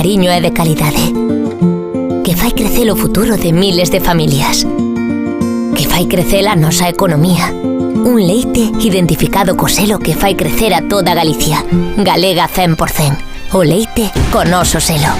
cariño e de calidade. Que fai crecer o futuro de miles de familias. Que fai crecer a nosa economía. Un leite identificado co selo que fai crecer a toda Galicia. Galega 100%. O leite co noso selo.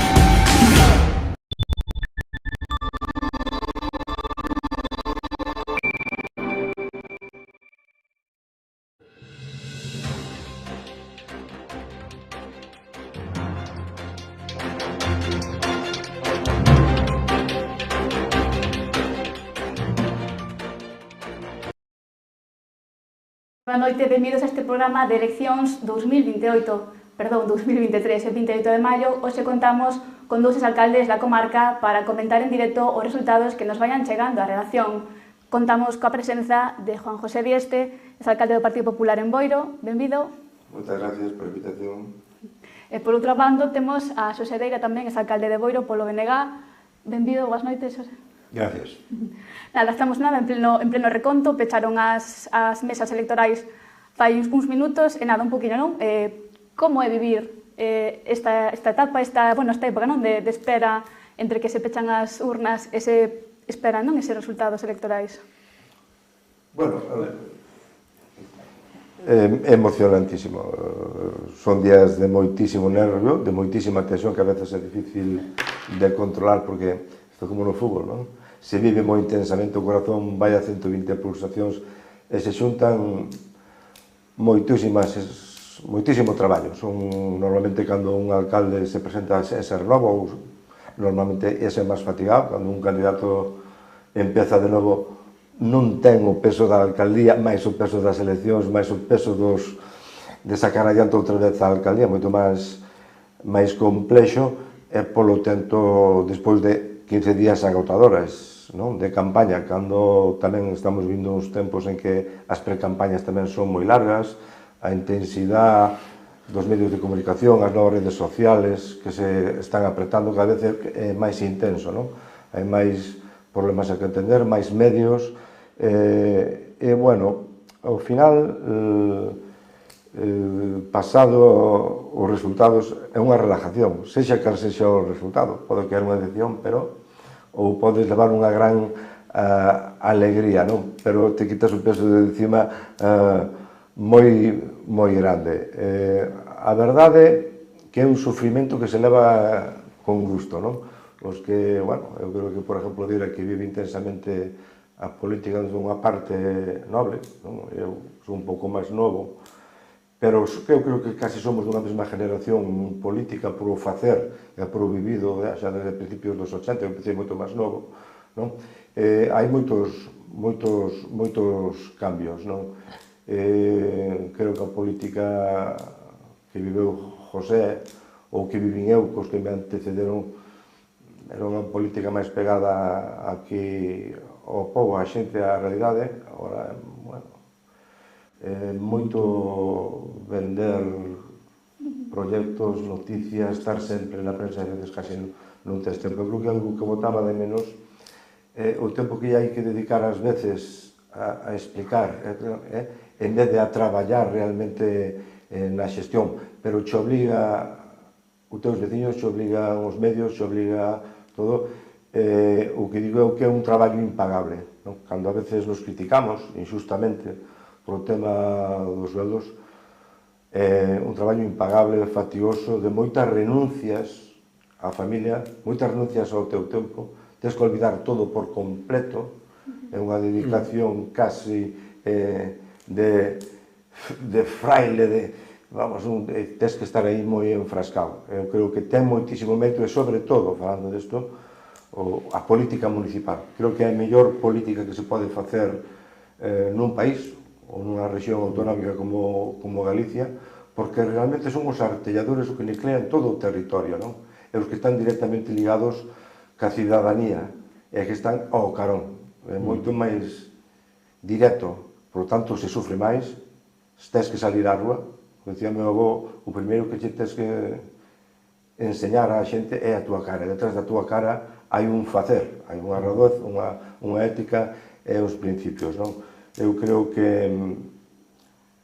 Boa noite, benvidos a este programa de eleccións 2023, e 28 de maio. Hoxe contamos con dous alcaldes da comarca para comentar en directo os resultados que nos vayan chegando á redacción. Contamos coa presenza de Juan José Dieste, alcalde do Partido Popular en Boiro. Benvido. Moitas gracias por a invitación. E por outro bando temos a Xosé Deira tamén, alcalde de Boiro polo BNG. Benvido, boas noites, Xosé. Gracias. Nada, estamos en pleno reconto, pecharon as mesas electorais fai uns minutos, e nada, un poquinho, non? Como é vivir esta etapa, esta época, non? De espera entre que se pechan as urnas e se esperan, non? Eses resultados electorais. Bueno, é emocionantísimo. Son días de moitísimo nervio, de moitísima tensión, que a veces é difícil de controlar, porque isto é como no fútbol, non? Se vive moi intensamente, o corazón vai a 120 pulsacións e se xuntan moitísimo traballo. Normalmente, cando un alcalde se presenta a ser novo, ou normalmente é ser máis fatigado, cando un candidato empeza de novo, non ten o peso da alcaldía, máis o peso das eleccións, máis o peso de sacar adiante outra vez a alcaldía, moito máis complexo, e polo tanto, despois de 15 días agotadoras, non? De campaña, cando tamén estamos vindo uns tempos en que as precampañas tamén son moi largas, a intensidade dos medios de comunicación, as novas redes sociales que se están apretando cada vez é máis intenso, non? Hai máis problemas a que entender, máis medios, e, bueno, ao final, pasado os resultados, é unha relajación, sexa cal sexa o resultado, pode que haber unha decepción, pero ou podes levar unha gran alegría, non? Pero te quitas o peso de encima moi grande. A verdade que é un sufrimento que se leva con gusto, non? Os que, bueno, eu creo que, por exemplo, Dira, que vive intensamente a política de unha parte noble, non? Eu sou un pouco máis novo, pero eu creo que casi somos dunha mesma generación política por o facer e por o vivido xa desde principios dos 80, eu empecé moito máis novo, non? Hai moitos cambios, non? Creo que a política que viveu José ou que vivín eu, cos que me antecederon, era unha política máis pegada aquí ao povo, á xente, á realidade. Agora, bueno, moito vender proxectos, noticias, estar sempre na prensa, e veces casi non tes tempo. Eu creo que algo que botaba de menos o tempo que hai que dedicar ás veces a explicar, en vez de a traballar realmente na xestión, pero te obliga os teus veciños, te obliga os medios, te obliga todo. O que digo é que é un traballo impagable, non? Cando a veces nos criticamos injustamente polo tema dos sueldos, é un traballo impagable, fatigoso, de moitas renuncias á familia, moitas renuncias ao teu tempo, tens que olvidar todo por completo, é unha dedicación casi de fraile, tens que estar aí moi enfrascado. Eu creo que ten moitísimo mérito, e sobre todo, falando desto, a política municipal. Creo que é a mellor política que se pode facer nun país ou nunha rexión autonómica como Galicia, porque realmente son os artelladores os que nuclean todo o territorio, non? E os que están directamente ligados ca cidadanía, e que están ao carón. É moito máis directo, por tanto se sufre máis, se tens que salir á rúa. Dicía meu avó, o primeiro que tens que enseñar á xente é a túa cara, e detrás da túa cara hai un facer, hai unha radez, unha ética e os principios, non? Eu creo que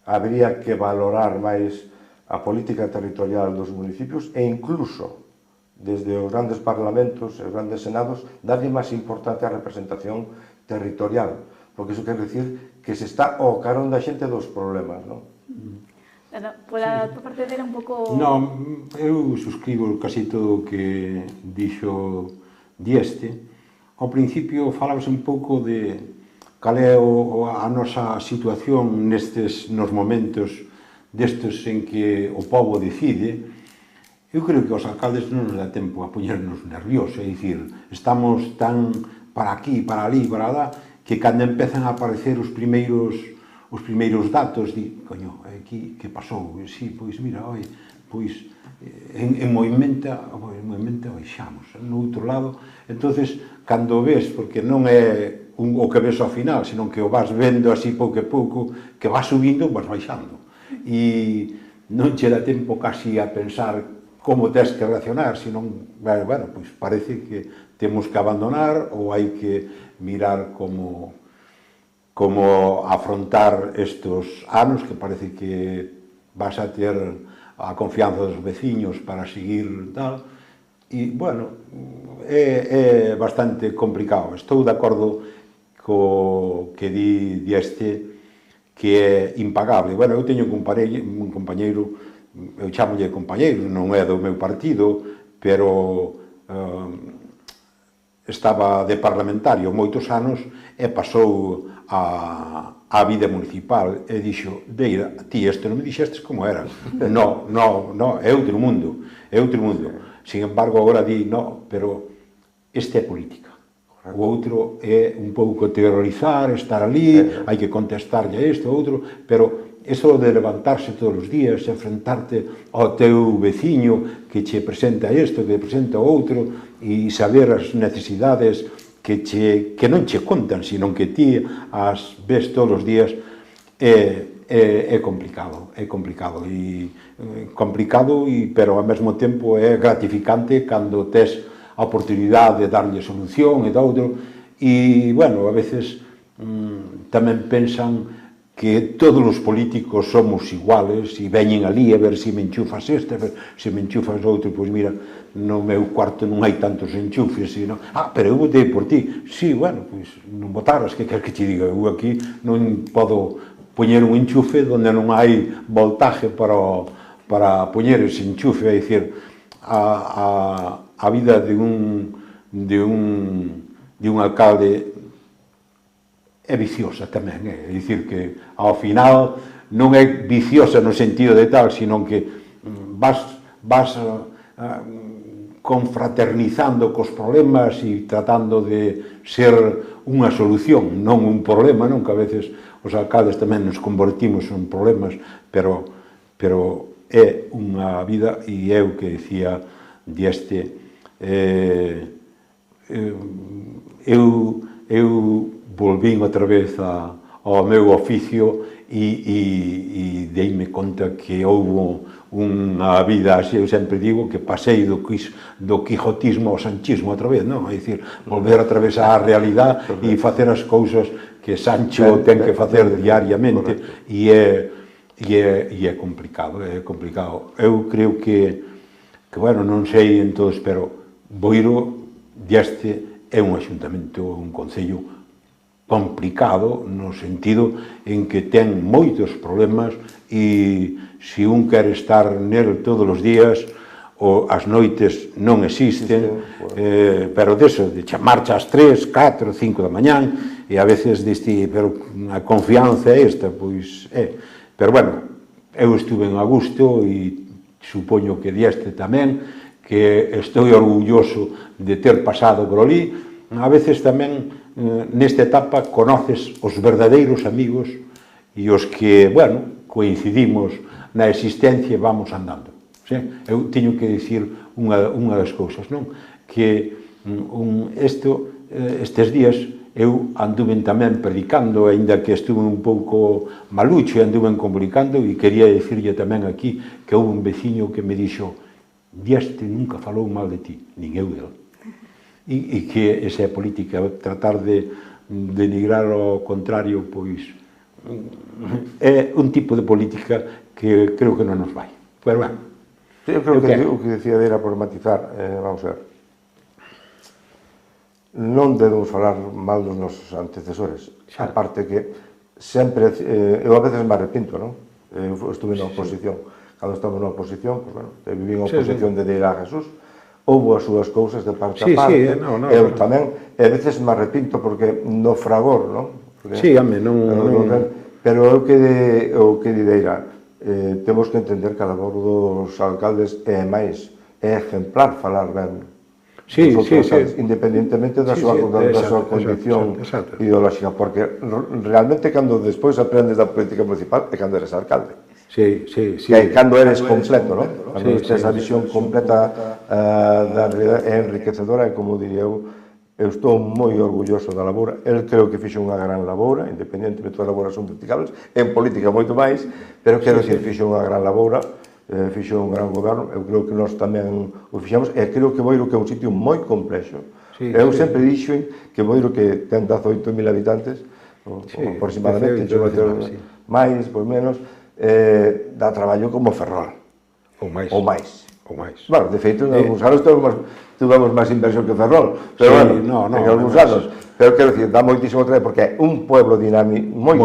habría que valorar máis a política territorial dos municipios e incluso desde os grandes parlamentos e os grandes senados, darlle máis importancia á representación territorial, porque iso quer dicir que se está ao carón da xente dos problemas, non? Pola parte dela un pouco... Non, eu suscribo casi todo o que dixo Dieste. Ao principio falabas un pouco de cal é a nosa situación nos momentos destes en que o povo decide. Eu creo que aos alcaldes non nos dá tempo a poñernos nerviosos, é dicir, estamos tan para aquí, para ali, para lá, que cando empezan a aparecer os primeiros datos, di, coño, aquí, que pasou? Sí, pois mira, oi, pois en movimento baixamos, no outro lado. Entonces, cando ves, porque non é o que ves ao final, senón que o vas vendo así pouco a pouco, que vas subindo, vas baixando. E non che dá tempo casi a pensar como tens que reaccionar, senón, bueno, pois parece que temos que abandonar ou hai que mirar como afrontar estes anos que parece que vas a ter a confianza dos veciños para seguir tal. E, bueno, é bastante complicado. Estou de acordo co que di Dieste, que é impagable. Bueno, eu teño un compañeiro, eu chamolle compañeiro, non é do meu partido, pero estaba de parlamentario moitos anos e pasou a vida municipal e dixo, Deira, ti este non me dixestes como era. No, é outro mundo, é outro mundo. Sin embargo, agora di, no, pero este é política. O outro é un pouco teorizar, estar ali, hai que contestarlle a isto, outro, pero iso de levantarse todos os días, enfrentarte ao teu veciño que che presenta isto, que presenta outro, e saber as necesidades que non che contan, sino que ti as ves todos os días, é complicado, pero ao mesmo tempo é gratificante cando tes a oportunidade de darlle solución e doutro, e, bueno, a veces tamén pensan que todos os políticos somos iguales e veñen ali a ver se me enchufas este, a ver se me enchufas outro, pois mira, no meu cuarto non hai tantos enchufes, sino, pero eu votei por ti. Sí, bueno, pois non votaras, que queres que te diga? Eu aquí non podo poñer un enchufe onde non hai voltaje para poñer ese enchufe, é dicir, a vida de un alcalde é viciosa tamén, é dicir que ao final non é viciosa no sentido de tal, sino que vas confraternizando cos problemas e tratando de ser unha solución, non un problema, non, que a veces os alcaldes tamén nos convertimos en problemas, pero é unha vida, e é o que decía Dieste, eu volvín outra vez ao meu oficio e deime conta que houve unha vida, así eu sempre digo, que pasei do quijotismo ao sanchismo outra vez, non? É dicir, volver outra vez á realidade e facer as cousas que Sancho ten que facer diariamente, e é complicado, Eu creo que, bueno, non sei en todos, pero Boiro Dieste é un axuntamento, un concello complicado no sentido en que ten moitos problemas e se un quer estar nel todos os días, as noites non existen, pero deso, de chamarche ás 3, 4, 5 da mañán, e a veces diste, pero a confianza é esta, pois é. Pero bueno, eu estuve en Augusto e supoño que Dieste tamén, que estou orgulloso de ter pasado por ali. A veces tamén nesta etapa conoces os verdadeiros amigos e os que, bueno, coincidimos na existencia e vamos andando. Eu teño que dicir unha das cousas, non? Que estes días eu anduven tamén predicando, aínda que estuve un pouco malucho e anduven comunicando, e quería dicirlle tamén aquí que houve un veciño que me dixo: Dieste nunca falou mal de ti, nin eu del. E que esa é a política, tratar de denigrar ao contrario, pois é un tipo de política que creo que non nos vai. Pero bueno, Eu creo que o que decía era por matizar, vamos a ver, non debemos falar mal dos nosos antecesores, aparte que sempre, eu a veces me arrepinto, non? Eu estuve na oposición, cando estamos na oposición, pues, bueno, viví en oposición de ir a Jesús, houve as súas cousas de parte a parte, eu tamén, e a veces me arrepinto porque no fragor, non? Sí, home, non... Pero o que dideira, temos que entender que a labor dos alcaldes é máis, é exemplar falar ben. Sí, independentemente da súa condición ideolóxica, porque realmente cando despois aprendes da política municipal é cando eres alcalde. Sí. Que cando eres completo, non? Cando tens a visión completa da realidade é enriquecedora e, como diría eu estou moi orgulloso da labora. El creo que fixo unha gran labora, independentemente das laboras son criticables, en política moito máis, pero quero dicir, fixo unha gran labora, fixo un gran goberno, eu creo que nós tamén o fixamos, e creo que Boiro que é un sitio moi complexo. Eu sempre dixo que Boiro, que ten 18.000 habitantes, aproximadamente, máis, por menos, dá traballo como Ferrol. Ou máis. Bueno, de feito, en algúns anos tuvemos máis inversión que Ferrol, pero bueno, en algúns anos. Pero quero dicir, dá moitísimo traballo, porque é un pueblo moi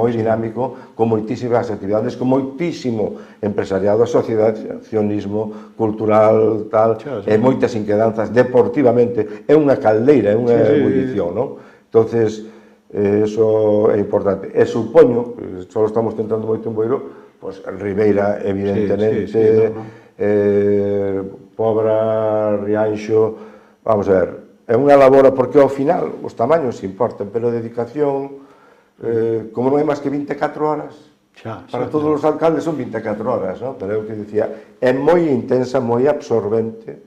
dinámico, con moitísimas actividades, con moitísimo empresariado, asociacionismo, cultural, tal, e moitas inquedanzas, deportivamente, é unha caldeira, é unha ebullición, non? Entonces, eso é importante. E supoño, só estamos tentando moito en Boiro, pois Ribeira, evidentemente, Pobra, Rianxo, vamos a ver, é unha labora porque ao final os tamaños importan, pero a dedicación, como non hai máis que 24 horas, para todos os alcaldes son 24 horas, non? Pero é o que dicía, é moi intensa, moi absorbente,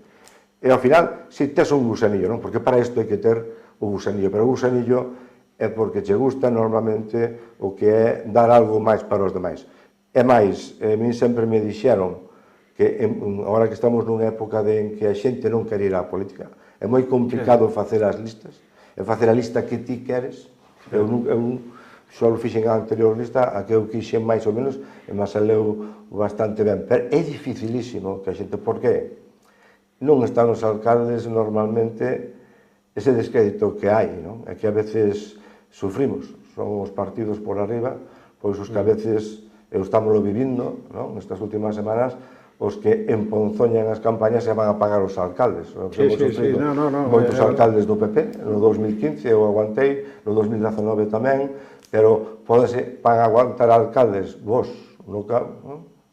e ao final, si tes un gusanillo, non? Porque para isto hai que ter o gusanillo, pero o gusanillo é porque che gusta normalmente o que é dar algo máis para os demais. E máis, a mí sempre me dixeron que agora que estamos nunha época en que a xente non quere ir á política, é moi complicado facer as listas, e facer a lista que ti queres. Eu só fixen a anterior lista, a que eu quixen máis ou menos, e me saleu bastante ben. Pero é dificilísimo que a xente, porque non están os alcaldes normalmente ese descrédito que hai, non? É que a veces sufrimos, son os partidos por arriba, pois os que a veces, eu estámoslo vivindo, non? Nestas últimas semanas, os que emponzoñan as campañas e van a pagar os alcaldes. Moitos alcaldes do PP, no 2015 eu aguantei, no 2019 tamén, pero van a aguantar alcaldes vos no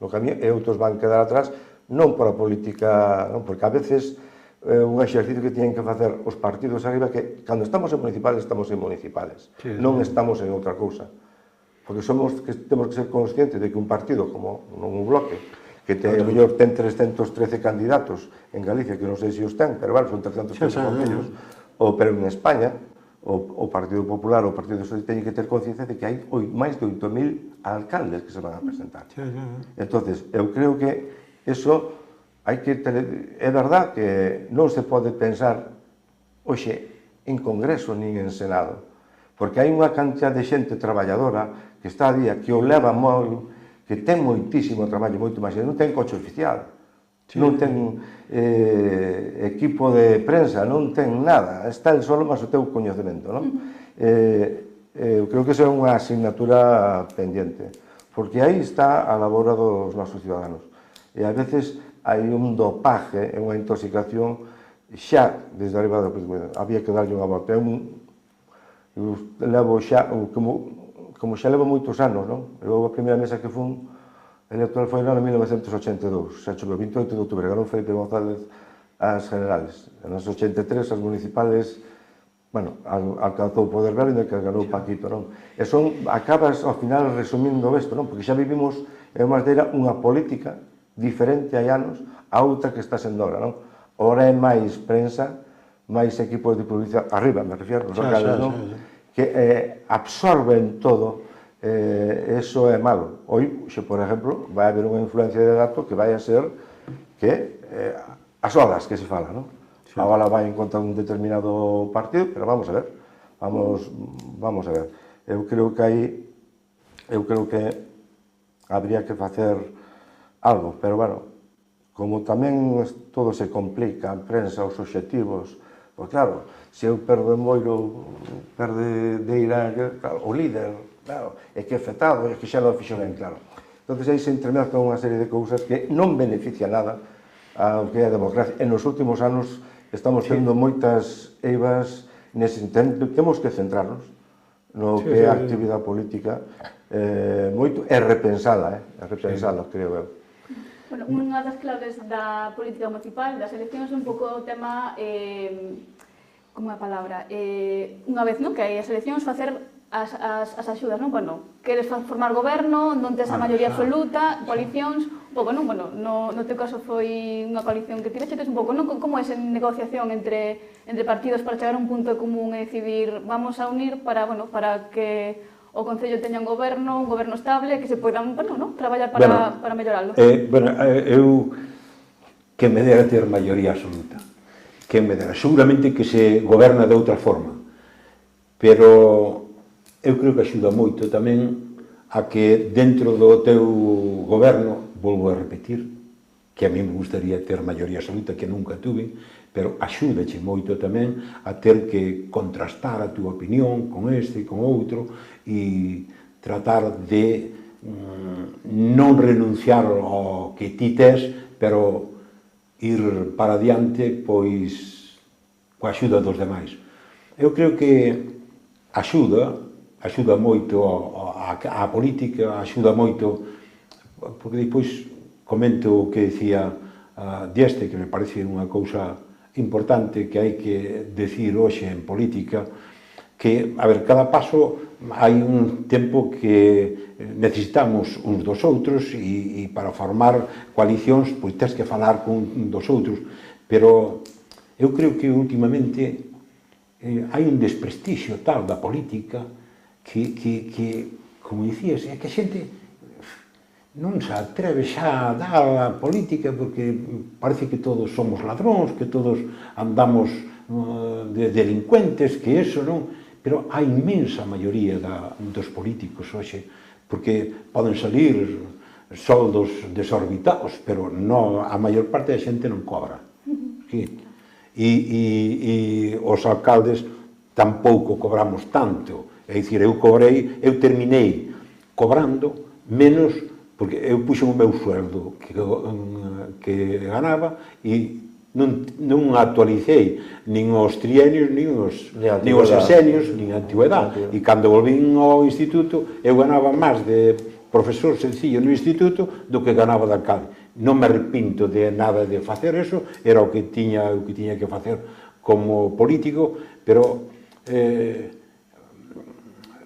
camiño e outros van quedar atrás, non por a política, porque a veces é un exercicio que tienen que facer os partidos arriba, que cando estamos en municipales, non estamos en outra cousa. Porque temos que ser conscientes de que un partido, como un bloque, que mellor ten 313 candidatos en Galicia, que non sei se os ten, pero son 313 concellos, pero en España, o Partido Popular, o Partido Socialista, teñen que ter conciencia de que hai máis de 8.000 alcaldes que se van a presentar. Entonces, eu creo que eso hai que ter... É verdad que non se pode pensar hoxe en Congreso nin en Senado, porque hai unha cantidad de xente traballadora que está a día, que o leva moi... que ten moitísimo traballo, moito máis, non ten coche oficial, non ten equipo de prensa, non ten nada, está el solo máis o teu coñecemento, non? Eu creo que esa é unha asignatura pendiente, porque aí está a labora dos nosos ciudadanos, e a veces hai un dopaje, unha intoxicación xa desde arriba da política, había que darlle unha volta, eu levo xa, como xa levo moitos anos, non? Eu a primeira mesa que fun electoral foi no ano 1982, xa chove, 28 de outubro, ganou Felipe González as generales. Nas 83 as municipales, bueno, alcanzou o poder ver, ainda que ganou Paquito, non? E acabas ao final resumindo isto, non? Porque xa vivimos en Masdeira unha política diferente hai anos a outra que está sendo agora, non? Ora é máis prensa, máis equipos de publicidade, arriba, me refiero, os locales, non? Que absorben todo, eso é malo. Hoy, por exemplo, vai haber unha influencia de dato que vai a ser que as horas que se fala, non? Agora vai en contra un determinado partido, pero vamos a ver, vamos a ver. Eu creo que habría que facer algo, pero bueno, como tamén todo se complica, a prensa, os obxectivos, pois claro, se eu perdo en Moiro, perde de Irán, claro, o líder, claro, é que é afectado, é que xa non fixo ben, claro. Entón, aí se entremezclan unha serie de cousas que non beneficia nada ao que é a democracia. En os últimos anos estamos tendo moitas eivas nese intento, temos que centrarnos no que é a actividade política, moito, é repensala, creo eu. Bueno, unha das claves da política municipal, das eleccións, é un pouco o tema, como é a palabra, unha vez, non, que hai as eleccións, facer as axudas, non? Bueno, queres formar goberno, non tes a maioría absoluta, coalicións, un pouco, non? Bueno, no teu caso foi unha coalición que tiveches un pouco, non? Como é esa negociación entre partidos para chegar a un punto común e decidir, vamos a unir para, bueno, para que o Concello teña un goberno estable, que se poidan, bueno, non? Traballar para melloralo. Eu que me dera ter maioría absoluta, que me dera, seguramente que se goberna de outra forma, pero eu creo que axuda moito tamén a que dentro do teu goberno, volvo a repetir, que a mí me gustaría ter maioría absoluta, que nunca tuve, pero axúdache moito tamén a ter que contrastar a túa opinión con este e con outro e tratar de non renunciar ao que ti tes, pero ir para adiante, pois, coa axuda dos demais. Eu creo que axuda moito a política, axuda moito, porque depois comento o que dicía Dieste, que me parece unha cousa importante que hai que decir hoxe en política, que, a ver, cada paso hai un tempo que necesitamos uns dos outros e para formar coalicións, pois tens que falar con un dos outros, pero eu creo que últimamente hai un desprestixio tal da política que como dicías, é que a xente non se atreve xa a dar a política porque parece que todos somos ladróns, que todos andamos de delincuentes, que eso non, pero a inmensa maioría dos políticos hoxe, porque poden salir soldos desorbitados, pero a maior parte da xente non cobra. E os alcaldes tampouco cobramos tanto, é dicir, eu terminei cobrando menos, porque eu puxen o meu sueldo que ganaba e non actualicei nin os trienios, nin os sexenios, nin a antigüedade. E cando volvín ao instituto, eu ganaba máis de profesor sencillo no instituto do que ganaba de alcalde. Non me arrepinto de nada de facer eso, era o que tiña que facer como político, pero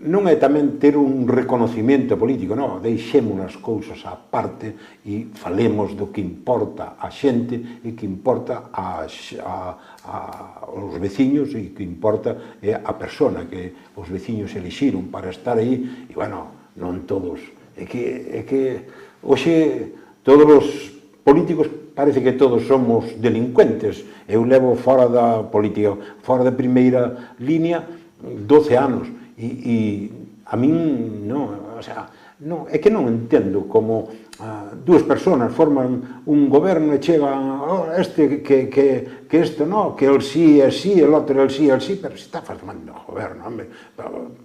non é tamén ter un reconocimiento político, non, deixemos as cousas á parte e falemos do que importa a xente e que importa aos veciños e que importa a persona que os veciños elixiron para estar aí, e, bueno, non todos. É que hoxe todos os políticos parece que todos somos delincuentes. Eu levo fora da política, fora da primeira línea, 12 anos. E a min non, o sea, é que non entendo como dúas persoas forman un goberno e chegan este que isto non, que el sí é sí, el outro el sí, pero se está formando un goberno, hombre,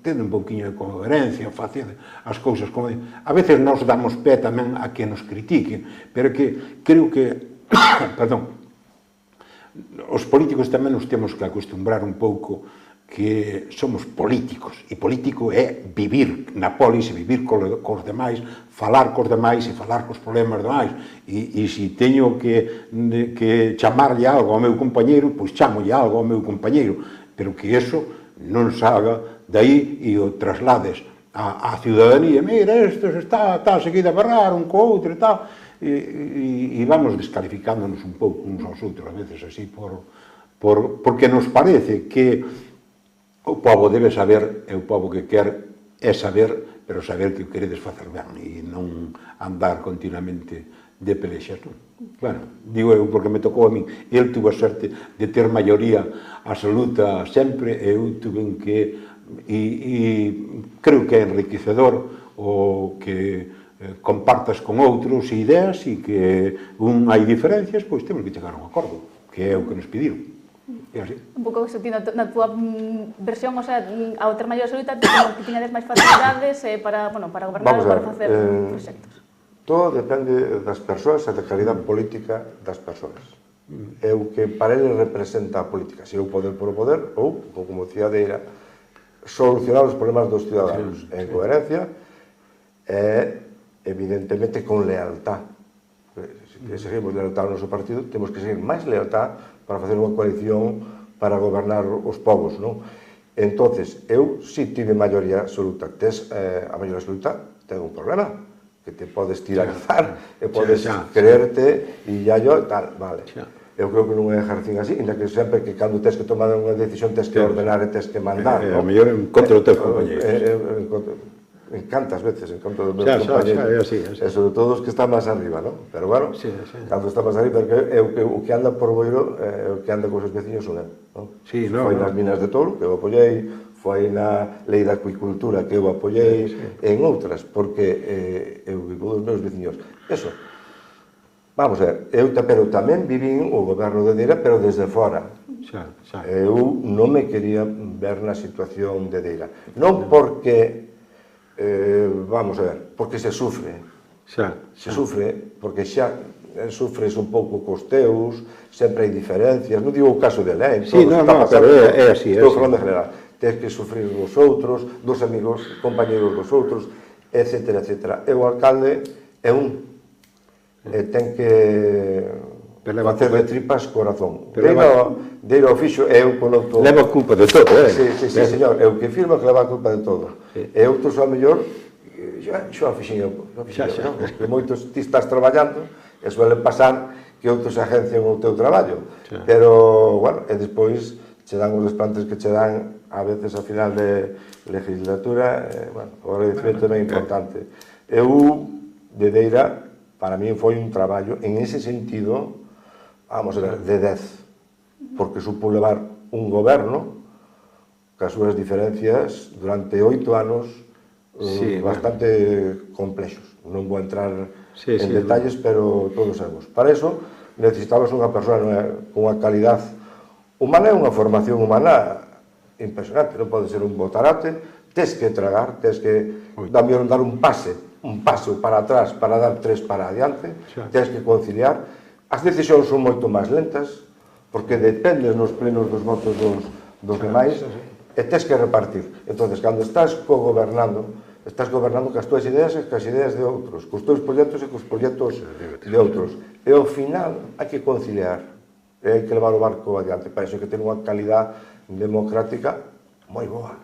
tende un pouquinho de coherencia, faced as cousas como... A veces nos damos pé tamén a que nos critiquen, pero que creo que, perdón, os políticos tamén nos temos que acostumbrar un pouco que somos políticos, e político é vivir na polis, e vivir cos demais, falar cos demais e falar cos problemas demais, e se teño que chamarlle algo ao meu compañeiro, pois chamolle algo ao meu compañeiro, pero que eso non salga daí e o traslades á ciudadanía. Mira, estos está seguido a barrar un co outro e tal, e vamos descalificándonos un pouco uns aos outros, a veces así, porque nos parece que o povo debe saber, e o povo que quer é saber, pero saber que o queredes facer ben e non andar continuamente de pelexas, non? Bueno, digo eu porque me tocou a min. El tuvo a sorte de ter maioría absoluta sempre, e eu tuve que... E creo que é enriquecedor o que compartas con outros ideas e que hai diferencias, pois temos que chegar a un acordo, que é o que nos pediron. É así. Un pouco eso, ti, na túa versión, o sea, ao ter maioría absoluta, que tiñades máis facilidades para gobernar ou para facer proxectos. Todo depende das persoas e da calidad política das persoas. É o que para ele representa a política, se é o poder por o poder ou, como decía Deira, solucionar os problemas dos ciudadanos en coherencia e, evidentemente, con lealtad. Se seguimos lealtad ao noso partido, temos que seguir máis lealtad para facer unha coalición para gobernar os povos, non? Entonces, eu si tive maioría absoluta. A maioría absoluta ten un problema, que te podes tiralizar e podes creerte e ya yo, tal, vale. Eu creo que non é ejercín así, ainda que sempre que cando tens que tomar unha decisión tens que ordenar e tens que mandar. A mellor en contra dos teus compañeros. En cantas veces, en contra dos meus compañeros. E sobre todo os que están máis arriba, non? Pero bueno, cando está máis arriba, o que anda por Boiro, o que anda cos seus veciños son eu. Foi nas minas de Toro, que eu apoiei, foi na lei da acuicultura que eu apoiei, en outras, porque eu vivo dos meus veciños. Eso. Vamos a ver, pero tamén vivín o goberno de Deira, pero desde fora. Eu non me quería ver na situación de Deira. Non porque, vamos a ver, porque se sufre. Se sufre, porque xa sufres un pouco cos teus, sempre hai diferencias, non digo o caso de lei, pero é así. Estou falando en general. Tens que sufrir dos outros, dos amigos, compañeros dos outros, etcétera, etcétera. E o alcalde é un ten que facer de tripas corazón. Deira o fixo, eu conozco... Leva a culpa de todo, Sí, señor, eu que firmo que leva a culpa de todo. E outros, ao mellor, xa fixen eu. Porque moitos ti estás traballando e suele pasar que outros agencian o teu traballo. Pero, bueno, e despois che dan os desplantes que che dan a veces a final de legislatura, bueno, o agradecimento é importante. Eu, de Deira, para mí foi un traballo, en ese sentido, vamos a ver, de 10, porque supo levar un goberno cas súas diferencias durante 8 anos bastante complexos. Non vou entrar en detalles, pero todos sabemos. Para eso necesitabas unha persona con unha calidad humana e unha formación humana impresionante. Non pode ser un botarate, tes que tragar, tes que dar un paso para atrás para dar 3 para adiante, tens que conciliar. As decisións son moito máis lentas, porque dependes nos plenos dos votos dos demais, e tens que repartir. Entón, cando estás gobernando cas túas ideas e cas ideas de outros, cos teus proxectos e cos proxectos de outros. E ao final hai que conciliar, e hai que levar o barco adiante. Para iso hai que ter unha calidad democrática moi boa.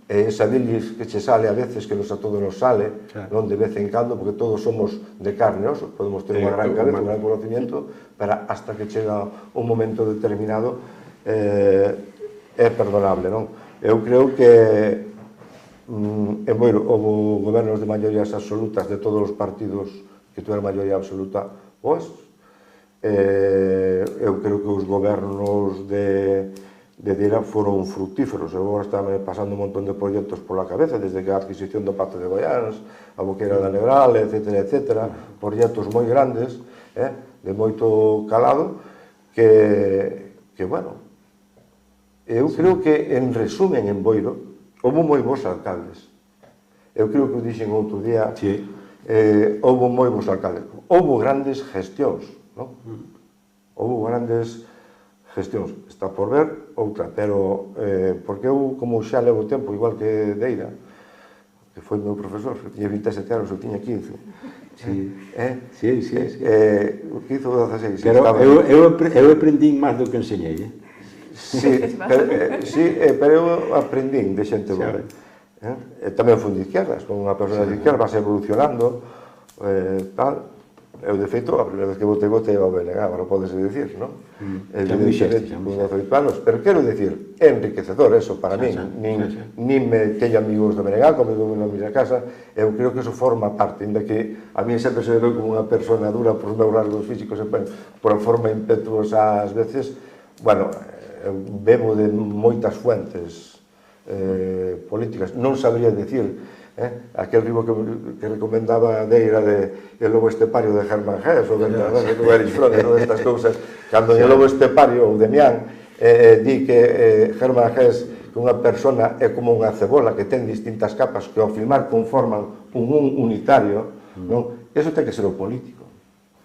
E esa bilis que che sale a veces, que nos a todos nos sale, non de vez en cando, porque todos somos de carne e oso, podemos ter unha gran cabeza, un gran conocimiento, pero hasta que chega un momento determinado é perdonable, non? Eu creo que en Boiro houve gobernos de maiorías absolutas de todos os partidos que tuveran maioría absoluta, pois eu creo que os gobernos de Deira foron fructíferos. Agora está pasando un montón de proxectos pola cabeza, desde que a adquisición do Pacto de Goiáns, a Boqueira da Nebral, etcétera, proxectos moi grandes, de moito calado, que bueno, eu creo que, en resumen, en Boiro, houve moi bons alcaldes. Eu creo que o dixen outro día, houve moi bons alcaldes. Houve grandes gestións, non? Houve grandes gestións. Está por ver outra, pero porque eu, como xa levo tempo, igual que Deira, que foi meu profesor, que tiña 27 anos, eu tiña 15. Sí. 15 ou 16. Pero eu aprendín máis do que enseñei, pero eu aprendín de xente boa. Tamén fui de izquierdas, con unha persona de izquierdas, vas evolucionando, tal. Eu, de feito, a primeira vez que votei ao BNG, agora podese dicir, non? Evidentemente, con 18 anos, pero quero dicir, é enriquecedor eso para min, nin me teño amigos do BNG, como digo na miña casa, eu creo que eso forma parte, ainda que a mí sempre se ve como unha persona dura por os meus rasgos físicos e por a forma impetuosa ás veces, bueno, eu bebo de moitas fuentes políticas, non sabría dicir aquel libro que recomendaba Deira de El lobo estepario de Hermann Hesse, ou de Erich Fromm, destas cousas, cando en El lobo estepario, ou Demián, di que Hermann Hesse, que unha persona é como unha cebola que ten distintas capas que ao filmar conforman un unitario, non? Eso ten que ser o político,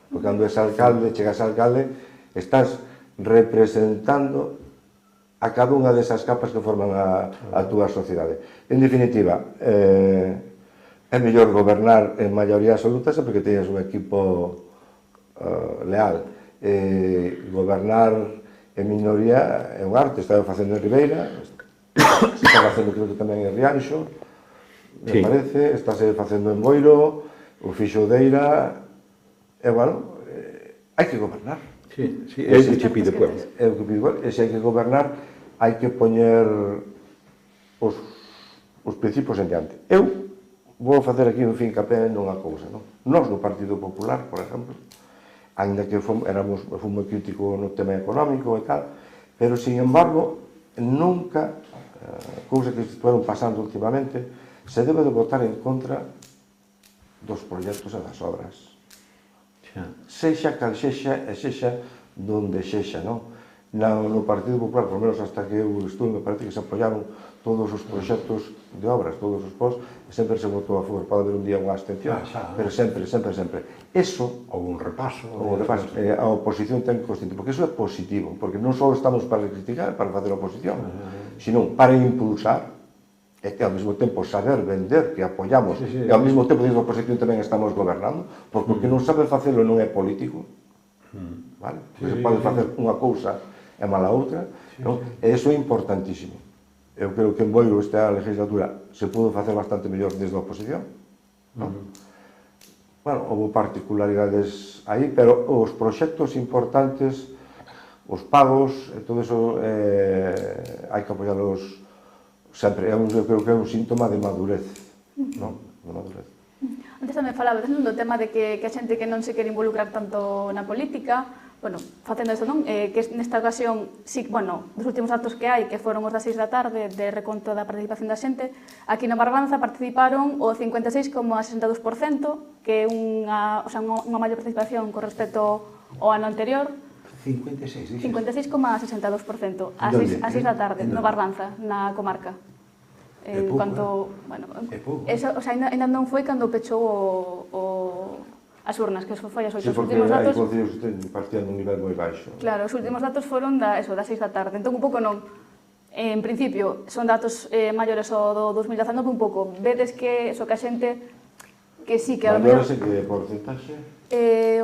porque cando és alcalde, chegas a alcalde, estás representando a cada unha desas capas que forman a túa sociedade. En definitiva, é mellor gobernar en maioría absoluta sempre que teñas un equipo leal. Gobernar en minoría é un arte, está facendo en Ribeira, está facendo creo que tamén en Rianxo, me parece, está facendo en Boiro, o fixo Deira, e, bueno, hai que gobernar. Sí, é o que che pide o pueblo. É o que pide o pueblo, e se hai que gobernar, hai que poñer os principios en diante. Eu vou facer aquí un fincapé nunha cousa, non? Nós no Partido Popular, por exemplo, ainda que fui moi crítico no tema económico e tal, pero, sin embargo, nunca, cousa que estuveron pasando últimamente, se debe de votar en contra dos proxectos e das obras. Sexa cal sexa e sexa donde sexa, non? No Partido Popular, por lo menos hasta que eu estuve, me parece que se apoyaron todos os proxectos de obras, todos os pos, e sempre se votou a favor. Pode haber un día unha abstención, pero sempre, sempre, sempre. Eso, ou un repaso, a oposición ten que constituir, porque eso é positivo, porque non só estamos para criticar, para facer oposición, sino para impulsar, e que ao mesmo tempo saber vender, que apoyamos, e ao mesmo tempo desde a oposición tamén estamos gobernando, porque non sabe facelo non é político, vale? Se pode facer unha cousa e mala outra, e iso é importantísimo. Eu creo que en Boiro esta legislatura se pudo facer bastante mellor desde a oposición. Bueno, houve particularidades aí, pero os proxectos importantes, os pagos, e todo iso hai que apoiarlos sempre. Eu creo que é un síntoma de madurez, non? De madurez. Antes tamén falabas do tema de que a xente que non se quere involucrar tanto na política, bueno, facendo isto, non? Que nesta ocasión, sí, bueno, dos últimos datos que hai, que foron os das 6 da tarde, de reconto da participación da xente, aquí na Barbanza participaron o 56,62%, que é unha maior participación con respecto ao ano anterior. 56,62%, a 6 da tarde, no Barbanza, na comarca. En cuanto, bueno, eso, o sea, ainda non foi cando pechou as urnas, que eso foi as 8. Sí, porque hai concellos que partían dun nivel moi baixo. Claro, os últimos datos foron das 6 da tarde. Entón, un pouco non, en principio, son datos maiores ao do 2019, un pouco, vedes que a xente, que sí, que a lo mellor... Maiores en que porcentaxe?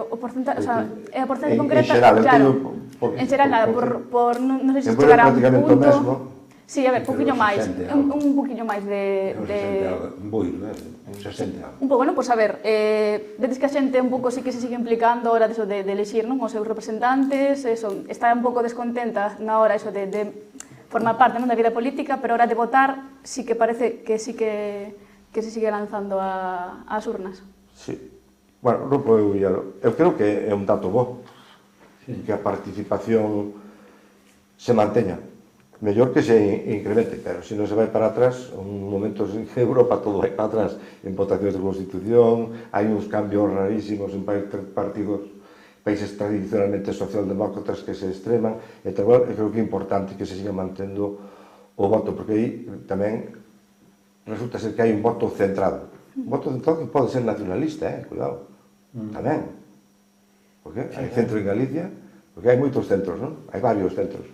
O porcentaxe, o sea, a porcentaxe concreta, claro, en xeral nada, por non sei se chegará un punto... Sí, a ver, un poquinho máis, un poquinho máis de... Un 60. Un pouco, non? Pois a ver, vedes que a xente un pouco sí que se sigue implicando a hora de elexir, non? Os seus representantes, está un pouco descontenta na hora de formar parte da vida política, pero a hora de votar sí que parece que sí que se sigue lanzando ás urnas. Sí. Bueno, eu creo que é un dato bo, que a participación se manteña. Mellor que se incremente, pero se non se vai para atrás, un momento en Europa todo vai para atrás, en votacións de Constitución, hai uns cambios rarísimos en países tradicionalmente socialdemócratas que se extreman, e creo que é importante que se siga mantendo o voto, porque aí tamén resulta ser que hai un voto centrado. Un voto centrado que pode ser nacionalista, cuidado, tamén. Porque hai centro en Galicia, porque hai moitos centros, non? Hai varios centros.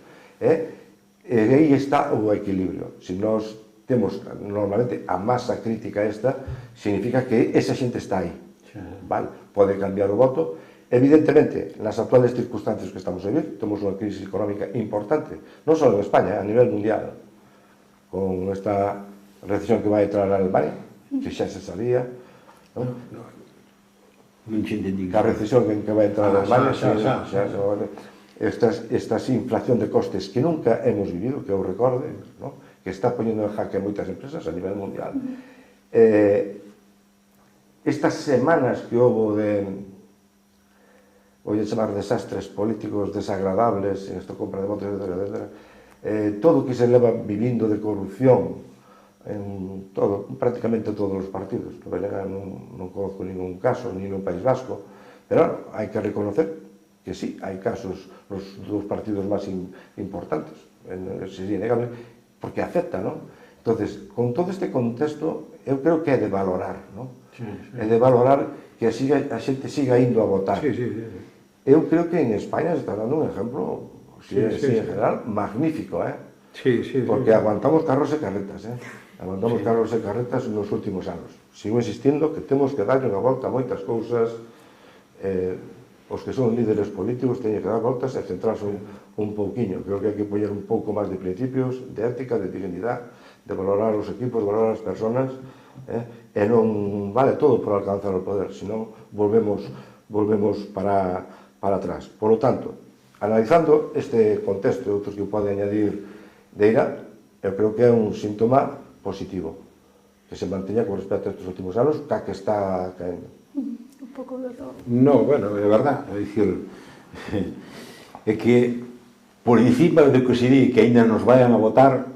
E aí está o equilibrio. Se nós temos normalmente a masa crítica esta, significa que esa xente está aí. Vale? Pode cambiar o voto. Evidentemente, nas actuales circunstancias que estamos a vivir, temos unha crisis económica importante, non só en España, a nivel mundial, con esta recesión que vai entrar a Alemania, que xa se sabía, non? A recesión que vai entrar a Alemania, esta inflación de costes que nunca hemos vivido, que eu recorde, ¿no? Que está poniendo en jaque a moitas empresas a nivel mundial. Estas semanas que houve de chamar desastres políticos desagradables, en esta compra de votos, etc., todo o que se leva vivindo de corrupción en prácticamente todos os partidos. No BNG non conozco ningún caso, ni no País Vasco, pero hai que reconocer que sí, hai casos nos dos partidos máis importantes, sería innegable, porque afecta, non? Entonces, con todo este contexto, eu creo que é de valorar, non? É de valorar que a xente siga indo a votar. Eu creo que en España se está dando un exemplo, en general, magnífico, porque aguantamos carros e carretas, aguantamos carros e carretas nos últimos anos. Sigo insistindo que temos que darlle unha volta a moitas cousas, os que son líderes políticos teñen que dar voltas e centrarse un pouquiño. Creo que hai que poñer un pouco máis de principios, de ética, de dignidade, de valorar os equipos, de valorar as persoas, e non vale todo por alcanzar o poder, senón volvemos para atrás. Por lo tanto, analizando este contexto e outros que pode añadir Deira, eu creo que é un síntoma positivo, que se manteña con respecto a estes últimos anos, que está caendo. Un pouco de todo. No, bueno, é verdad, é dicir, é que por encima do que se di que ainda nos vayan a votar,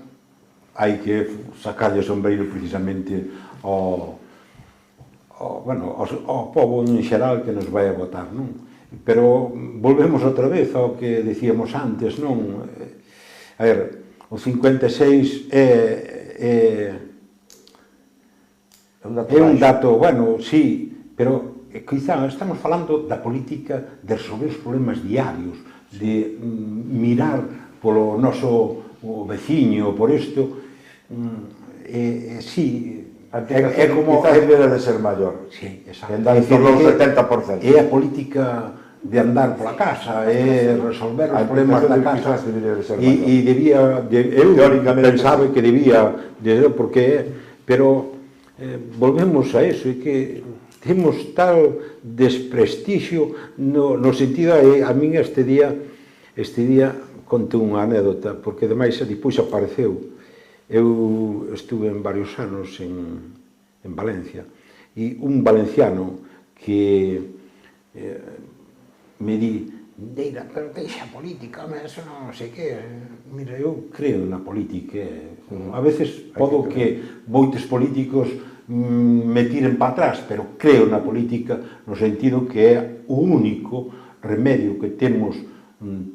hai que sacarlle sombreiro precisamente ao pobo en xeral que nos vai a votar, non? Pero volvemos outra vez ao que dicíamos antes, non? A ver, o 56 é un dato, bueno, sí, pero quizá estamos falando da política de resolver os problemas diarios, de mirar polo noso veciño, por isto, sí, é como quizás debe de ser maior. Sí, exacto. En torno ao 70%. É a política de andar pola casa, é resolver os problemas da casa. E debía, eu pensaba que debía, porque, pero volvemos a eso, é que temos tal desprestixio no sentido, a min este día conté unha anécdota, porque ademais depois apareceu. Eu estuve en varios anos en Valencia, e un valenciano que me di, Deira, pero deixa a política, eso non sei que, mira, eu creo na política, a veces podo que moitos políticos me tiren para atrás, pero creo na política no sentido que é o único remedio que temos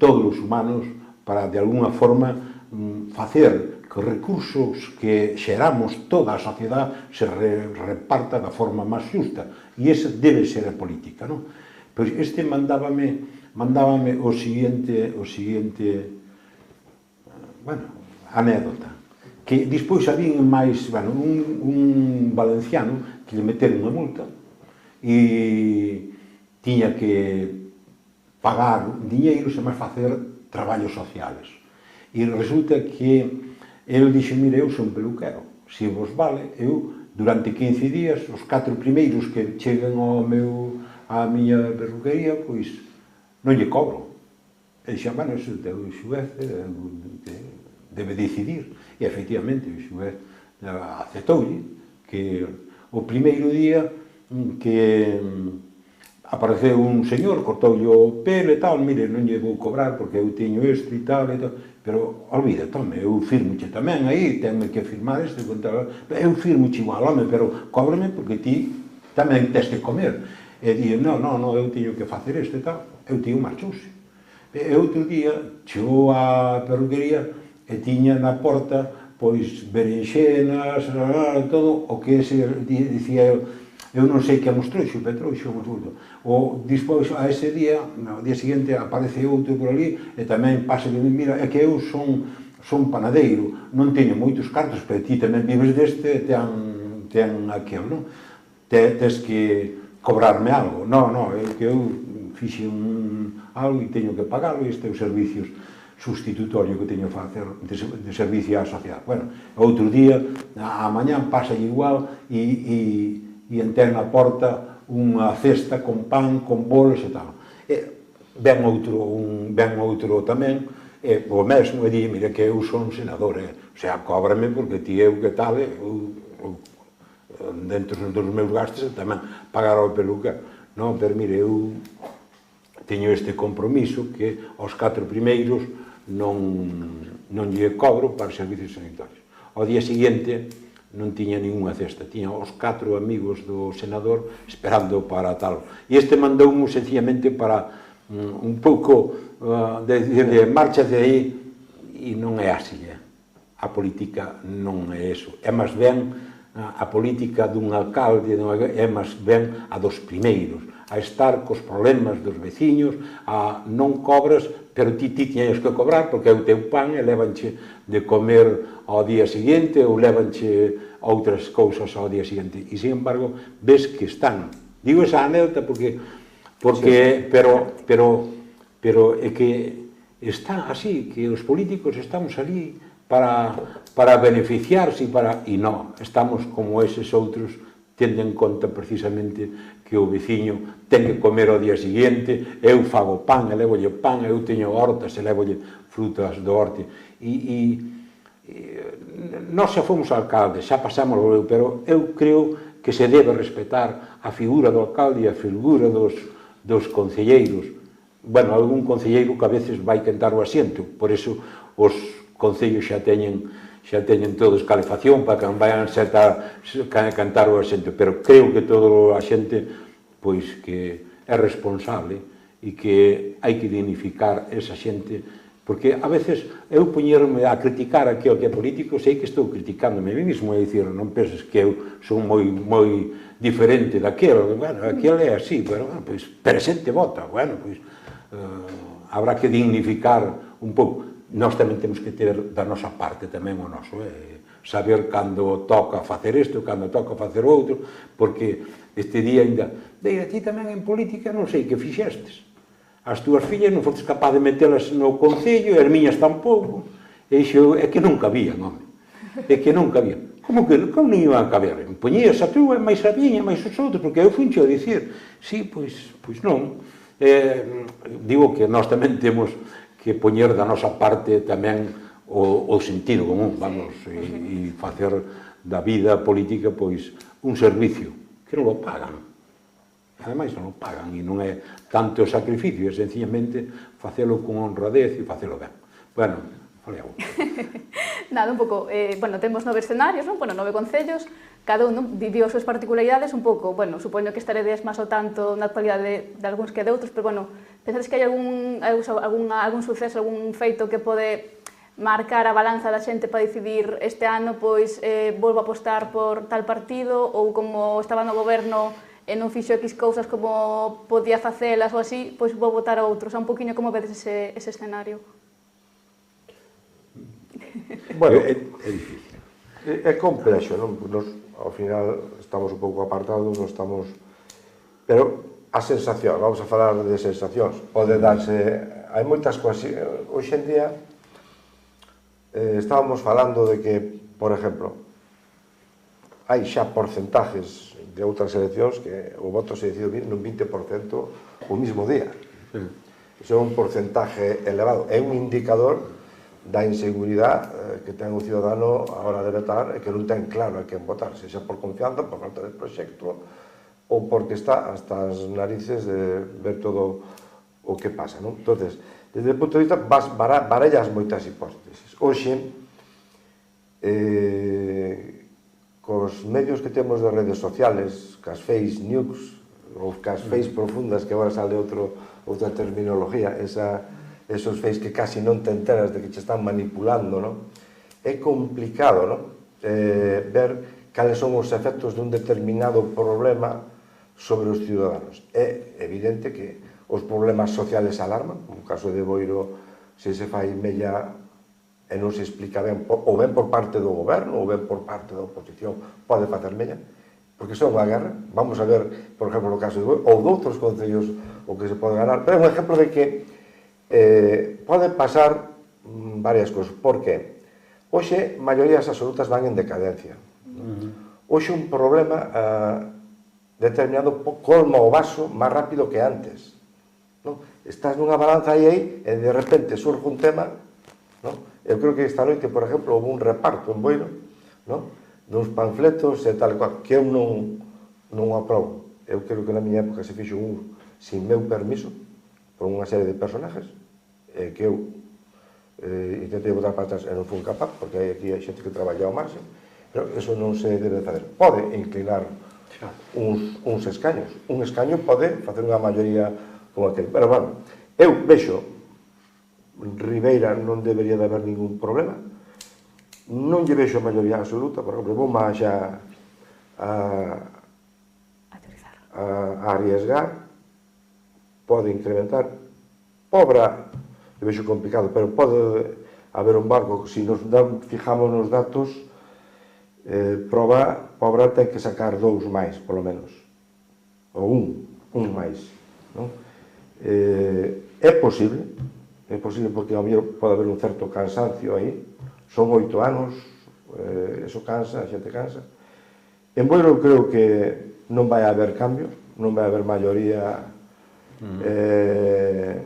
todos os humanos para, de alguna forma, facer que os recursos que xeramos toda a sociedade se reparta da forma máis xusta, e esa debe ser a política, non? Pois este mandábame o seguinte, anécdota, que despois había máis, un valenciano que lle meteron unha multa e tiña que pagar diñeiro e máis facer traballos sociales. E resulta que ele dixe, mire, eu son peluquero, se vos vale, eu durante 15 días, os 4 primeiros que cheguen á miña peluquería, pois non lle cobro. E dixe, bueno, iso o xuez debe decidir. E, efectivamente, o xuez aceptoulle que o primeiro día que apareceu un señor, cortoulle o pelo e tal, mire, non lle vou cobrar porque eu teño isto e tal, pero olvida, tome, eu firmoche tamén aí, tenme que firmar isto, eu firmoche igual, home, pero cóbrame porque ti tamén tes que comer. E di, non, eu teño que facer isto e tal, eu tío marchouse. E outro día chegou á perruquería e tiña na porta, pois, berenxenas, todo o que dicía eu non sei que nos trouxo, petrouxo, ou despois a ese día, no día seguinte aparece outro por ali e tamén pasa que, mira, é que eu son panadeiro, non teño moitos cartos, pero ti tamén vives deste, ten aquel, non? Tes que cobrarme algo. Non, é que eu fixe algo e teño que pagarlo, e este é o servicios sustitutorio que teño que facer de servicio á sociedade. Bueno, outro día, a mañán pasa igual e entén na porta unha cesta con pan, con bolos e tal. Ven outro tamén, o mesmo, e di, mira, que eu son senador, o sea, cóbrame porque ti eu que tal, dentro dos meus gastos tamén pagar ao peluca. Non, pero mire, eu teño este compromiso que aos 4 primeiros non lle cobro para os servicios sanitarios. Ao día seguinte non tiña ninguna cesta, tiña os 4 amigos do senador esperando para tal. E este mandou-mo sencillamente para un pouco de marcha de aí, e non é así. A política non é eso, é máis ben a política dun alcalde, é máis ben a dos primeiros, a estar cos problemas dos veciños, a non cobras, pero ti tiñas que cobrar porque é o teu pan e levanche de comer ao día seguinte ou levanche outras cousas ao día seguinte. E, sin embargo, ves que están. Digo esa anécdota porque pero é que está así, que os políticos estamos ali para beneficiarse e non, estamos como eses outros tendo en conta precisamente que o veciño ten que comer ao día seguinte, eu fago pan, e levolle pan, eu teño hortas, e levolle frutas do horte. E nós xa fomos alcaldes, xa pasamos, pero eu creo que se debe respetar a figura do alcalde e a figura dos concelleiros. Bueno, algún concelleiro que a veces vai quentar o asiento, por eso os concellos xa teñen todos calefacción para que non vayan a cantar o asiento, pero creo que toda a xente pois que é responsable e que hai que dignificar esa xente, porque a veces eu poñerme a criticar aquilo que é político, sei que estou criticándome a mí mesmo, é dicir, non penses que eu son moi diferente daquilo, bueno, aquilo é así, pero a xente vota, bueno, pois habrá que dignificar un pouco. Nós tamén temos que ter da nosa parte tamén o noso, saber cando toca facer isto, cando toca facer outro, porque este día ainda, a ti tamén en política non sei que fixestes. As túas fillas non foste capaz de metelas no concello, e as miñas tampouco, e iso é que non cabían, home, é que non cabían. Como non iban a caber? Poñías a túa, máis a miña, máis os outros, porque eu fincho a dicir, sí, pois non. Digo que nós tamén temos que poñer da nosa parte tamén o sentido común, vamos, e facer da vida política pois un servicio que non o pagan. Ademais non o pagan e non é tanto o sacrificio, é sencillamente facelo con honradez e facelo ben. Bueno, falei algo. Nada, un pouco, bueno, temos 9 escenarios, non? Bueno, 9 concellos, cada un viviu as súas particularidades un pouco, bueno, supoño que estaredes máis o tanto na actualidade de algúns que de outros, pero bueno, pensades que hai algún suceso, algún feito que pode marcar a balanza da xente para decidir este ano, pois volvo a apostar por tal partido, ou como estaba no goberno e non fixo X cousas como podía facelas ou así, pois vou votar a outros. Un poquinho como vedes ese escenario? Bueno, é difícil. É complexo, non? Nos, ao final, estamos un pouco apartados, non estamos... Pero a sensación, vamos a falar de sensacións, pode darse... Hai moitas cousas... Hoxe en día, estábamos falando de que, por exemplo, hai xa porcentajes de outras eleccións que o voto se decide nun 20% o mismo día. Iso é un porcentaje elevado. É un indicador da inseguridade que ten o cidadano a hora de votar e que non ten claro a quen votar, sexa por confianza, por falta de proxecto ou porque está hasta as narices de ver todo o que pasa, non? Entonces, desde o punto de vista, barallas moitas hipótesis. Hoxe, cos medios que temos de redes sociales, cas face news ou cas face profundas, que agora sale outra terminología, esos face que casi non te enteras de que te están manipulando, non? É complicado, non? Ver cales son os efectos dun determinado problema sobre os ciudadanos. É evidente que os problemas sociales alarman, no caso de Boiro, se fai mella e non se explica ben, ou ben por parte do goberno, ou ben por parte da oposición, pode facer mella, porque son unha guerra. Vamos a ver, por exemplo, no caso de Boiro, ou doutros concellos o que se pode ganar, pero é un exemplo de que pode pasar varias cousas. Por que? Hoxe, maiorías absolutas van en decadencia. Hoxe un problema determinado colma o vaso máis rápido que antes. Estás nunha balanza aí e de repente surge un tema. Eu creo que esta noite, por exemplo, houve un reparto en Boiro duns panfletos e tal cual, que eu non aprobo. Eu creo que na miña época se fixo un sin meu permiso por unha serie de personajes que eu intentei botar para atrás e non fui capaz, porque hai aquí xente que traballa ao marxen, pero eso non se debe facer. Pode inclinar uns escaños. Un escaño pode facer unha maioría como aquel. Pero, bueno, eu vexo Ribeira non debería de haber ningún problema. Non lle vexo maioría absoluta, por exemplo, vou máis a arriesgar, pode incrementar. Pobra, lle vexo complicado, pero pode haber un barco, se nos fijamos nos datos, Pobra ten que sacar 2 máis, polo menos, ou un máis, non? É posible porque ao mellor pode haber un certo cansancio aí, son 8 anos, eso cansa, a xente cansa. En Boiro eu creo que non vai haber cambios, non vai haber maioría,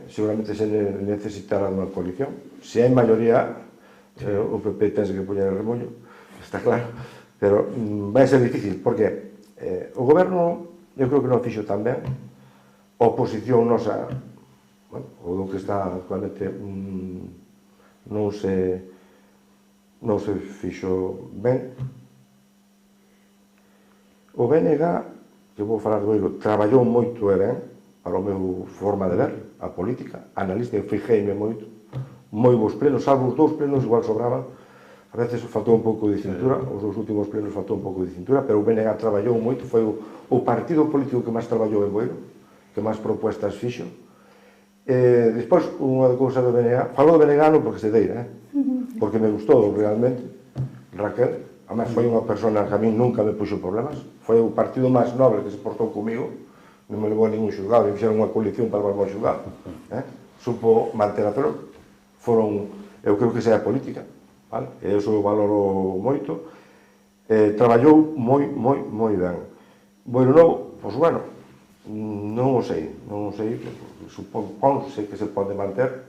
seguramente se necesitará unha coalición. Se hai maioría, o PP tense que poñer el remollo, está claro, pero vai ser difícil, porque o goberno, eu creo que non fixo tan ben, a oposición nosa, o do que está actualmente, non se fixo ben. O BNG, que vou falar do Boiro, traballou moito e ben, para o meu forma de ver, a política, analista, eu fixeime moito, moi bons plenos, salvo os 2 plenos igual sobraban, a veces faltou un pouco de cintura, os 2 últimos plenos faltou un pouco de cintura, pero o BNG traballou moito, foi o partido político que máis traballou en Boiro, que máis propuestas fixo. Despois, unha cousa do BNG, falo do BNG non porque se deira, porque me gustou realmente, Raquel, además foi unha persona que a mí nunca me puxo problemas, foi o partido máis noble que se portou comigo, non me levou a ningún xulgado, e fixeron unha coalición para levar ao xulgado. Supo manter a troca, eu creo que esa é a política, e iso o valoro moito. Traballou moi ben. Bueno, non, pois bueno, non o sei, supónse que se pode manter.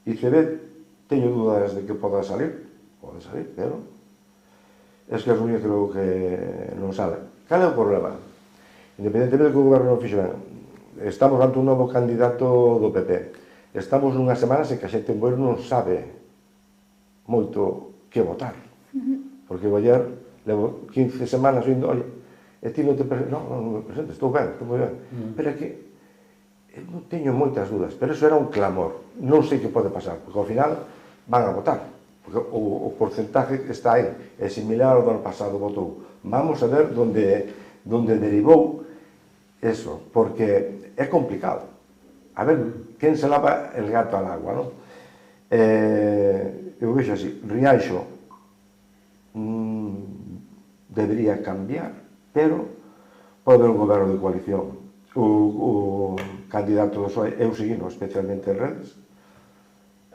ICB, teño dúdas de que pode salir, pero es que a Ruña creo que non sale. Cal é o problema? Independentemente de que o goberno non fixo ben, estamos ante un novo candidato do PP. Estamos nunhas semanas en que a xente en Boiro non sabe moito que votar. Porque o ayer levo 15 semanas indo, olha, e ti non te presentes, non me presentes, estou ben, estou moi ben. Pero é que eu non teño moitas dúdas, pero eso era un clamor. Non sei que pode pasar, porque ao final van a votar. Porque o porcentaje está aí, é similar ao do ano pasado votou. Vamos a ver donde derivou eso, porque é complicado. A ver, quen se lava el gato al agua, non? Eu vexo así, Rianxo debería cambiar, pero pode haber un goberno de coalición. O candidato do PSOE, eu seguino especialmente en redes,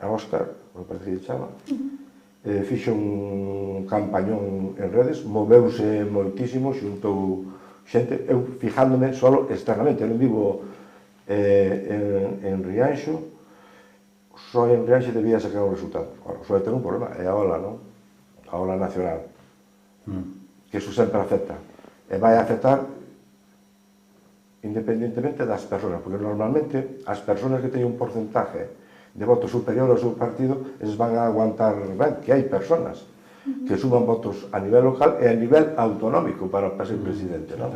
a Óscar, me parece que chama, fixo un campañón en redes, moveuse moitísimo, xuntou xente, eu fijándome solo externamente, eu non vivo en Rianxo, só en Rianxo debía sacar un resultado. Ahora, só ten un problema, é a ola, non? A ola nacional, que iso sempre afecta, e vai afectar independentemente das persoas, porque normalmente as persoas que teñen un porcentaje de votos superior ao seu partido, eles van a aguantar ben, que hai persoas que suban votos a nivel local e a nivel autonómico para ser presidente, non?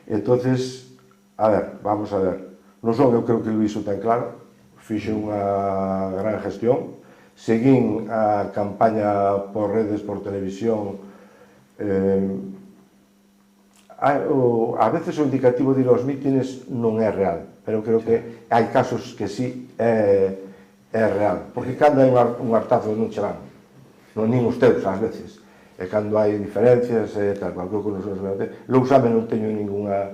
Entonces, a ver, vamos a ver. Non son, eu creo que Luís o ten claro, fixe unha gran gestión, seguín a campaña por redes, por televisión, a veces o indicativo de ir aos mítines non é real, pero creo que hai casos que sí é real, porque cando hai un hartazo non che van, non nin os teus ás veces, e cando hai diferencias e tal, creo que non son seguramente. Lousame non teño ninguna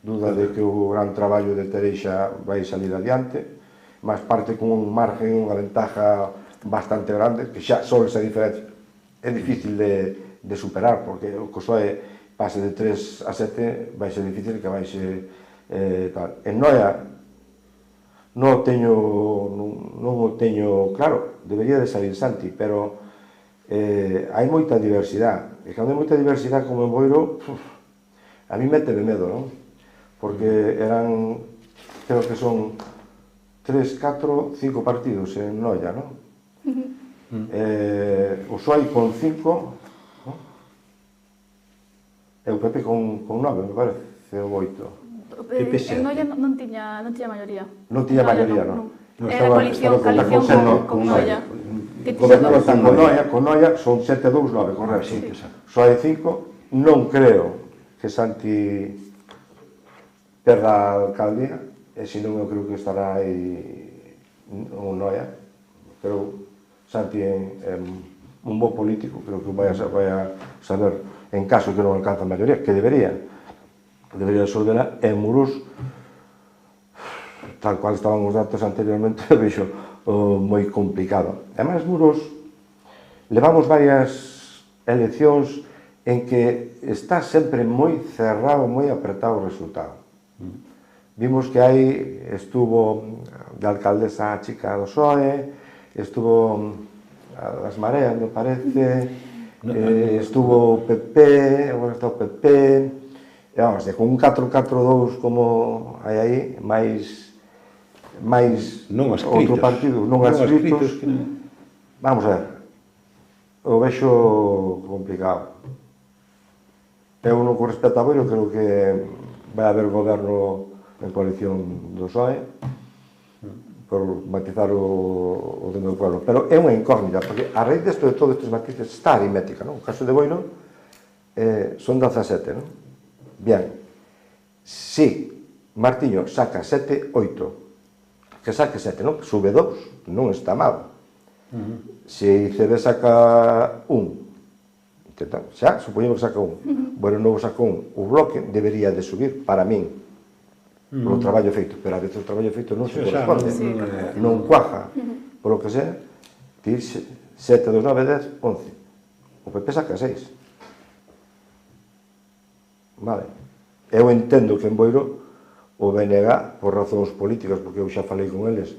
dúda de que o gran traballo de Tereixa vai salir adiante, mas parte con un margen, unha ventaja bastante grande, que xa só esa diferencia é difícil de superar, porque o PSOE pase de 3 a 7 vai ser difícil que vai ser tal. En Noia non o teño claro, debería de salir Santi, pero hai moita diversidade, e cando hai moita diversidade como en Boiro, a mí méteme medo, non? Porque eran, creo que son 3, 4, 5 partidos en Noia, non? O PSOE con 5, E o PP con 9, me parece, ou 8. En Noia non tiña maioría. Non tiña maioría, non. Era coalición con Noia. Gobernaba con Noia, son 7-2-9, correcto. Só hai 5, non creo que Santi perda a alcaldía, e senón eu creo que estará aí un Noia. Pero Santi é un bo político, creo que vai a saber, en caso que non alcanza a maioría, que debería resolverla. E Murús, tal cual estaban os datos anteriormente, vexo moi complicado. Además, Murús, levamos varias eleccións en que está sempre moi cerrado, moi apretado o resultado. Vimos que aí estuvo de alcaldesa a chica do PSOE, estuvo as Mareas, me parece, estuvo o PP, agora está o PP, e vamos, con un 4-4-2 como hai aí, máis outro partido, non adscritos, vamos a ver, o vexo complicado. Eu non con respecto a Boiro, creo que vai haber goberno en coalición do PSOE, por matizar o do meu pueblo, pero é unha incógnita, porque a raíz de todos estes matices está a aritmética, non? O caso de Boiro son 17, non? Bien, si Martiño saca 7, 8, que saque 7, non? Sube 2, non está mal. Se ICB saca 1, xa, supoñemos que saca 1, bueno, non saca 1, o bloque debería de subir, para min, polo traballo feito, pero a veces o traballo feito non se corresponde, non cuaja, polo que sea, ti 7, 2, 9, 10, 11, o PP saca 6. Vale, eu entendo que en Boiro o BNG, por razóns políticas, porque eu xa falei con eles,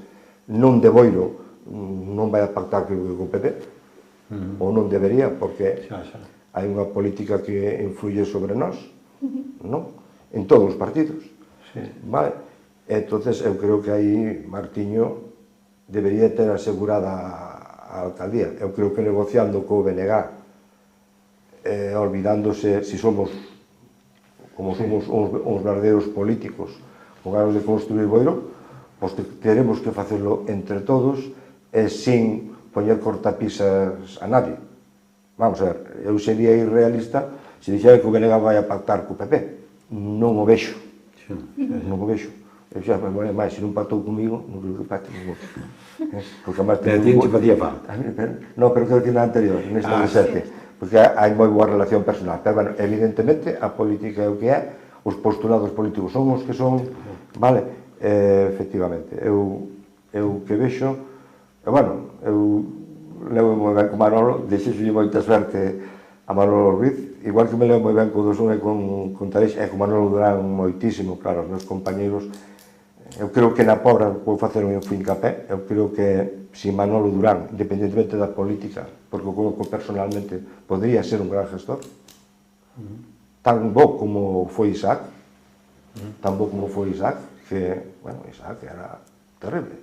non de Boiro non vai a pactar co PP, ou non debería, porque hai unha política que influye sobre nós, non? En todos os partidos. Vale? Entonces, eu creo que aí Martiño debería ter asegurada a alcaldía. Eu creo que negociando co BNG, olvidándose, si somos, como somos uns verdadeiros políticos, con ganas de construir Boiro, pois teremos que facelo entre todos e sin poñer cortapisas a nadie. Vamos a ver, eu sería irrealista se dixera que o BNG vai a pactar co PP. Non o vexo. Non o vexo. Eu xa me molei máis, se non pactou comigo, non creo que pacte ningún. Pero ti que facía falta. Non, pero creo que na anterior, nesta de 7. Porque hai moi boa relación personal. Pero, bueno, evidentemente, a política é o que é, os postulados políticos son os que son, vale? Efectivamente, eu que vexo, bueno, eu levo moi ben con Manolo, desexolle moita suerte a Manolo Ruiz, igual que me levo moi ben con Dosún e con Tareix, e con Manolo Durán moitísimo, claro, os meus compañeiros. Eu creo que na Pobra vou facer un fincapé, eu creo que si Manolo Durán, independentemente da política, porque o conozco personalmente, podría ser un gran gestor, tan bo como foi Isaac, que, bueno, Isaac era terrible,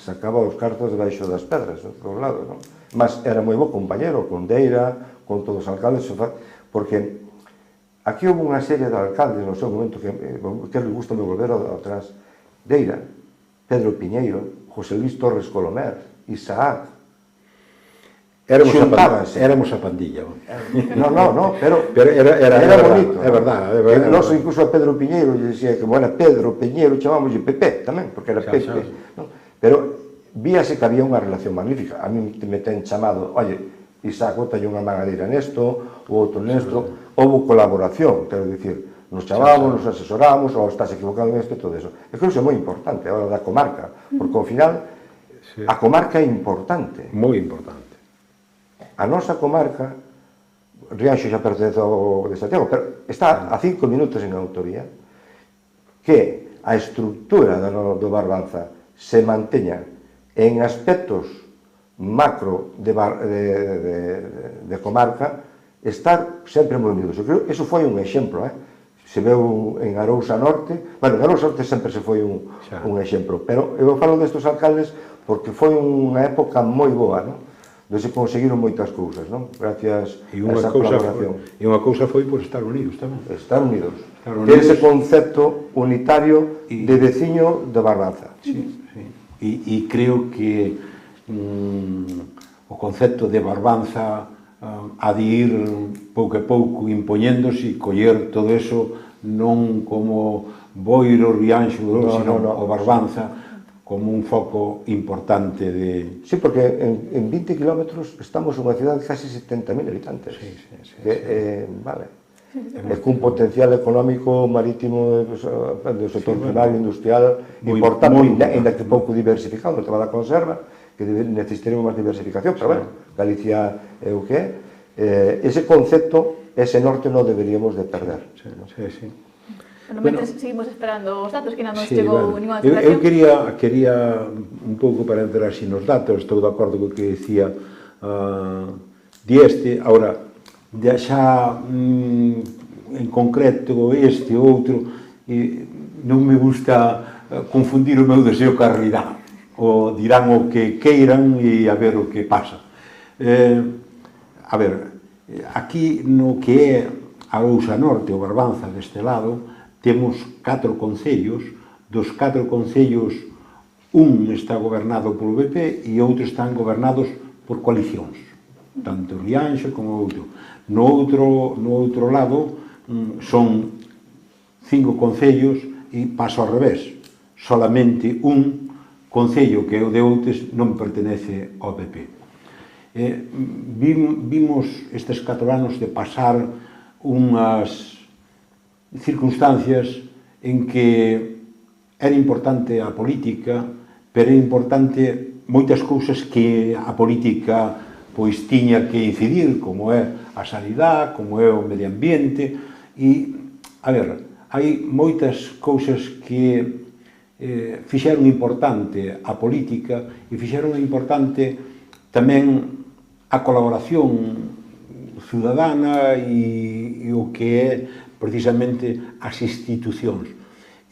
sacaba os cartos debaixo das pedras, de todos lados, non? Mas era moi bo compañero, con Deira, con todos os alcaldes, porque aquí houve unha serie de alcaldes no seu momento que les gusta me volver atrás. Deira, Pedro Piñeiro, José Luis Torres Colomer, Isaac, Éramos a pandilla. No, pero era bonito. É verdade. Nós incluso a Pedro Piñeiro lle dicía que, bueno, Pedro Piñeiro chamámoslle Pepe tamén, porque era Pepe. Pero víase que había unha relación magnífica. A mí me ten chamado, oye, Isaac, botalle unha magadeira nesto, o outro nesto. Houve colaboración, quero dicir, nos chamábamos, nos asesoramos, ou estás equivocado en isto e todo eso. E creo que é moi importante a hora da comarca, porque ao final a comarca é importante. Moi importante. A nosa comarca, Rianxo xa pertence ao de Santiago, pero está a 5 minutos en autovía, que a estructura do Barbanza se manteña en aspectos macro de comarca, estar sempre moi unidos. Eu creo que iso foi un exemplo, se veu en Arousa Norte, bueno, en Arousa Norte sempre se foi un exemplo, pero eu falo destes alcaldes porque foi unha época moi boa, non? se conseguiron moitas cousas, non? Gracias a E unha esa colaboración. cousa foi por Estados Unidos tamén. Estados Unidos. Estados Que é ese Unidos. concepto unitario de veciño de Barbanza. Sí, sí. E creo que o concepto de Barbanza ha de ir pouco a pouco impoñéndose e coller todo eso non como Boiro, Rianxo, sino o Barbanza como un foco importante de... Sí, porque en 20 kilómetros estamos unha cidade de casi 70.000 habitantes. Sí. Vale. É cun potencial económico marítimo do sector primario, industrial importante, ainda que pouco diversificado, no tema da conserva, que necesitaremos máis diversificación, pero bueno, Galicia é o que é. Ese concepto, ese norte non deberíamos de perder. Sí. Bueno, seguimos esperando os datos, que non nos Sí, chegou bueno. ninguna Eu explicación. quería un pouco para entrar así nos datos, estou de acordo co que dicía Dieste, ahora, xa en concreto este ou outro, non me gusta confundir o meu deseo ca realidade, o dirán o que queiran e a ver o que pasa. A ver, aquí no que é a Ousa Norte, o Barbanza deste lado, temos 4 concellos, dos 4 concellos un está gobernado polo PP e outros están gobernados por coalicións, tanto Rianxo como outro. No outro lado son 5 concellos e paso ao revés, solamente un concello que é o de Outes non pertenece ao PP. Vimos estes 4 anos de pasar unhas circunstancias en que era importante a política, pero era importante moitas cousas que a política pois tiña que incidir, como é a sanidade, como é o medio ambiente, e, a ver, hai moitas cousas que fixeron importante a política e fixeron importante tamén a colaboración ciudadana e o que é precisamente as institucións.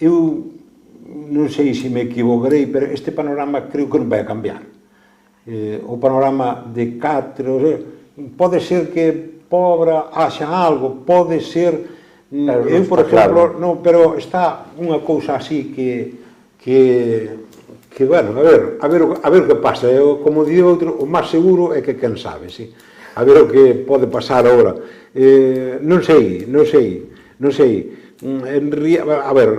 Eu non sei se me equivocarei, pero este panorama creo que non vai a cambiar. O panorama de 4... Pode ser que Pobra haxa algo, pode ser... Eu, por exemplo, non, pero está unha cousa así que bueno, a ver o que pasa. Como di outro, o máis seguro é que quen sabe, sí. A ver o que pode pasar agora. Non sei. A ver,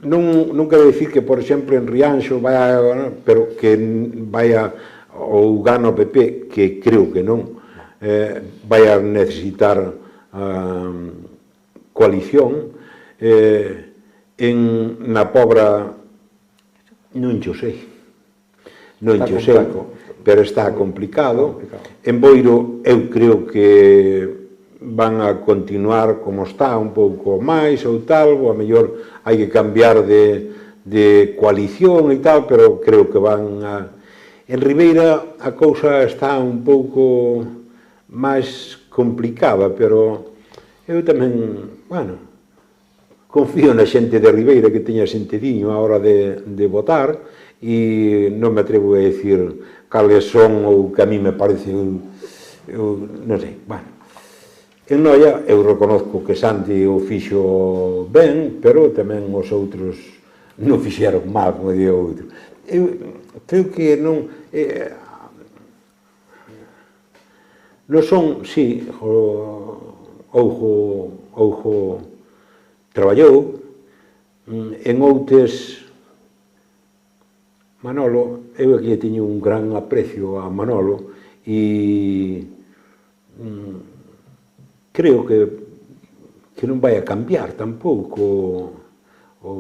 non quero dicir que, por exemplo, en Rianxo pero que vaya ou gana o PP, que creo que non, vai a necesitar coalición. Na Pobra non xo sei, pero está complicado. En Boiro eu creo que van a continuar como está, un pouco máis ou tal, ou a mellor hai que cambiar de coalición e tal, pero creo que van a... En Ribeira a cousa está un pouco máis complicada, pero eu tamén, bueno, confío na xente de Ribeira que teña sentidiño a hora de votar e non me atrevo a decir cales son ou que a mí me parece, non sei, bueno. En Noia, eu reconozco que Santi o fixo ben, pero tamén os outros non fixeron mal, como di o outro. Eu creo que non... Non son, sí, Oujo traballou, en Outes Manolo, eu aquí teño un gran aprecio a Manolo e creo que non vai a cambiar tampouco o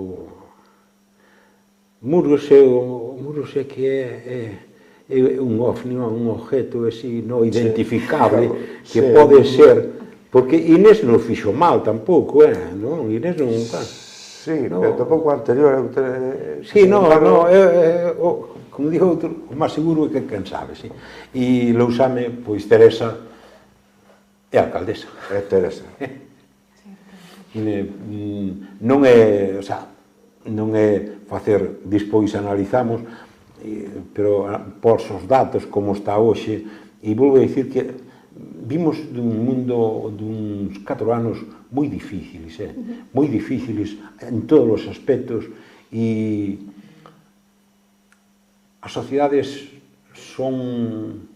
Muros é que é un ovni, un objeto así non identificable, que pode ser, porque Inés non fixo mal tampouco, non? Inés non... Sí, pero tampouco anterior... Sí, non, como digo outro, o máis seguro é que quen sabe, sí. E Lousame, pois Teresa é alcaldesa. É Teresa. Non é, o sea, non é facer, despois analizamos, pero por os datos como está hoxe, e volvo a dicir que vimos dun mundo duns 4 anos moi difíciles, moi difíciles en todos os aspectos, e as sociedades son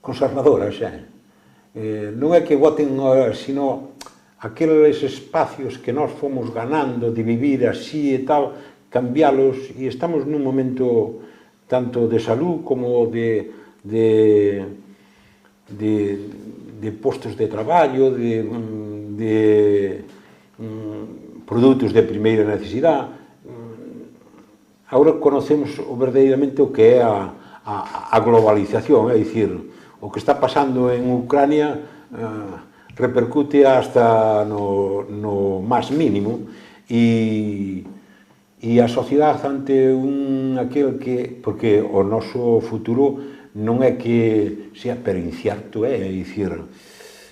conservadoras, non é que voten, sino aqueles espacios que nós fomos ganando de vivir así e tal, cambiálos, e estamos nun momento tanto de salud como de postos de traballo, de produtos de primeira necesidade. Agora conocemos verdadeiramente o que é a globalización, é dicir, o que está pasando en Ucrania repercute hasta no máis mínimo, e a sociedade ante aquel que, porque o noso futuro non é que sea pero incierto, é dicir,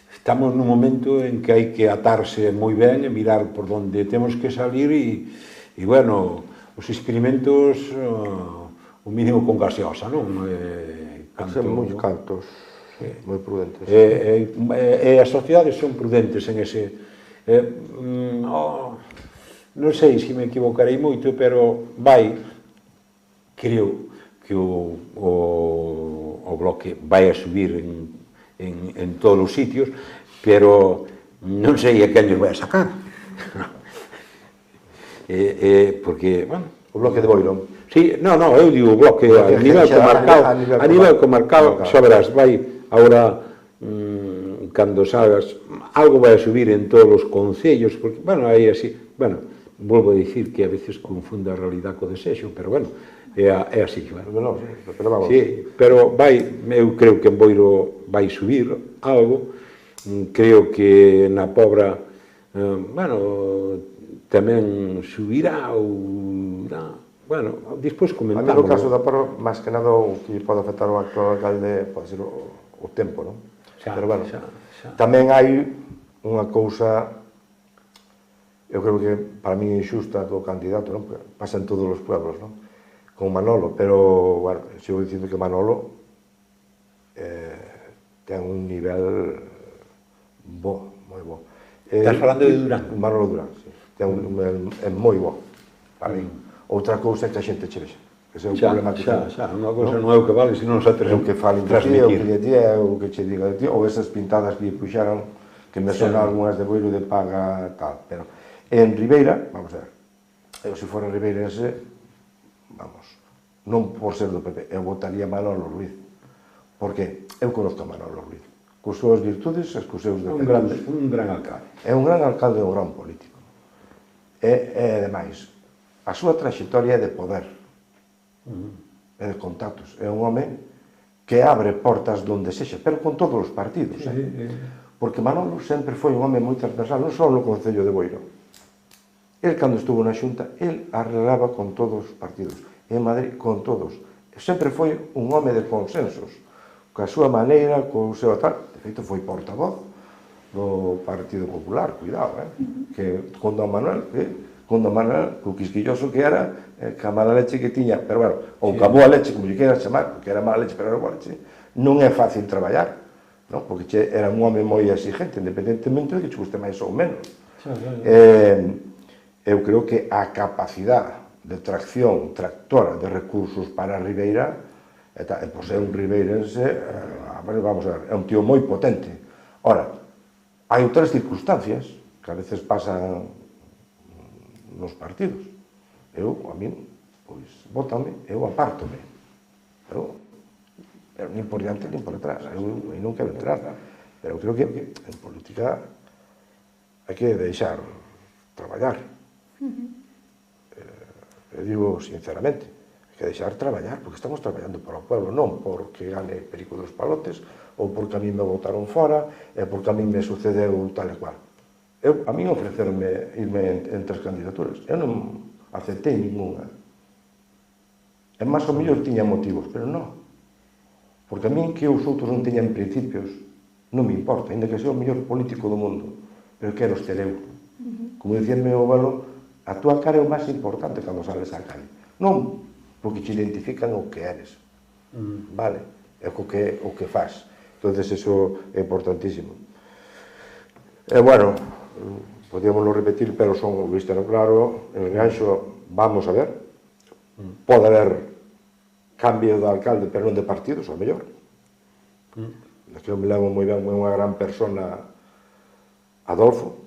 estamos nun momento en que hai que atarse moi ben e mirar por onde temos que salir, e bueno, os experimentos o mínimo con gaseosa, non? Son moi cantos, moi prudentes. E as sociedades son prudentes en ese... Non sei se me equivocarei moito, pero creo que o Bloque vai a subir en todos os sitios, pero non sei a quen os vai a sacar. Porque, bueno... O Bloque de Boiro. Sí, eu digo o Bloque a nivel comarcal, xa verás, vai, agora, cando salgas, algo vai a subir en todos os concellos, porque, bueno, aí así, bueno, volvo a dicir que a veces confunde a realidade co desexo, pero, bueno, é así, claro. Sí, pero eu creo que en Boiro vai subir algo, creo que na Pobra, bueno, tamén subirá ou... Bueno, despois comentamos. A mí no caso da Pobra, máis que nada, o que pode afectar o actual alcalde pode ser o tempo, non? Pero, bueno, tamén hai unha cousa, eu creo que para mí injusta co candidato, non? Pasa en todos os pueblos, non? Con Manolo, pero, bueno, sigo dicindo que Manolo ten un nivel bo, moi bo. Estás falando de Durán? Manolo Durán, sí. Ten un nivel moi bo, para mí. Outra cousa é que a xente che vexa. Ese é o problema que ten. Xa, unha cousa non é o que vale, senón xa o que falen de ti, o que lle di, o que che diga de ti, ou esas pintadas que lle puxaron, que me sonan algunhas de Boiro de paga, tal, pero en Ribeira, vamos a ver, eu se fora ribeirense, vamos, non por ser do PP, eu votaría Manolo Ruiz, porque eu conozco a Manolo Ruiz, cos súas virtudes e cos seus defectos. Un gran alcalde. É un gran alcalde e un gran político. E, ademais, a súa trayectoria é de poder, é de contactos, é un home que abre portas donde sexa, pero con todos os partidos, porque Manolo sempre foi un home moi transversal, non só no Concello de Boiro. El, cando estuvo na Xunta, el arreglaba con todos os partidos, en Madrid, con todos. Sempre foi un home de consensos, coa súa maneira, co seu tal, de feito foi portavoz do Partido Popular, cuidado, que con Don Manuel, co quisquilloso que era, ca mala leche que tiña, pero bueno, ou ca boa leche, como lle queras chamar, porque era mala leche, pero era boa leche, non é fácil traballar, non? Porque era un home moi exigente, independentemente de que che guste máis ou menos. Eu creo que a capacidade de tracción tractora de recursos para a Ribeira, e por ser un ribeirense, vamos a ver, é un tío moi potente. Ora, hai outras circunstancias que a veces pasan nos partidos. A mí, pois, vótame, eu apártome. Pero nin por diante, nin por detrás. Eu non quero entrar. Pero creo que en política hai que deixar traballar. Eu digo sinceramente, hai que deixar traballar, porque estamos traballando para o pueblo, non porque gane Perico dos Palotes, ou porque a mí me botaron fora, e porque a mí me sucedeu tal e cual. A mí ofreceronme irme entre as candidaturas. Eu non aceptei ninguna. E máis ou mellor tiña motivos, pero non. Porque a mí que os outros non teñan principios non me importa, ainda que sea o mellor político do mundo, pero quero ser eu. Como dicía meu avalo, a túa cara é o máis importante cando sales á calle. Non porque te identifican o que eres, vale? É o que faz. Entonces, eso é importantísimo. E, bueno, podíamoslo repetir, pero son, vísteno claro, en Rianxo, vamos a ver, pode haber cambio de alcalde, pero non de partidos, ao mellor. Que eu me levo moi ben, unha gran persona, Adolfo,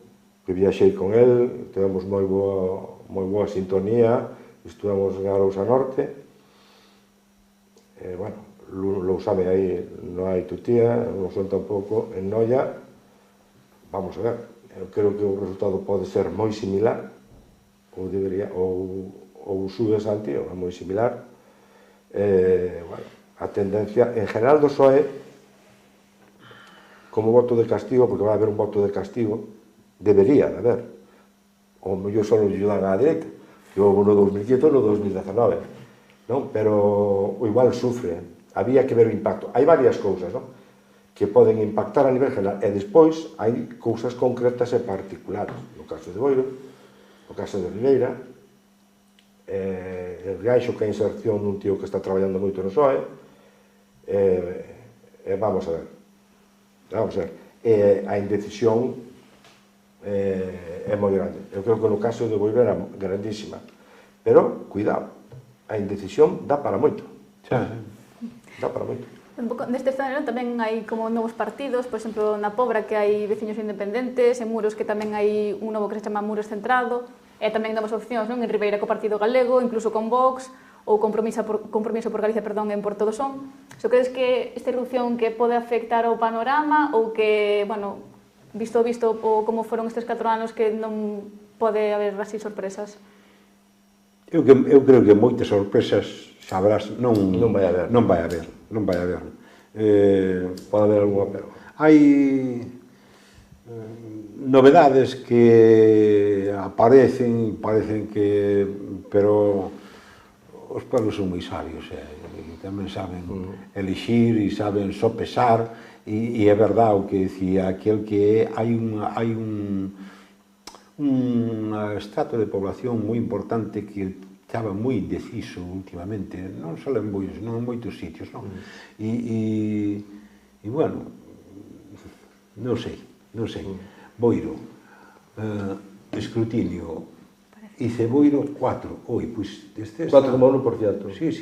que viaxei con el, tivemos moi boa sintonía, estuvemos en Arousa Norte, bueno, Lousame aí non hai tutía, non son tampouco, en Noia, vamos a ver, eu creo que o resultado pode ser moi similar, ou debería, ou Sube Santiago, é moi similar, bueno, a tendencia, en general do PSOE, como voto de castigo, porque vai haber un voto de castigo, debería de haber, ou mellor só nos ayudan á dereita, que houve no 2015 ou no 2019, non? Pero o igual sufre, había que ver o impacto. Hai varias cousas, non? Que poden impactar a nivel general, e despois hai cousas concretas e particulares, no caso de Boiro, no caso de Ribeira, en Rianxo, que é a inserción dun tío que está traballando moito no PSOE, vamos a ver, a indecisión é moi grande. Eu creo que no caso de Boiro era grandísima, pero, cuidado, a indecisión dá para moito. Dá para moito. Un pouco neste escenario tamén hai como novos partidos, por exemplo, na Pobra que hai veciños independentes, en Muros que tamén hai un novo que se chama Muros Centrado, e tamén novas opcións, non? En Ribeira co Partido Galego, incluso con Vox, ou Compromiso por Galicia, perdón, en Porto do Son. So, crees que esta erupción que pode afectar ao panorama ou que, bueno, visto como foron estes 4 anos que non pode haber así sorpresas? Eu creo que moitas sorpresas sabrás, non vai haber. Pode haber alguma, pero hai novedades que aparecen que, pero os pueblos son moi sabios, e tamén saben elixir e saben sopesar, e é verdade o que decía aquel que hai un estrato de población moi importante que estaba moi indeciso últimamente, non só en Boiro, non en moitos sitios, non? E bueno, non sei. Boiro, escrutinio, Boiro 4, oi, pois... 4,1%. Sí.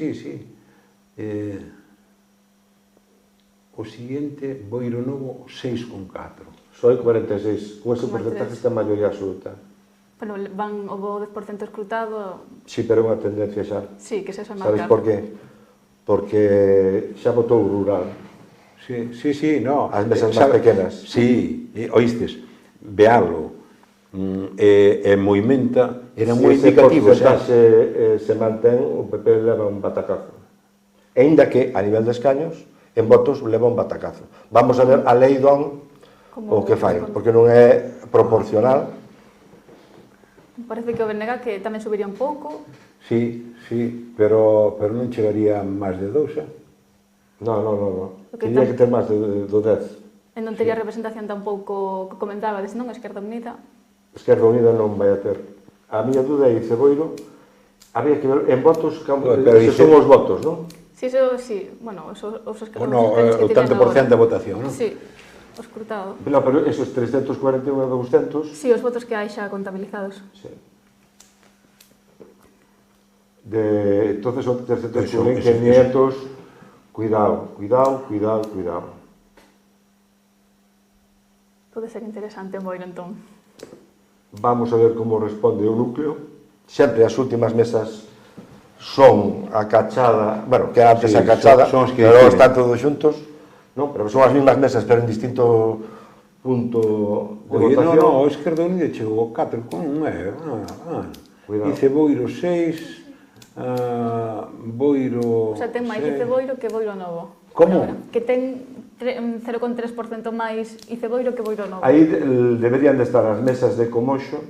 O siguiente, Boiro Novo, 6,4. Soy 46, con ese porcentaje está en maioría absoluta. Bueno, van o 10% escrutado... Sí, pero é unha tendencia xa. Sí, que se xa marcar. Sabes por qué? Porque xa votou o rural. Sí, no. As mesas máis pequenas. Sí, oístes, Bealo e Moimenta eran moi indicativos. Se ese porcentaxe se mantén, o PP leva un batacazo. E ainda que, a nivel de escaños, en votos leva un batacazo. Vamos a ver a lei don o que fai, porque non é proporcional. Parece que o BNG que tamén subiría un pouco. Sí, pero non chegaría máis de 2, Non. Tería que ter máis do 10. E non tería representación tampouco, que comentabades, non? Esquerda Unida. Esquerda Unida non vai a ter. A miña dúda é Ceboiro, había que ver en votos, se son os votos, non? Sí, eso sí, bueno, os escaños que tiveron agora. O tanto por cento de votación, non? Sí, o escrutado. No, pero esos 341 e 200... Sí, os votos que hai xa contabilizados. Sí. Entonces son 341 e 500... Cuidado. Pode ser interesante en Boiro, entón. Vamos a ver como responde o núcleo. Sempre as últimas mesas son a cachada, bueno, que antes a cachada, pero están todos xuntos, non? Pero son as mismas mesas, pero en distinto punto de votación. Non, o Esquerda Unida chegou 4 con 1, Dice Boiro 6, Boiro... O sea, ten máis Boiro que Boiro Novo. Como? Que ten 0,3% máis Boiro que Boiro Novo. Aí deberían de estar as mesas de Comoxo,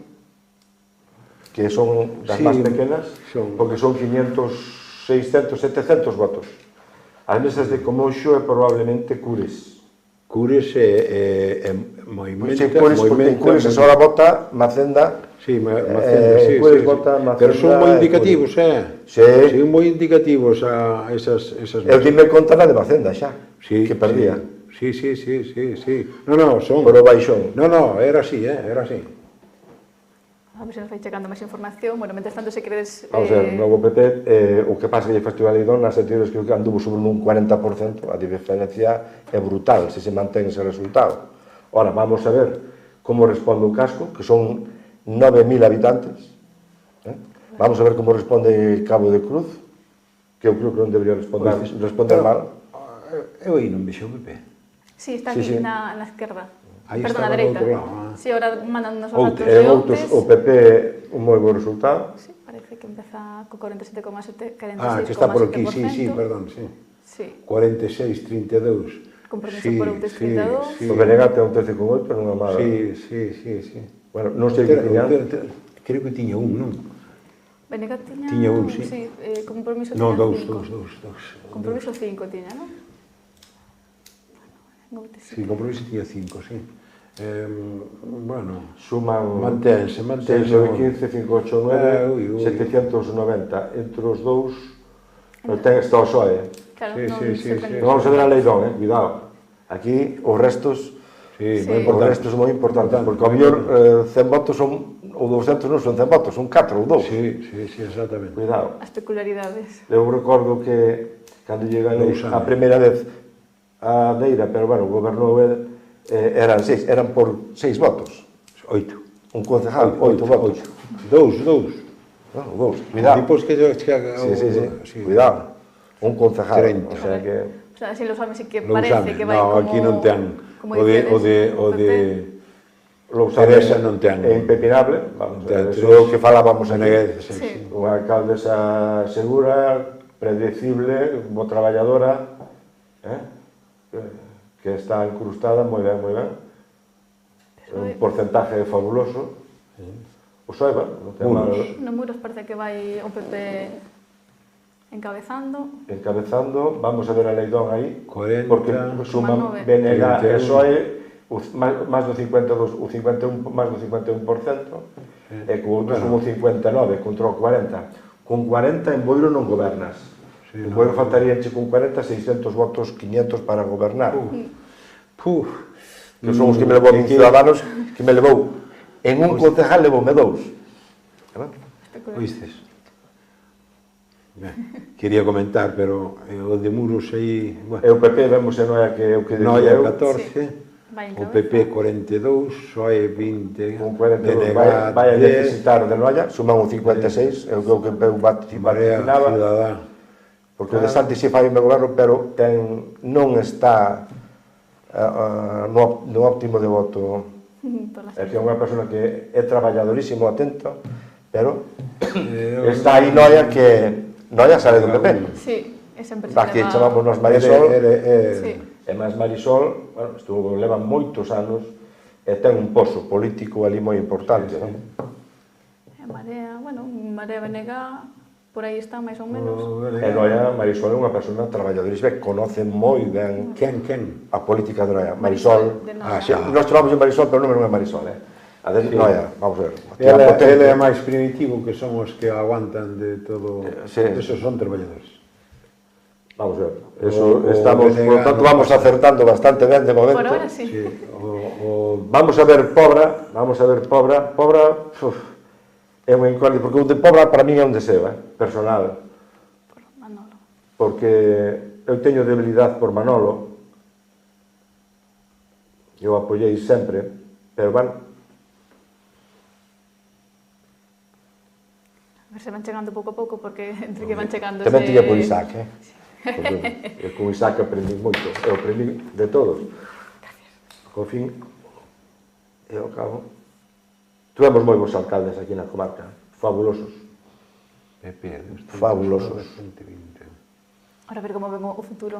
que son das máis pequenas, porque son 500, 600, 700 votos. As mesas de Comoxo é probablemente Cures. Cures e Moimenta. En Cures ahora vota Macenda. Sí, Macenda, sí. Pero son moi indicativos, Sí. Son moi indicativos a esas... Eu dime conta na de Macenda xa, que perdía. Sí. No, son... Por o baixón. No, era así, era así. A ver se nos vai checando máis información. Bueno, mentres tanto, se queredes... Vamos a ver, novo PP, o que pasa que o Festival de Leidón nas anteriores que anduvo sobre un 40%, a diferencia é brutal se se mantén ese resultado. Ora, vamos a ver como responde o casco, que son 9.000 habitantes. Vamos a ver como responde Cabo de Cruz, que eu creo que non debería responder mal. Eu aí non vexo o PP. Sí, está aquí na esquerda. Perdón, na dereita. Sí, ahora mandan os datos de Outros, o PP un moi bo resultado. Sí, parece que empeza co 47,7, 46,7%. Que está por aquí, sí, perdón, sí. 46, 32. Compromiso por outros 32. O BNG ten un 13,8, non é mala. Sí. Bueno, non sei que tiña. Creo que tiña un, non? BNG tiña un, sí. Sí, compromiso tiña 5. Dous. Compromiso 5 tiña, non? Sí, compromiso tiña 5, sí. Bueno, suman mantense 6, 9, 15, 5, 8, 9, 790 entre os dous. Ten esta o PSOE. Claro, sí. Vamos a ver a Leidón, cuidado. Aquí os restos son moi importantes, porque ao mellor 100 votos son, ou 200 non son 100 votos, son 4 ou 2. Sí, exactamente. Cuidado. As peculiaridades. Eu recordo que cando llega a primeira vez a Deira, pero bueno, gobernou eran por 6 votos. 8. Un concejal, 8 votos. 2. Cuidado. Depois que... Sí. Cuidado. Un concejal. 30. O sea, así lo saben, sí que Lousame. parece que vai como... No, aquí non ten. O de Teresa non ten. É impepinable, vamos a ver, eso é o que falábamos aquí. Sí. Unha alcaldesa segura, predecible, moi traballadora, que está incrustada moi ben. Un porcentaje fabuloso. O Soeba, non ten mal... No Muros parece que vai o PP encabezando. Vamos a ver a Leidón aí, 40, porque suman BNG e PSOE máis do 51%, e co outro sumo 59 contra o 40. Con 40 en Boiro non gobernas. En Boiro faltaríanche con 40 600 votos, 500 para gobernar. Que son os que me levou a Ciudadanos, que me levou en un concejal levoume 2. Oístes? Quería comentar, pero o de Muros aí... E o PP vemos en Noia que é o que diría Noia eu. 14, o PP 42, PSOE 20, un 42, vai a necesitar de Noia, suman un 56, é o que eu vaticinaba, porque o de Santi si fai o goberno, pero non está no óptimo de voto. É que é unha persona que é traballadorísimo, atento, pero está aí Noia que Noia sale do PP. Sí, é sempre Aquí chamamos nos Marisol, e máis Marisol, bueno, leva moitos anos e ten un pozo político ali moi importante. Marea, Marea BNG, por aí está, máis ou menos. E Noia, Marisol é unha persona traballadorísima que conoce moi ben a política de Noia. Marisol, nós chamamos de Marisol, pero non é Marisol, A de Noia, vamos ver. Ele é máis primitivo, que son os que aguantan de todo... Esos son traballadores. Vamos ver. Estamos, por tanto, vamos acertando bastante ben de momento. Por ahora, sí. Vamos a ver Pobra. Pobra é unha incógnita, porque o de Pobra para min é un deseo, personal. Por Manolo. Porque eu teño debilidade por Manolo. Eu apoiei sempre, pero A ver se van chegando pouco a pouco, porque entre que van chegando... Tamén tiña por Isaac, porque con Isaac aprendi moito, eu aprendi de todos. Con fin, e ao cabo, tuvemos moi bons alcaldes aquí na comarca, fabulosos. Fabulosos. Ahora a ver como vemos o futuro.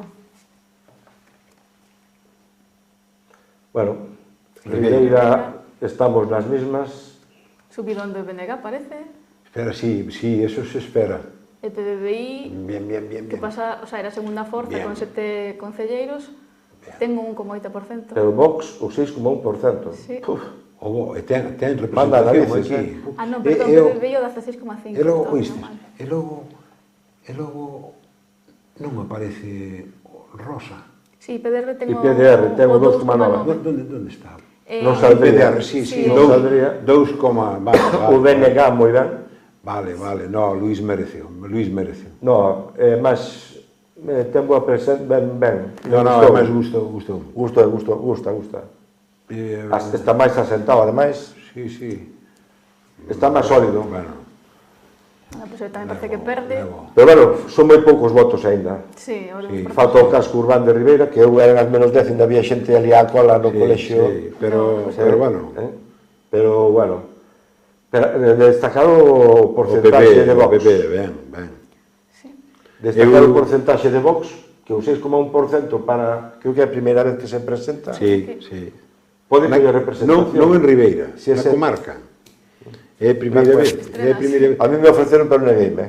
Bueno, Ribeira, estamos nas mismas. Subidón do BNG, parece. Espera, sí, eso se espera. El PBBI, Bien. que pasa, o sea, era a segunda forza con 7 concelleiros, Ten un 1,8%. Pero Vox o 6,1%. Sí. Ten Manda representación narices, aquí. Ah, non, perdón, pero veio 16,5%. E logo, estaba oíste, mal. e logo non me parece Rosa. Sí, PDR ten E PDR ten o 2,9. Onde está? Non saldría. PDR, sí, Non saldría. 2, O DNG moi ben. Vale, no, Luís mereceu. No, máis ten boa presencia, ben. No, é máis gusto. Gusta. Está máis asentado, ademais. Sí. Está máis sólido. Bueno, Bueno, pois tamén parece que perde. Pero bueno, son moi poucos votos aínda. Sí, ahora Sí. Falta o casco Urbán de Ribeira, que eu eran as menos 10, ainda había xente ali á cola no colexio. Sí, pero bueno. Pero bueno, destacado o porcentaxe de Vox. O PP, ben. Sí. Destacado o porcentaxe de Vox, que o 6,1% para, creo que é a primeira vez que se presenta. Sí. Pode que haya representación. Non en Ribeira, Si na ese- comarca. É a primeira Na vez. comarca. É a primeira vez. A mí me ofreceron, pero negueime.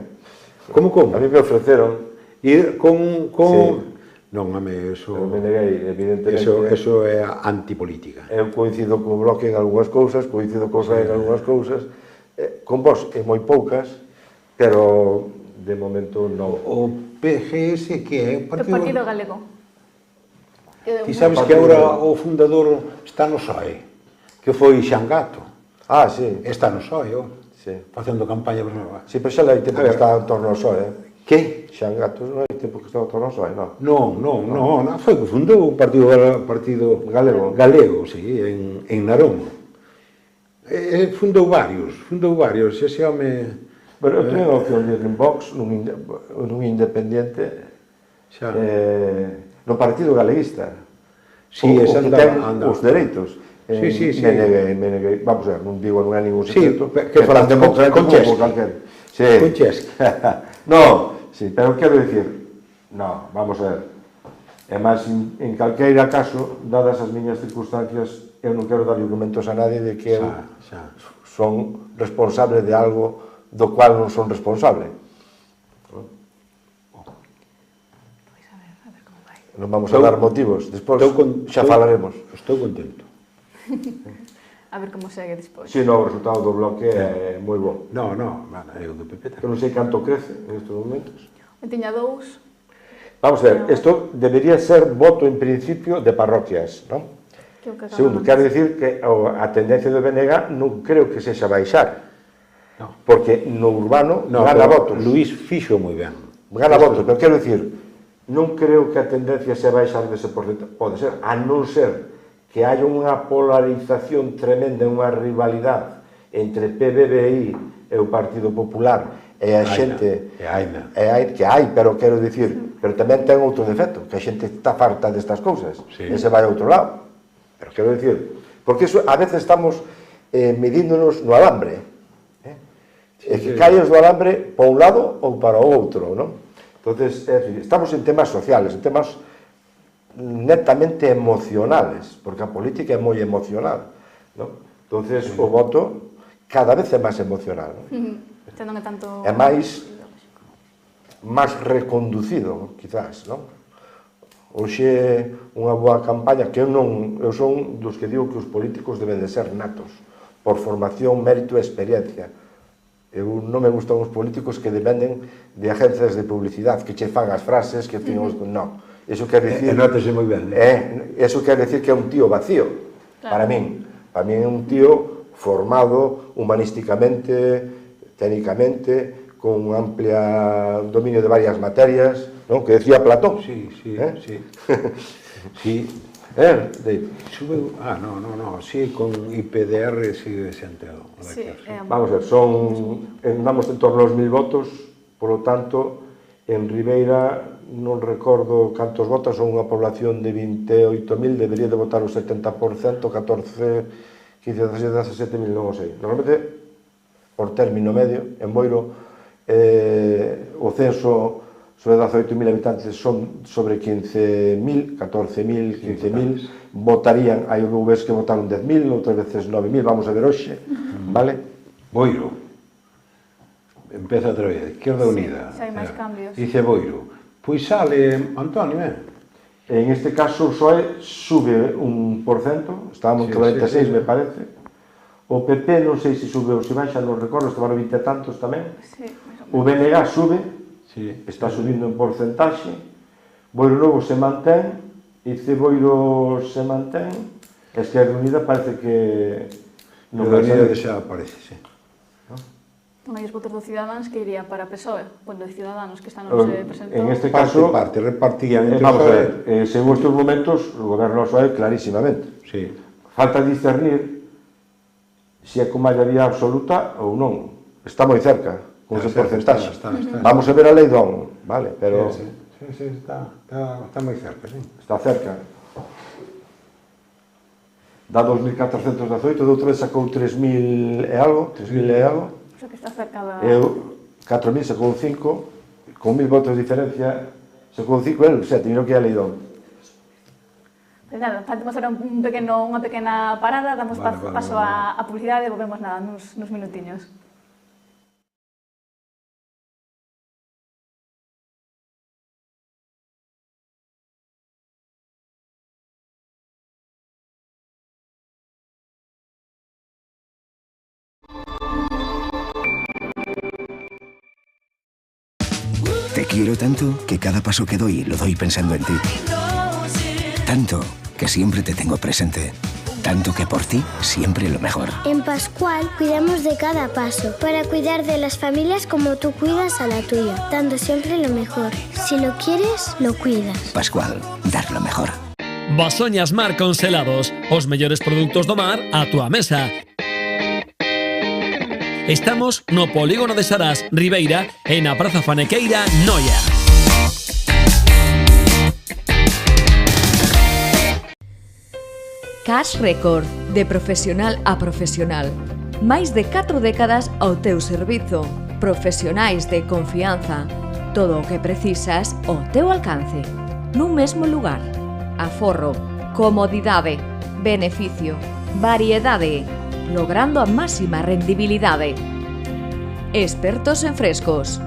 Como? A mí me ofreceron, Ir con... Sí. Non, home, eso... pero me neguei, evidentemente. Eso é antipolítica. Eu coincido co Bloque en algunhas cousas, coincido co PSOE en algunhas cousas, con vos en moi poucas, pero de momento non. O PGS que é? O Partido Galego. Ti sabes que agora o fundador está no PSOE, que foi Xangato. Ah, sí. Está no PSOE, Sí. facendo campaña por... Sí, pero xa hai tempo que está en torno ao PSOE. Que? Xangatos non hai tempo que está en torno ao PSOE, non? Non, foi que fundou o Partido Galego, sí, en Narón. Fundou varios, ese home... Pero eu teño a opción de ir en Vox, nun independiente, Xa. no Partido Galeguista. Sí, o ese que andaba, ten os dereitos. Sí. Me neguei. Vamos a ver, non digo, non é ningún Sí, secreto. que falaste con Chesky. Sí. Con Chesky. No, sí, pero quero dicir, no, vamos a ver. E máis, en calqueira caso, dadas as miñas circunstancias, eu non quero dar argumentos a nadie de que eu Xa. son responsable de algo do cual non son responsable. Pois a ver como vai. Non vamos a dar motivos, despois xa falaremos. Estou contento. A ver como segue despois. Si, no, o resultado do Bloque é moi bo. No, é o do PP. Eu non sei canto crece en estes momentos. Eu tiña 2. Vamos a ver, isto debería ser voto en principio de parroquias, non? Que o que Segundo, quero dicir que a tendencia do BNG non creo que sexa baixar. No. Porque no urbano gana votos. Luís fixo moi ben. Gana votos, pero quero dicir, non creo que a tendencia sea baixar dese porcentaje. Pode ser, a non ser que hai unha polarización tremenda, unha rivalidade entre PBBI e o Partido Popular e a xente... que hai, pero quero dicir, pero tamén ten outro defecto, que a xente está farta destas cousas, e se vai a outro lado. Pero quero dicir, porque eso, a veces estamos medíndonos no alambre, e que caes do alambre para un lado ou para o outro, non? Entonces, estamos en temas sociales, en temas netamente emocionales, porque a política é moi emocional, non? Entonces, o voto cada vez é máis emocional, non? Xa non é tanto... É máis reconducido, quizás, non? Hoxe unha boa campaña, que eu son dos que digo que os políticos deben de ser natos, por formación, mérito e experiencia. Eu non me gustan os políticos que dependen de agencias de publicidade, que che fan as frases, que fin, non. Eso quer dicir... Nótese moi ben. Eso quer dicir que é un tío vacío, para min. Para min é un tío formado humanísticamente, técnicamente, con un amplia dominio de varias materias, non? Que decía Platón. Sí. Dave. Subeu... no, sí, con IPDR sigue Santiago. Sí, Vamos a ver, andamos en torno aos 1000 votos, polo tanto, en Ribeira non recordo cantos votos, son unha población de 28.000, debería de votar o 70%, 14, 15, 16, 17.000, non o sei. Normalmente, por término medio, en Boiro, o censo sobre 18.000 habitantes son sobre 15.000, 14.000, 15.000, votarían, hai veces que votaron 10.000, outras veces 9.000, vamos a ver hoxe, vale? Boiro. Empeza outra vez, Izquierda Unida. xa hai máis cambios. Dice Boiro. Pois sale Antonio, En este caso o PSOE sube un %, estábamos en 46, me parece. O PP non sei se sube ou se baixa, non recordo, estaban 20 e tantos tamén. O BNG sube, está subindo en porcentaxe. Boiro Novo se mantén, Ceboiro se mantén, e Esquerda Unida parece que non vai ser. Xa aparece, sí. Non hai os votos dos Ciudadanos que irían para PSOE, quando os Ciudadanos que están non se presentou. En este caso, repartía entre vamos a ver, según estes momentos, o goberno PSOE clarísimamente. Sí. Falta discernir se é con maioría absoluta ou non. Está moi cerca, con ese porcentaxe. Vamos a ver a lei don, vale, pero... Sí, está moi cerca, sí. Está cerca. Dá 2.418, doutra vez sacou 3.000 e algo, 3.000 e algo. O sea que está cerca da... Eu, 4.000 sacou 5, con 1.000 votos de diferencia, sacou 5, el 7, mira que é a lei don. Pues nada, vamos a fazer unha pequena parada, damos paso á publicidade e volvemos nada, nos minutiños. Te quiero tanto que cada paso que doy lo doy pensando en ti. Tanto que siempre te tengo presente. Tanto que por ti siempre lo mejor. En Pascual cuidamos de cada paso para cuidar de las familias como tú cuidas a la tuya, dando siempre lo mejor. Si lo quieres, lo cuidas. Pascual, dar lo mejor. Basoñas Mar Congelados, os mellores produtos do mar a túa mesa. Estamos no Polígono de Sarás, Ribeira, e na Praza Fanequeira, Noia. Cash Record, de profesional a profesional. Máis de 4 décadas ao teu servizo. Profesionais de confianza. Todo o que precisas ao teu alcance. Nun mesmo lugar. Aforro, comodidade, beneficio, variedade, logrando a máxima rendibilidade. Expertos en frescos.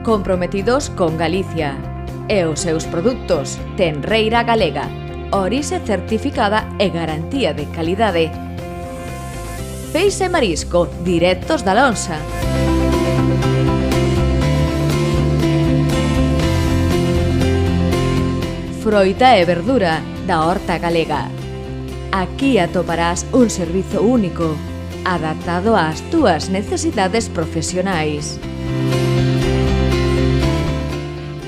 Comprometidos con Galicia. E os seus produtos, tenreira galega. Orixe certificada e garantía de calidade. Peixe e marisco, directos da lonxa. Froita e verdura da horta galega. Aquí atoparás un servizo único, adaptado ás túas necesidades profesionais.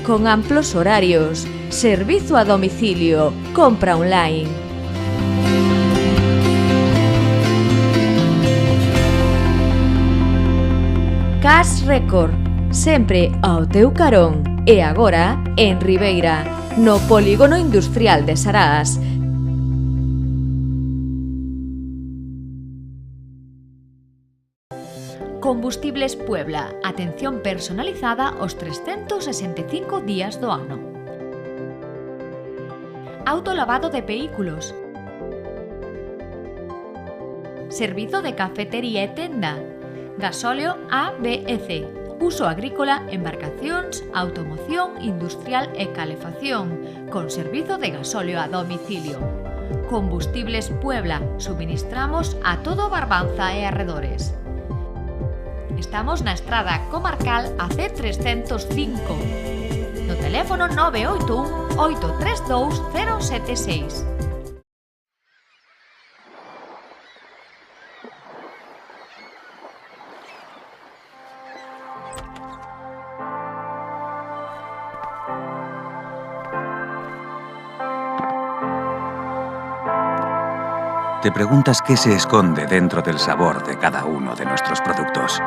Con amplos horarios, servizo a domicilio, compra online. Cash Record, sempre ao teu carón. E agora, en Ribeira, no Polígono Industrial de Sarás. Combustibles Puebla, atención personalizada aos 365 días do ano. Autolavado de vehículos. Servizo de cafetería e tenda. Gasóleo A, B e C. Uso agrícola, embarcacións, automoción, industrial e calefacción, con servizo de gasóleo a domicilio. Combustibles Puebla, suministramos a todo Barbanza e arredores. Estamos na estrada comarcal AC 305. No teléfono 981 832 076. Te preguntas qué se esconde dentro del sabor de cada uno de nuestros productos.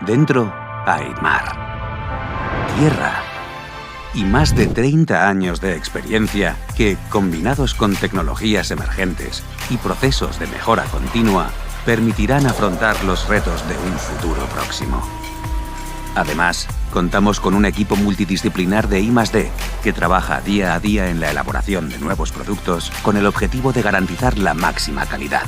Dentro hay mar, tierra y más de 30 años de experiencia que, combinados con tecnologías emergentes y procesos de mejora continua, permitirán afrontar los retos de un futuro próximo. Además, contamos con un equipo multidisciplinar de I+D que trabaja día a día en la elaboración de nuevos productos con el objetivo de garantizar la máxima calidad.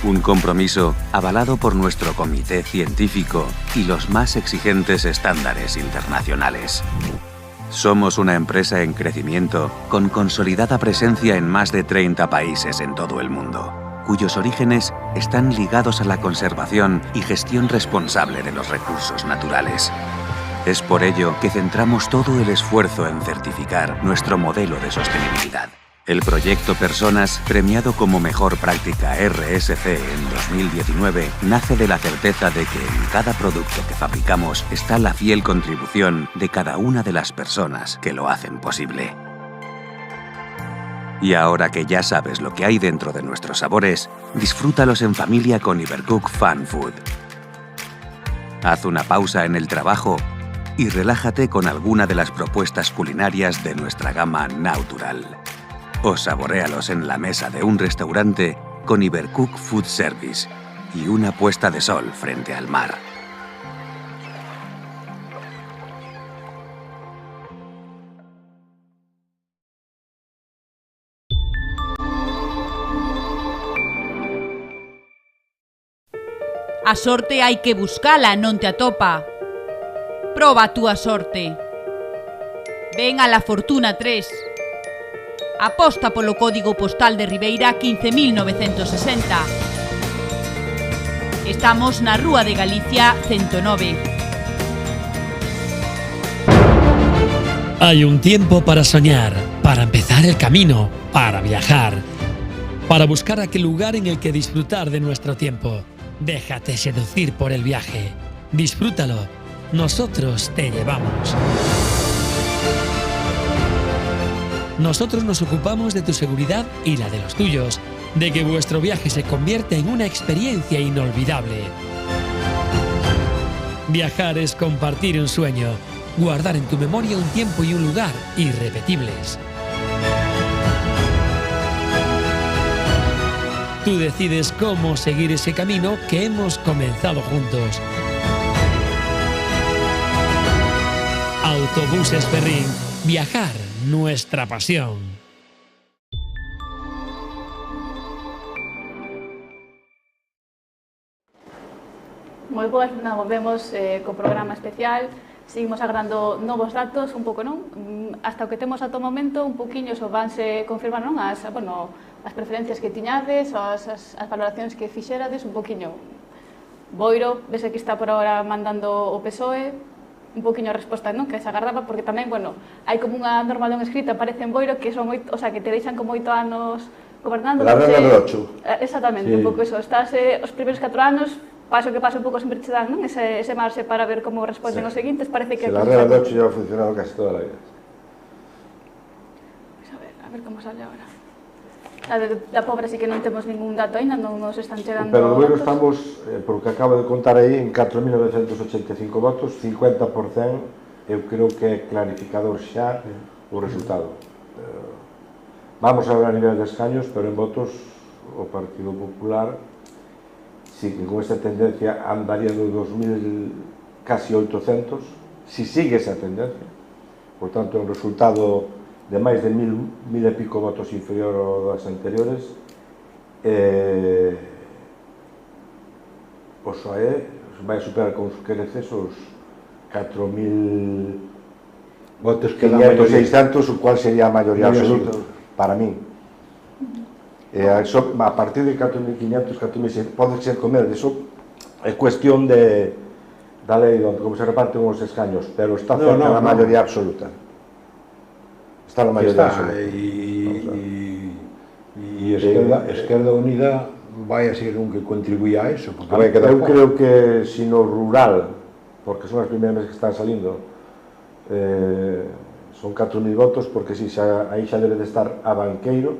Un compromiso avalado por nuestro comité científico y los más exigentes estándares internacionales. Somos una empresa en crecimiento con consolidada presencia en más de 30 países en todo el mundo, cuyos orígenes están ligados a la conservación y gestión responsable de los recursos naturales. Es por ello que centramos todo el esfuerzo en certificar nuestro modelo de sostenibilidad. El proyecto Personas, premiado como Mejor Práctica RSC en 2019, nace de la certeza de que en cada producto que fabricamos está la fiel contribución de cada una de las personas que lo hacen posible. Y ahora que ya sabes lo que hay dentro de nuestros sabores, disfrútalos en familia con Ibercook Fun Food. Haz una pausa en el trabajo y relájate con alguna de las propuestas culinarias de nuestra gama Natural. O saboréalos en la mesa de un restaurante con Ibercook Food Service y una puesta de sol frente al mar. A sorte hai que buscala, non te atopa. Proba a túa sorte. Ven a La Fortuna 3. Aposta polo código postal de Ribeira 15.960. Estamos na Rúa de Galicia 109. Hay un tiempo para soñar, para empezar el camino, para viajar, para buscar aquel lugar en el que disfrutar de nuestro tiempo. Déjate seducir por el viaje. Disfrútalo. Nosotros te llevamos. Nosotros nos ocupamos de tu seguridad y la de los tuyos, de que vuestro viaje se convierta en una experiencia inolvidable. Viajar es compartir un sueño, guardar en tu memoria un tiempo y un lugar irrepetibles. Tú decides cómo seguir ese camino que hemos comenzado juntos. Autobuses Ferrín. Viajar, nuestra pasión. Moi boas, volvemos co programa especial. Seguimos agardando novos datos, un pouco, non? Hasta o que temos ata o momento, un poquinho so vanse confirmar, non? As preferencias que tiñades, as valoracións que fixerades, un poquinho. Boiro, vese que está por ahora mandando o PSOE, un poquinho a resposta, non? Que se agardaba, porque tamén, hai como unha norma non escrita, parece en Boiro, que son que te deixan como 8 anos gobernando. La regla de 8. Exactamente, sí. Un pouco eso. Estás os primeiros 4 anos, paso que paso un pouco sempre te dan, non? Ese marxe para ver como responden os seguintes, parece que... La regla de 8 ya ha funcionado casi toda la vida. Pues a ver como sale ahora. Da pobre sí que non temos ningún dato ainda, non nos están chegando... Pero no Boiro estamos, por que acabo de contar aí, en 4.985 votos, 50%, eu creo que é clarificador xa o resultado. Vamos a ver a nivel de escaños, pero en votos o Partido Popular sí que con esta tendencia andaría de 2.000 casi 800, si sigue esa tendencia. Por tanto, un resultado de máis de 1.000 e pico votos inferior ao das anteriores, o PSOE vai superar con creces os 4.000 votos que 500, 600, o cual sería a maioría absoluta para min. A partir de 4.500, 4.600, pode ser comer, eso é cuestión da lei, como se reparten os escaños, pero está cerca da maioría absoluta. Está na maioría absoluta. E Esquerda Unida vai a ser un que contribuía a eso. Eu creo que si no rural, porque son as primeiras que están salindo, son 4.000 votos, porque si aí xa debe de estar a Banqueiro,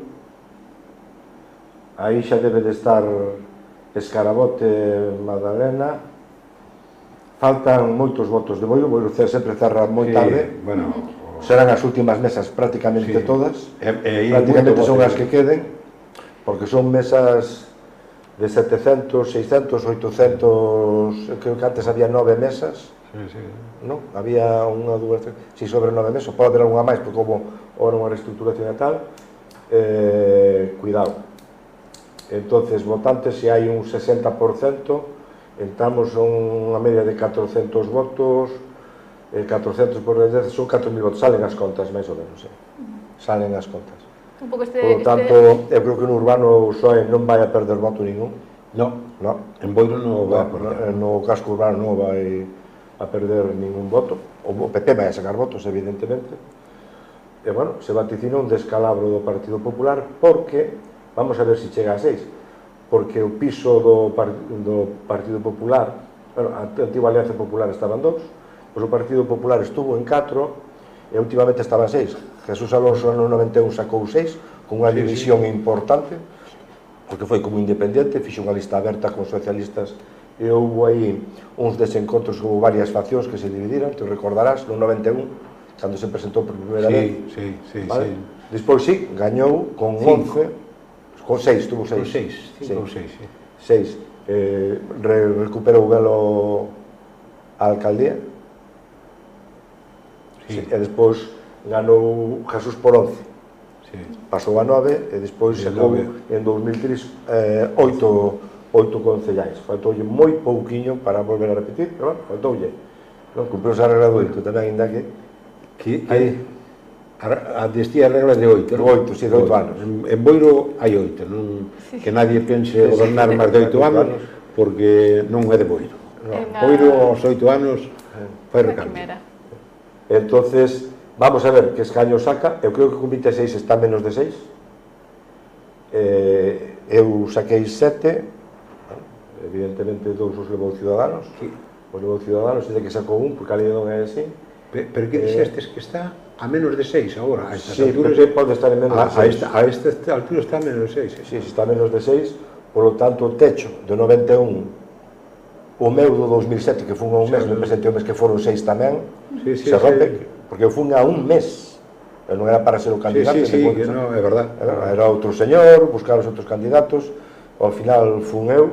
aí xa debe de estar Escarabote, Madalena, faltan moitos votos de Boiro, Boiro sempre cerra moi tarde, serán as últimas mesas prácticamente todas, prácticamente son as que queden, porque son mesas de 700, 600, 800, creo que antes había 9 mesas, non? Había unha, dúas, si sobre 9 mesas, pode haber unha máis, porque como ora unha reestructuración e tal, cuidado. Entonces, votantes, se hai un 60%, entramos a unha media de 400 votos, 400 por 10 son 4.000 votos, salen as contas, máis ou menos, salen as contas. Un pouco Por lo tanto, eu creo que no urbano o PSOE non vai a perder voto ningún. No, No, en Boiro non vai a perder. no casco urbano non vai a perder ningún voto. O PP vai a sacar votos, evidentemente. E, bueno, se vaticina un descalabro do Partido Popular porque, vamos a ver se chega a 6, porque o piso do Partido Popular, bueno, a antigua Alianza Popular estaban 2, pois o Partido Popular estuvo en 4 e últimamente estaba 6. Jesús Alonso no 91 sacou 6, con unha división importante, porque foi como independente, fixo unha lista aberta con socialistas e houve aí uns desencontros, houve varias faccións que se dividiran, te recordarás, no 91, cando se presentou por primeira vez. Sí. Despois sí, gañou con 11, con 6, tuvo 6. 5 ou 6, sí. 6. Recuperou velo a alcaldía. Sí. E despois ganou Jesús por 11. Pasou a 9 e despois sacou en 2003 8 concellais. Faltoulle moi pouquiño para volver a repetir, pero bueno, faltoulle. Non cumpriu a regra do 8 tamén, ainda que destía a regra de 8, non? 8, si, de 8 anos. En Boiro hai 8, que nadie pense gobernar máis de 8 anos, porque non é de Boiro. Boiro aos 8 anos foi recambio. Entonces, vamos a ver que escaño saca. Eu creo que con 26 está menos de 6. Eu saquei 7. Evidentemente, 2 os levou Ciudadanos. Os levou Ciudadanos, desde que sacou 1, porque a lei non é así. Pero que dixestes que está a menos de 6 agora? A estas alturas pode estar en menos de 6. A esta altura está a menos de 6. Sí, está a menos de 6. Por lo tanto, o techo de 91, o meu do 2007, que fun a un mes, me presenté un mes que foron 6 tamén, se rompe, porque eu fun a un mes. Eu non era para ser o candidato. Sí, é verdad. Era outro señor, buscar os outros candidatos, ao final fun eu,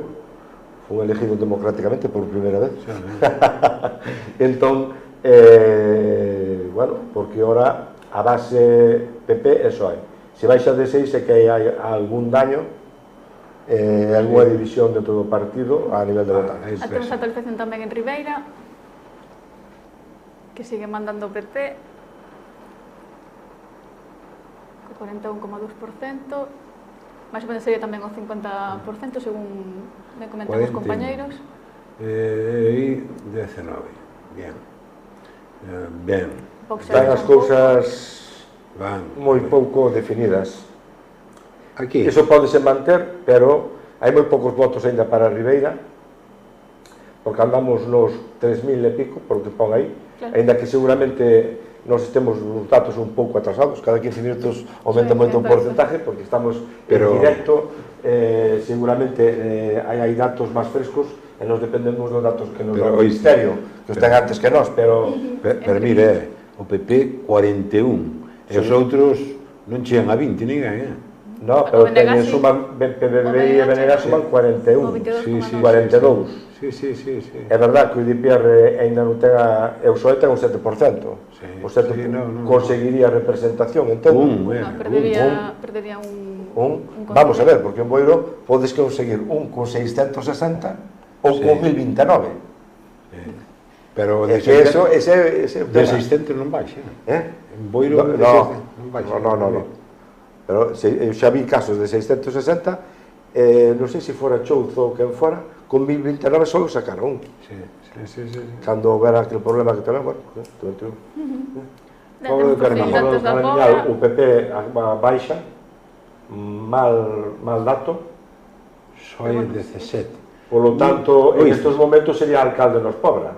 fun elegido democráticamente por primeira vez. Entón, bueno, porque ora a base PP é PSOE. Se baixa de 6 é que hai algún daño, algunha división dentro do partido a nivel de votantes. Temos a actualización tamén en Ribeira, que sigue mandando o PP, co 41,2%, máis ou menos sería tamén o 50%, según me comentan os compañeiros. E 19, bien. Están as cousas moi pouco definidas. Aquí. Iso pódese manter, pero hai moi poucos votos ainda para Ribeira, porque andamos nos 3.000 e pico, por o que pon aí, ainda que seguramente nós estemos os datos un pouco atrasados, cada 15 minutos aumenta moito o porcentaje, porque estamos en directo, seguramente hai datos máis frescos, e nos dependemos dos datos que nos dá o Ministerio, que están antes que nós, pero mire, o PP 41, e os outros non chegan a 20, ninguén, No, pero teñen suman PBB e BNG suman 41, 42. Sí. É verdad que o IDPR ainda non ten o PSOE ten un 7%. O 7% conseguiría representación, entendo. Perdería un... Vamos a ver, porque en Boiro podes conseguir un con 660 ou con 1029. Pero de 600 non baixa. En Boiro non baixa. No. Pero eu xa vi casos de 660, non sei se fora Chouzo ou quen fora, con 1029 só sacaron un. Cando houbera aquele problema que tamén, bueno, o PP baixa, mal dato, soy 17. Por lo tanto, en estos momentos sería alcalde nos Pobra.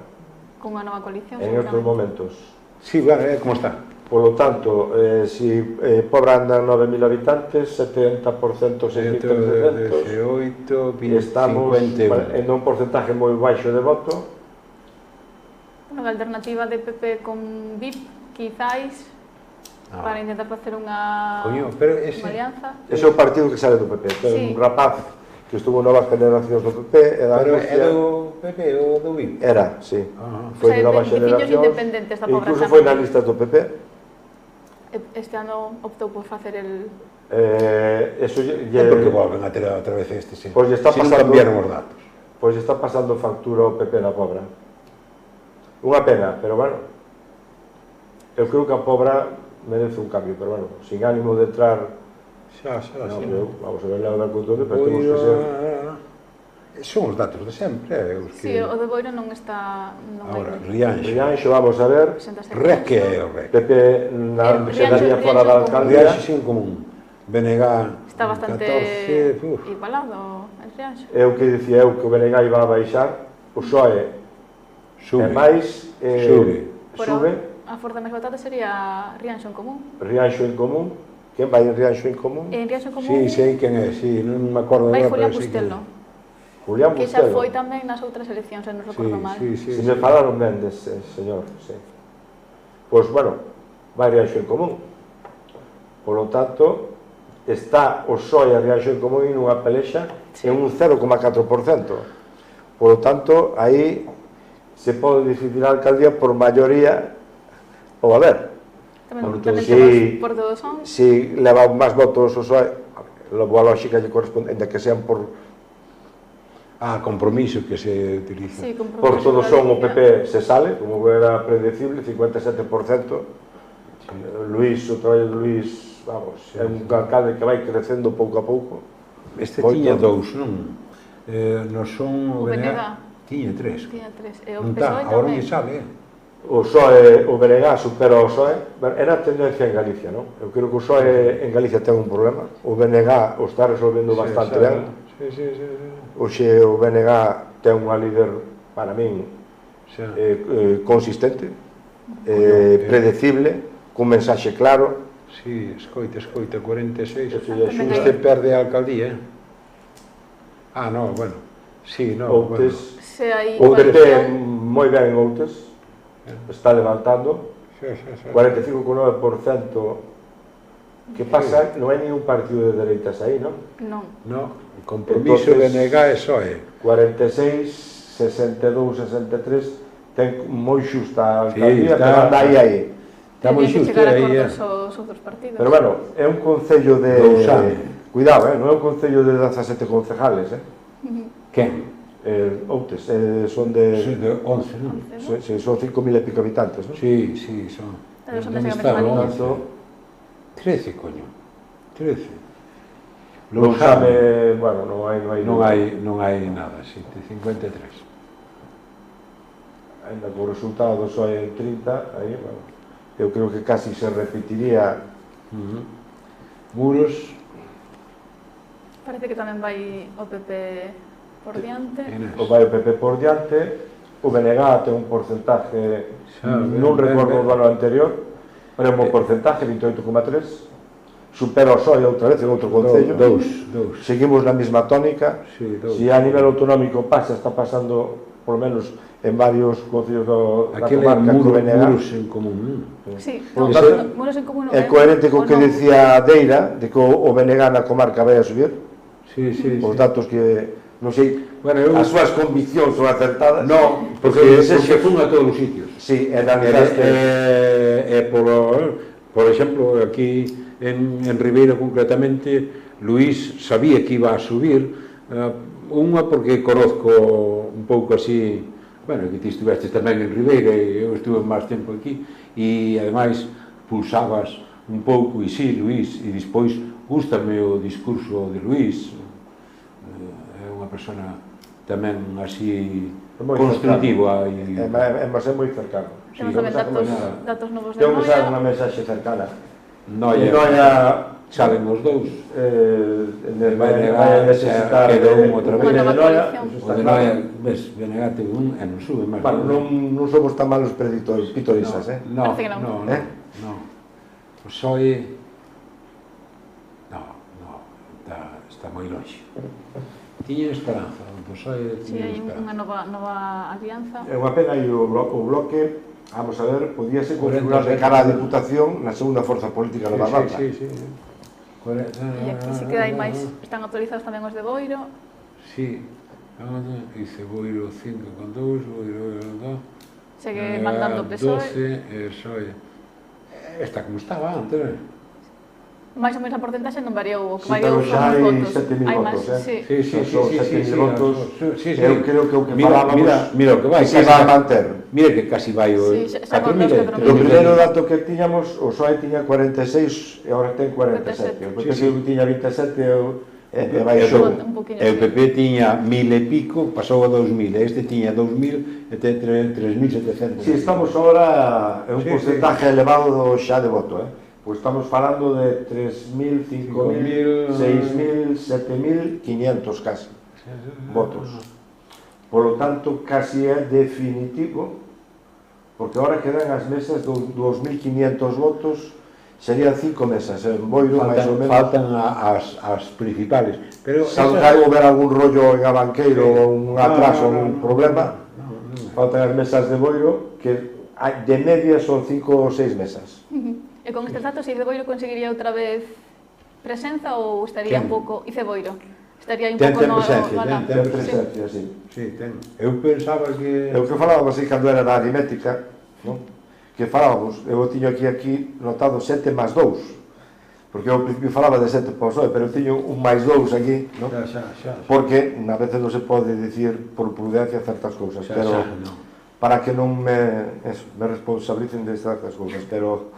Con unha nova coalición. En estos momentos. Sí, bueno, como está. Por lo tanto, si Pobra anda 9.000 habitantes, 70%, 6.300, estamos en un porcentaje moi baixo de voto. Unha alternativa de PP con BIP, quizáis, para intentar facer unha alianza. Ese é o partido que sale do PP, ten un rapaz que estuvo en novas generacións do PP. Pero é do PP ou do BIP? Era, sí. Foi de novas generacións, incluso foi na lista do PP. Este ano optou por facer el... porque volven a ter outra vez este, sí. Pois está pasando, cambiaron os datos. Pois está pasando factura ao PP na Pobra. Unha pena, pero bueno, Eu creo que a Pobra merece un cambio, pero bueno, sin ánimo de entrar... Vamos a ver a con todo, pero temos que ser... Son os datos de sempre, os que... Si, o de Boiro non está... Ahora, Rianxo. Rianxo, vamos a ver... Rec que é o Rec. Pepe quedaría fora da alcaldía. Rianxo sin común. Benegá... Está bastante igualado el Rianxo. É o que dicía eu, que o Benegá iba a baixar, o PSOE é máis... Sube. A forza máis votada sería Rianxo en Común. Rianxo en Común. Quen vai en Rianxo en Común? En Rianxo en Común... Sí, sei quen é, sí, non me acordo. Vai Julián Bustelo. Julián Bustelo. Que xa Bustelo. foi tamén nas outras eleccións, non recordo mal. Si me falaron ben dese señor, sí. Pois, bueno, vai Rianxo en Común. Por lo tanto, está o PSOE a Rianxo en Común en unha pelexa en un 0,4%. Por lo tanto, aí se pode decidir a alcaldía por maioría ou a ver. Tamén temos por todos son. Si leva máis votos o PSOE, a lógica lle corresponde, ainda que sean por... compromiso que se utiliza. Sí, por todos son o PP se sale, como era predecible, 57%. Luís, o traballo de Luís, vamos, é un alcalde que vai crecendo pouco a pouco. Este tiña dous, non? Non son o Benegá. Tiña tres. Non está, agora me sale, O PSOE, o Benegá supera o PSOE, era a tendencia en Galicia, non? Eu creo que o PSOE en Galicia ten un problema, o Benegá o está resolvendo bastante ben. Oxe, o Benegá ten unha líder, para min, consistente, predecible, cun mensaxe claro. Sí, escoita, 46. Este perde a alcaldía, bueno, sí, Outes, o PP moi ben en Outes, está levantando 45,9%. Que pasa? Non hai ningún partido de dereitas aí, non? Non. Compromiso de Benegá e PSOE. 46, 62, 63, ten moi xusta a alcaldía, pero anda aí. Está moi xusta aí. Pero bueno, é un concello de... Cuidado, non é un concello de 17 concejales, Quen? Outes, son de... Sí, de 11, non? Sí, son 5.000 e pico habitantes, non? Sí, son. Onde está o 13, coño. 13. Lousame, bueno, non hai nada, sí, 53. Ainda con o resultado só hai 30, aí, bueno, eu creo que casi se repetiría. Muros. Parece que tamén vai o PP por diante. Vai o PP por diante, o Benegá ten un porcentaje, non recordo do ano anterior, pero é un porcentaje, 28,3%, supera o PSOE outra vez en outro concello. Seguimos na mesma tónica. Se a nivel autonómico está pasando, por lo menos, en varios concellos da comarca do Benegá. Muros en Común. Sí, Muros en Común. É coherente co que decía Deira, de que o Benegá na comarca vai a subir. Os datos que... non sei, as súas conviccións son acertadas. Non, porque fun a todos os sitios. Sí, analizaste. Por exemplo, aquí en Ribeira concretamente, Luís sabía que iba a subir, unha porque conozco un pouco así, bueno, que ti estivestes tamén en Ribeira e eu estuve máis tempo aquí, e ademais pulsabas un pouco, e sí, Luís, e despois gústame o discurso de Luís, é unha persona tamén así constructiva e é moi cercano. Temos tamén datos novos de Noia. Temos unha mensaxe cercana. Noia salen os dous. Vai necesitar outra vez. De Noia, ves, Benegá teve un e non sube máis. Non somos tan malos pitorisas, Non. O PSOE... Está moi longe. Tiña esperanza, o PSOE tiña esperanza. Unha nova alianza. É unha pena e o bloque, vamos a ver, podíase configurar de cara á Diputación na segunda forza política da banda. E aquí se queda aí máis, están autorizados tamén os de Boiro. Sí, dice Boiro 5,2, Boiro 2. Segue mandando o PSOE. 12, PSOE. Está como estaba antes, máis ou menos a porcentaxe non variou, o que Sí, variou pero xa son os hai votos. 7.000 Hai votos, máis, sí. Son 7.000 votos. Eu creo que o que Mira, falábamos mira o que vai, se va a manter. Mira que casi vai o Sí, xa volve aos 4.000. 4.000. O primeiro dato que tiñamos, o PSOE tiña 46 e agora ten 47. O PP tiña 27 e baixou. E o PP tiña 1.000 e pico, pasou a 2.000, e este tiña 2.000 e ten 3.700. Si estamos agora en un porcentaje elevado xa de voto, pois estamos falando de 3.000, 5.000, 6.000, 7.500 casi votos. Por lo tanto, casi é definitivo, porque agora quedan as mesas de 2.500 votos, serían 5 mesas, en Boiro, máis ou menos. Faltan as principales. Salvo que hai houber algún rollo en Abanqueiro, un atraso, un problema, faltan as mesas de Boiro, que de media son 5 ou 6 mesas. E con estes datos, Iceboiro conseguiría outra vez presenza ou estaría un pouco... Iceboiro, estaría un pouco no... Ten presencia, sí. Sí, ten. Eu pensaba que... É o que falábamos así cando era na aritmética, que falábamos, eu tiño aquí notado 7 máis 2, porque eu ao principio falaba de 7 por PSOE, pero eu tiño un máis 2 aquí, porque a veces non se pode dicir por prudencia certas cousas, pero para que non me responsabilicen de certas cousas, pero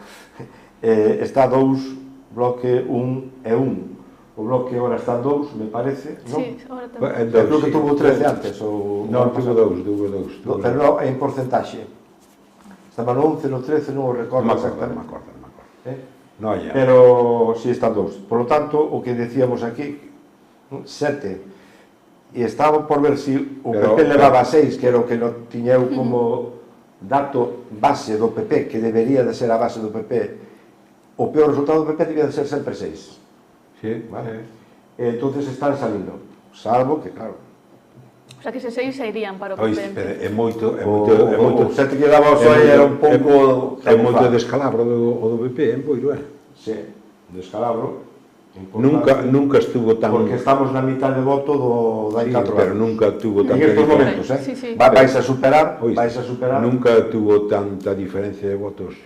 está 2, bloque 1 e 1. O bloque agora está 2, me parece, non? Sí, agora ten. Creo que tuvo 13 antes, ou... Non, tuvo 2. Pero non, en porcentaxe. Estaba no 11, no 13, non o recordo exactamente. Non me acordo. Pero si está 2. Por lo tanto, o que decíamos aquí, 7. E estaba por ver si o PP levaba 6, que era o que non tiña eu como dato base do PP, que debería de ser a base do PP. O peor resultado do PP debía de ser sempre 6. Sí. Entonces están salindo, salvo que, claro... O sea, que se 6 irían para o Pois, PP. pero é moito... O 7 que daba o PSOE era un pouco... É moito descalabro do PP en Boiro, Sí, descalabro. Nunca estuvo tan... Porque estamos na mitad de voto da 4 anos. Pero nunca tuvo tanta en estos momentos, vais a superar, Nunca tuvo tanta diferencia de votos.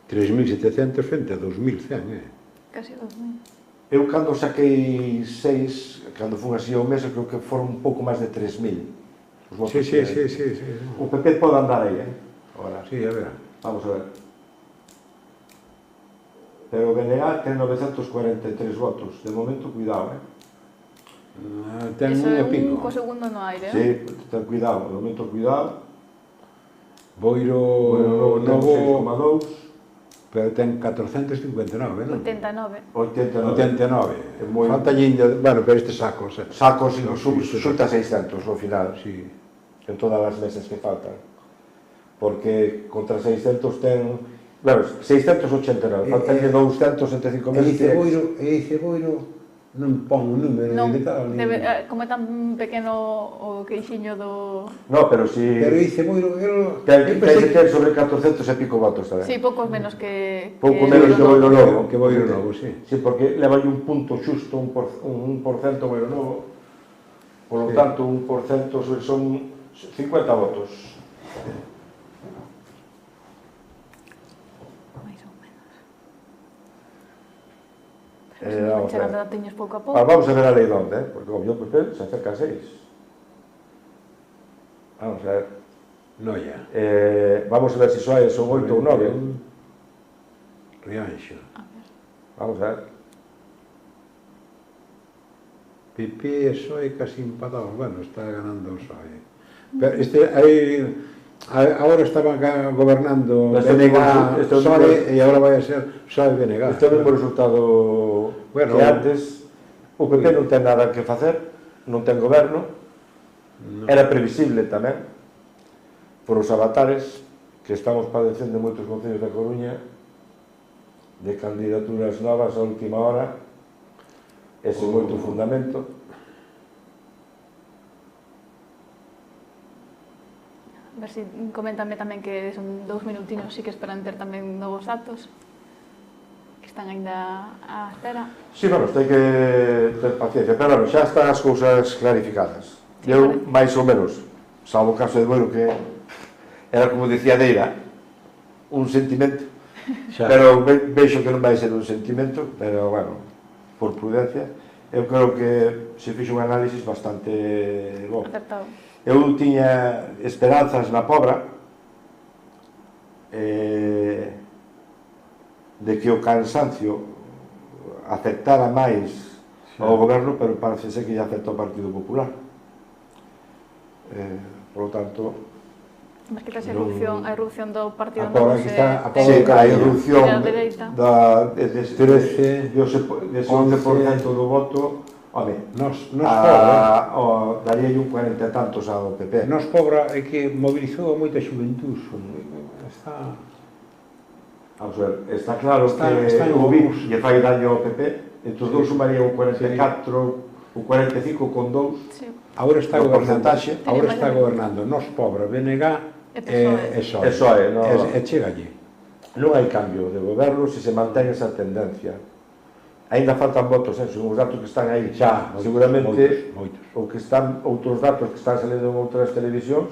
3.700 frente a 2.100, Casi 2.000. Eu cando saquei 6, cando fun así ao mes, creo que foron un pouco máis de 3.000 os votos. Sí. O PP pode andar aí, Ahora. Sí, a ver. Vamos a ver. Pero o BNG ten 943 votos. De momento, cuidado, Ten un e pico. Co segundo no aire, Sí, ten cuidado. De momento, cuidado. Boiro novo... 6,2. Pero ten 459, non? 89. 89. Falta ainda, bueno, pero este sacos. Sacos, xuta 600 no final. Sí. En todas as mesas que faltan. Porque contra 600 ten... Claro, 689. Faltan 275 meses. E Iceboiro non pon un número de tal. Como é tan pequeno o queixiño do... No, pero si... Pero Iceboiro... Ten sobre 400 e pico votos tamén. Sí, poucos menos que... Pouco menos que Boiro Novo. Que Boiro Novo, sí. Sí, porque leva un punto xusto, un 1% Boiro Novo. Por lo tanto, 1% son 50 votos. Vamos a ver. Pouco a pouco. Vamos a ver a lei de onde, porque o meu PP se acerca a 6. Vamos a ver. No, ya. Vamos a ver se son 8 ou 9. Rianxo. Vamos a ver. PP e PSOE casi empatados. Bueno, está ganando o PSOE. Pero ahora estaban gobernando BNG, PSOE, e agora vai a ser PSOE BNG. Este é o mesmo resultado que antes. O PP non ten nada que facer, non ten goberno. Era previsible tamén, por os avatares que estamos padecendo en moitos concellos da Coruña, de candidaturas novas a última hora, ese moito fundamento. A ver se coméntame tamén que son 2 minutinos, sí que esperan ter tamén novos datos que están aínda á espera. Sí, bueno, ten que ter paciencia, pero bueno, xa están as cousas clarificadas. Eu, máis ou menos, salvo o caso de Boiro, que era como dicía Deira, un sentimento, Pero vexo que non vai ser un sentimento, pero, bueno, por prudencia, eu creo que se fixo un análisis bastante bo. Acertado. Eu tiña esperanzas na Pobra de que o cansancio afectara máis ao goberno, pero parece ser que lle afecta ao Partido Popular. Por lo tanto, Mas que a erupción do partido novo se... Sí, a erupción dese 11% do voto, home, daría un 40 e tantos ao PP. Nos Pobra é que mobilizou a moita xuventud. Vamos a ver, está claro que o virus lle fai daño ao PP, entre os dous sumaría un 44, un 45 con 2. Agora está gobernando Nos Pobra, BNG e PSOE. E chegalle. Non hai cambio de goberno se se mantén esa tendencia. Ainda faltan votos, son os datos que están aí. Xa, seguramente, outros datos que están salindo en outras televisións,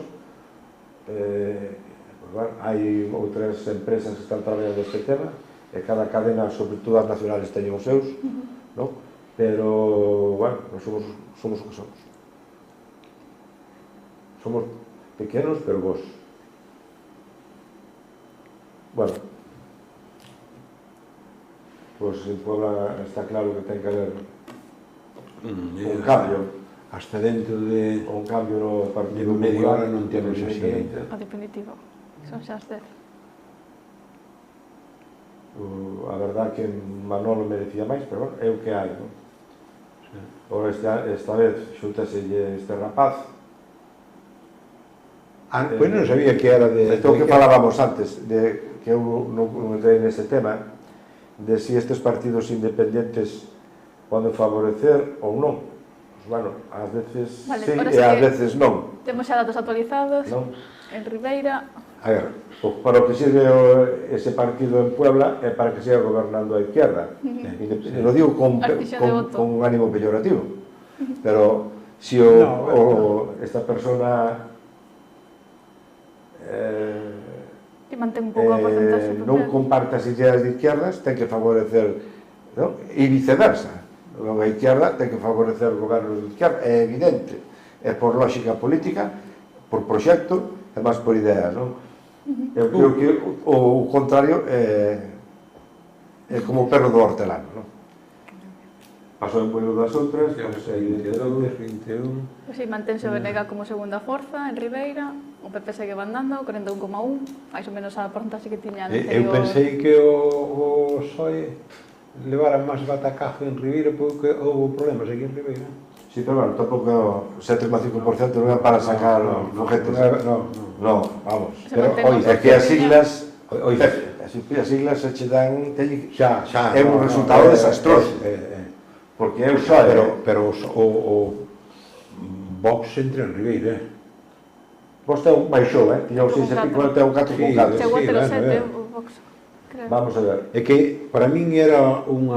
hai outras empresas que están traballando este tema, e cada cadena, sobre todo as nacionales, teñen os seus, pero, bueno, nós somos o que somos. Somos pequenos, pero vos. Bueno, pois en Puebla está claro que ten que haber un cambio. Hasta dentro de un cambio no Partido Popular. Media hora non temos así. O definitivo. Son xa as 10. A verdad que Manolo merecía máis, pero bueno, é o que hai, non? Ora esta vez xúntaselle este rapaz. Pois non sabía que era de... Isto que falábamos antes, que eu non entrei neste tema, de si estes partidos independientes poden favorecer ou non. Bueno, ás veces sí e ás veces non. Temos xa datos actualizados en Ribeira. A ver, para o que sirve ese partido en Puebla é para que siga gobernando a izquierda. Lo digo con un ánimo peyorativo. Pero se esta persona que mantén un pouco a porcentaxe non comparte as ideas de izquierdas, ten que favorecer, e viceversa. A izquierda ten que favorecer gobernos de izquierda, é evidente. É por lógica política, por proxecto, e máis por ideas, non? Eu creo que o contrario é como o perro do hortelano, non? Pasou en vuelo das outras, 22, 21... Si, mantense o BNG como segunda forza en Ribeira, o PP segue bandando, 41,1, máis ou menos a porcentaxe que tiña anterior. Eu pensei que o PSOE levara máis batacazo en Ribeira porque houve problemas aquí en Ribeira. Sí, pero bueno, tampouco 7,5% non é para sacar os foguetes. Non, vamos. Pero, é que as siglas se che dan... É un resultado desastroso. Porque eu xa... Pero o Vox entra en Ribeira, Vox ten un baixou, tiña un 6,5, ten un 4,4. Chegou a ter o 7, o Vox. Vamos a ver. É que, para min, era un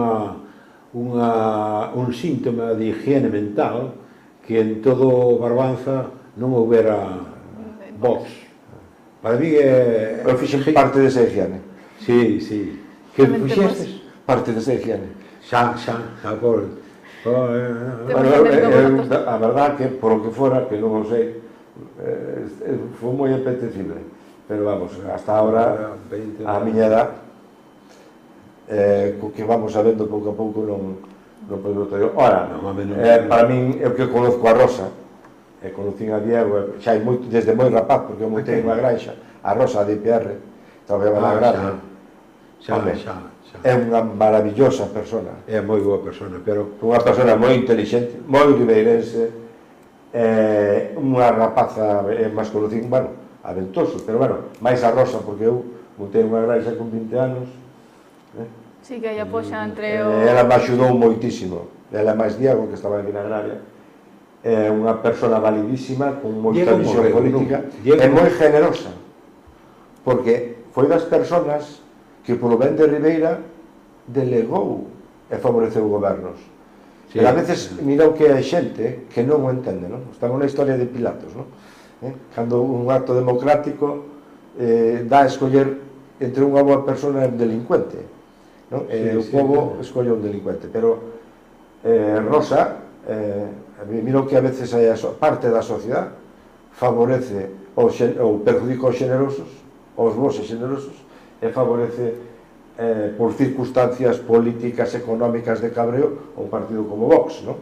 síntoma de higiene mental que en todo Barbanza non houbera Vox. Para mí é... Eu fixen parte desa higiene. Sí, sí. Que fixestes? Parte desa higiene. Xa, por... A verdad que, por o que fora, que non o sei, foi moi apetecible. Pero vamos, hasta ahora, a miña edad, co que vamos sabendo pouco a pouco non podemos ter. Ora, para min, eu que conozco a Rosa, e conocín a Diego, xa desde moi rapaz, porque eu montei unha granxa, a Rosa, a DPR, traballaba na granja. É unha maravillosa persona. É moi boa persona, pero... Unha persona moi inteligente, moi ribeirense, unha rapaza, máis conocín, bueno, aventoso, pero bueno, máis a Rosa, porque eu montei unha granxa con 20 anos. Sí, que aí apoxa entre o... Ela me axudou moitísimo. Ela é máis Diego, que estaba aquí na agraria. É unha persona validísima, con moita visión política, e moi generosa, porque foi das personas que polo ben de Ribeira delegou e favoreceu gobernos. Pero a veces mirou que hai xente que non o entende, non? Estamos na historia de Pilatos, non? Cando un acto democrático dá a escoller entre unha boa persona e un delincuente, non? O povo escolle un delincuente, pero Rosa miro que a veces parte da sociedade favorece ou perjudica os xenerosos, os bons e xenerosos, e favorece por circunstancias políticas, económicas de cabreo un partido como Vox, non?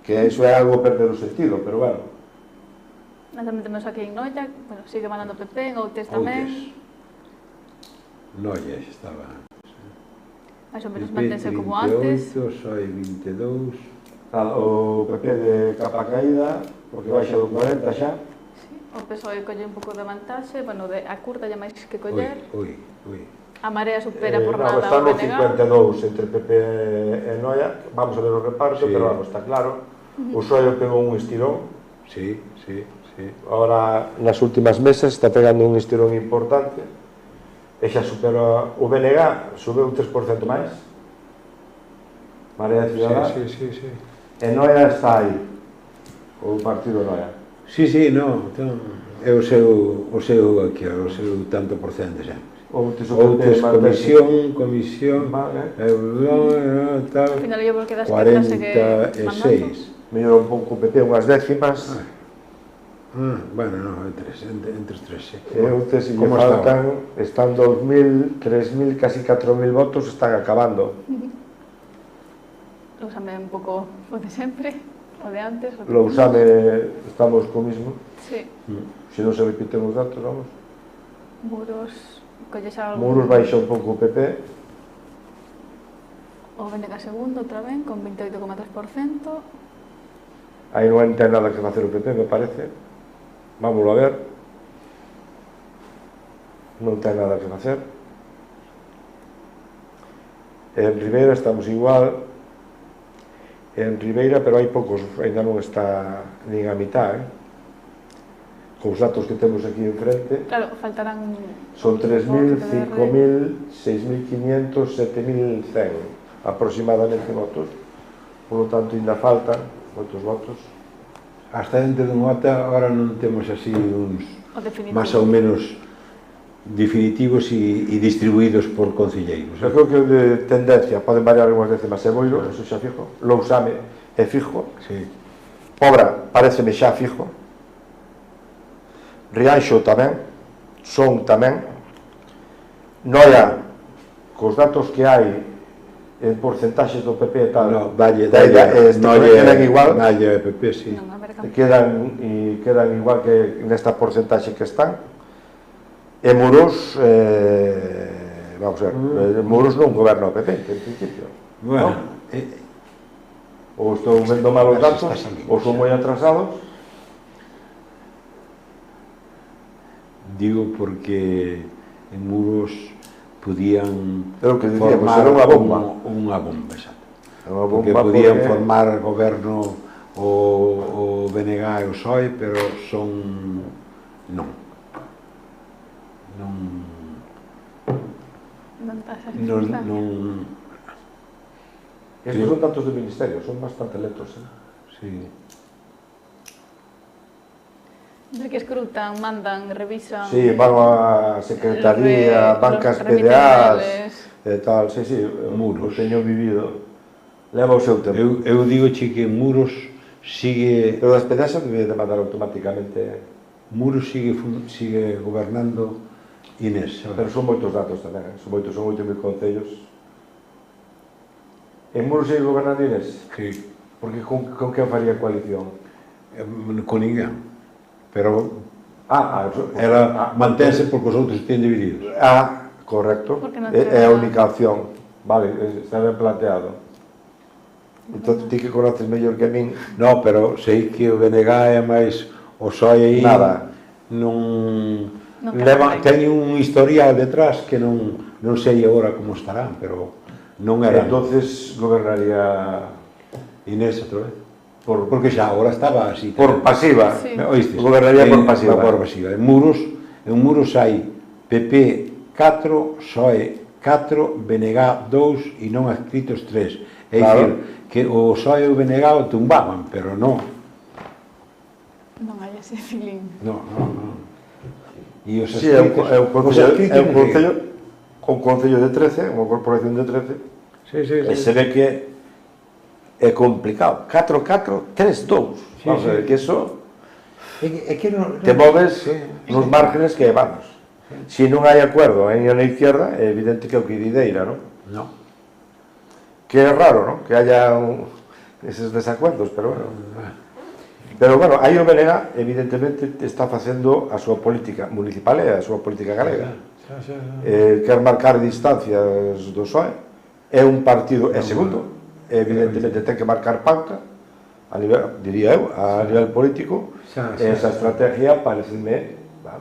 Que iso é algo perder o sentido, pero bueno. Nós tamén temos aquí en Noia, bueno, sigue mandando PP, en Outes tamén. Noia estaba... Mais ou menos mantense como antes. PP 38, SOE 22... O PP de capa caída, porque baixa do 40 xa. O PSOE colle un pouco de vantaxe, bueno, a curta lle máis que coller. Ui. A Marea supera por nada está o no BNG. 52 entre PP e Noia, vamos a ver o reparto, pero vamos, está claro. O PSOE pegou un estirón. Sí. Ahora, nas últimas meses, está pegando un estirón importante. E xa supera o BNG, subeu 3% máis. Marea Ciudadana. Sí. E Noia está aí, o partido Noia. Sí, no, é o seu tanto por cento xa. Outros comisión, tal, 46. Mellor un pouco o PP, unhas décimas. Bueno, non, entre os tres, sí. E outros, se lle faltan, están 2.000, 3.000, casi 4.000 votos, están acabando. Lousame un pouco o de sempre, o de antes. Lousame, estamos co mismo. Sí. Se non se repiten os datos, vamos. Muros, colles algo... Muros baixa un pouco o PP. O BNG segundo, outra vez, con 28,3%. Aí non ten nada que facer o PP, me parece. Vámoslo a ver. Non ten nada que facer. En Ribeira estamos igual. En Ribeira, pero hai poucos, ainda non está nin a mitad, con os datos que temos aquí enfrente. Claro, faltarán... Son 3.000, 5.000, 6.500, 7.100 aproximadamente votos. Por lo tanto, ainda faltan moitos votos. Hasta dentro de nota, agora non temos así uns máis ou menos definitivos e distribuídos por concelleiros. Eu creo que de tendencia poden variar algunhas décimas e Boiro, eso xa fijo. Lousame é fijo. Pobra pareceme xa fijo. Rianxo tamén. Son tamén. Noia, cos datos que hai en porcentaxes do PP e tal, quedan igual, quedan igual que nesta porcentaxe que están. E Muros, vamos a ver, Muros non goberna o PP, en principio. Bueno, ou estou vendo mal os datos, ou son moi atrasados. Digo porque en Muros podían formar unha bomba, exacto. Porque podían formar goberno o BNG e o PSOE, pero son... non. Estes son datos do Ministerio, son bastante lentos, Sí. De que escrutan, mandan, revisan... Sí, van a Secretaría, bancas PDAs e tal, sí, Muros, teño vivido. Leva o seu tempo. Eu digo que Muros sigue... Pero das PDAs se debe de mandar automáticamente. Muros sigue gobernando Inés. Pero son moitos datos tamén, son 8.000 concellos. En Muros sigue gobernando Inés? Sí. Porque con quen faría coalición? Con ninguén. Pero ela mantense porque os outros estén divididos. Correcto. É a única opción. Vale, está ben planteado. Entón, ti que conoces mellor que a min. No, pero sei que o BNG é máis o PSOE aí. Nada. Ten un historial detrás que non sei agora como estarán, pero non era. Entonces gobernaría Inés outra vez. Porque xa agora estaba así. Por pasiva. Oístes? Gobernaría por pasiva. Por pasiva. En Muros hai PP 4, PSOE 4, BNG 2 e non adscritos 3. É dicir, que o PSOE e o BNG o tumbaban, pero non. Non hai ese feeling. Non. E os Sí, é un escritos... concello de 13, unha corporación de 13, e se ve que é complicado. 4-4-3-2. Vamos a ver, que eso... Te moves nos márgenes que vamos. Se non hai acuerdo en a izquierda, é evidente que é o que dideira, non? Non. Que é raro, non? Que haya eses desacuerdos, pero bueno. Pero, bueno, aí o BNG, evidentemente, está facendo a súa política municipal e a súa política galega. Quer marcar distancias do PSOE, é un partido, é segundo, evidentemente ten que marcar pauta, a nivel, diría eu, a nivel político, esa estrategia pareceme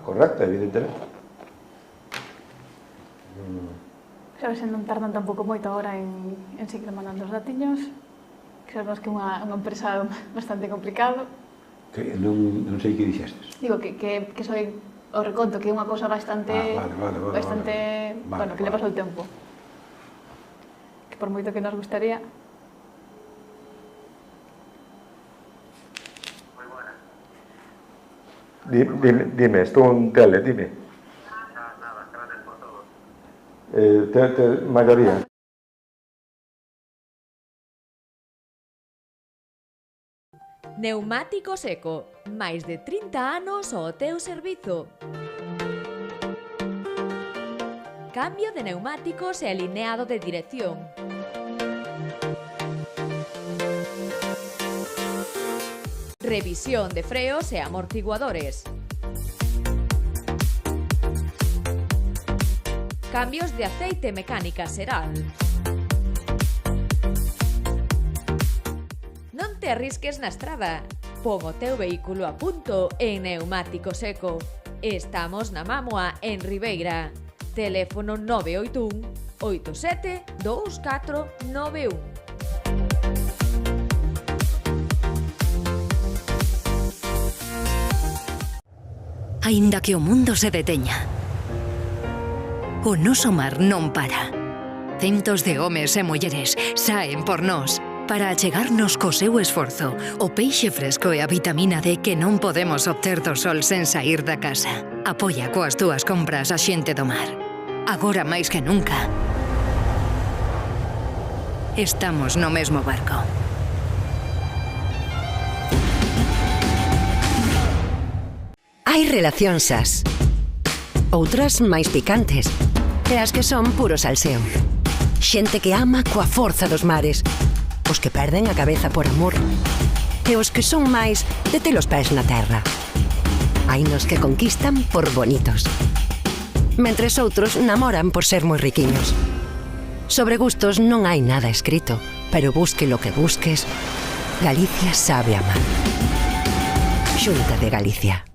correcta, evidentemente. Claro, se non tardan tampouco moito agora en seguir mandando os datiños, que sabemos que é unha empresa bastante complicado. Non sei que dixestes. Digo que soy o reconto, que é unha cousa bastante... Bueno, que le pasou o tempo. Que por moito que nos gustaría... Dime, estou en tele, dime. Nada, gracias por todo. Mayoría. Neumático Seco, máis de 30 anos ao teu servizo. Cambio de neumáticos e alineado de dirección. Revisión de freos e amortiguadores. Cambios de aceite e mecánica xeral. Non te arrisques na estrada. Pon o teu vehículo a punto en Neumático Seco. Estamos na Mámoa, en Ribeira. Teléfono 981 87 2491. Aínda que o mundo se deteña, o noso mar non para. Centos de homes e mulleres saen por nós para achegarnos co seu esforzo o peixe fresco e a vitamina D que non podemos obter do sol sen saír da casa. Apoia coas túas compras a xente do mar. Agora máis que nunca, estamos no mesmo barco. Hai relacións sas, outras máis picantes, e as que son puro salseo. Xente que ama coa forza dos mares, os que perden a cabeza por amor, e os que son máis de ter os pés na terra. Hai nos que conquistan por bonitos, mentres outros namoran por ser moi riquiños. Sobre gustos non hai nada escrito, pero busque lo que busques, Galicia sabe amar. Xunta de Galicia.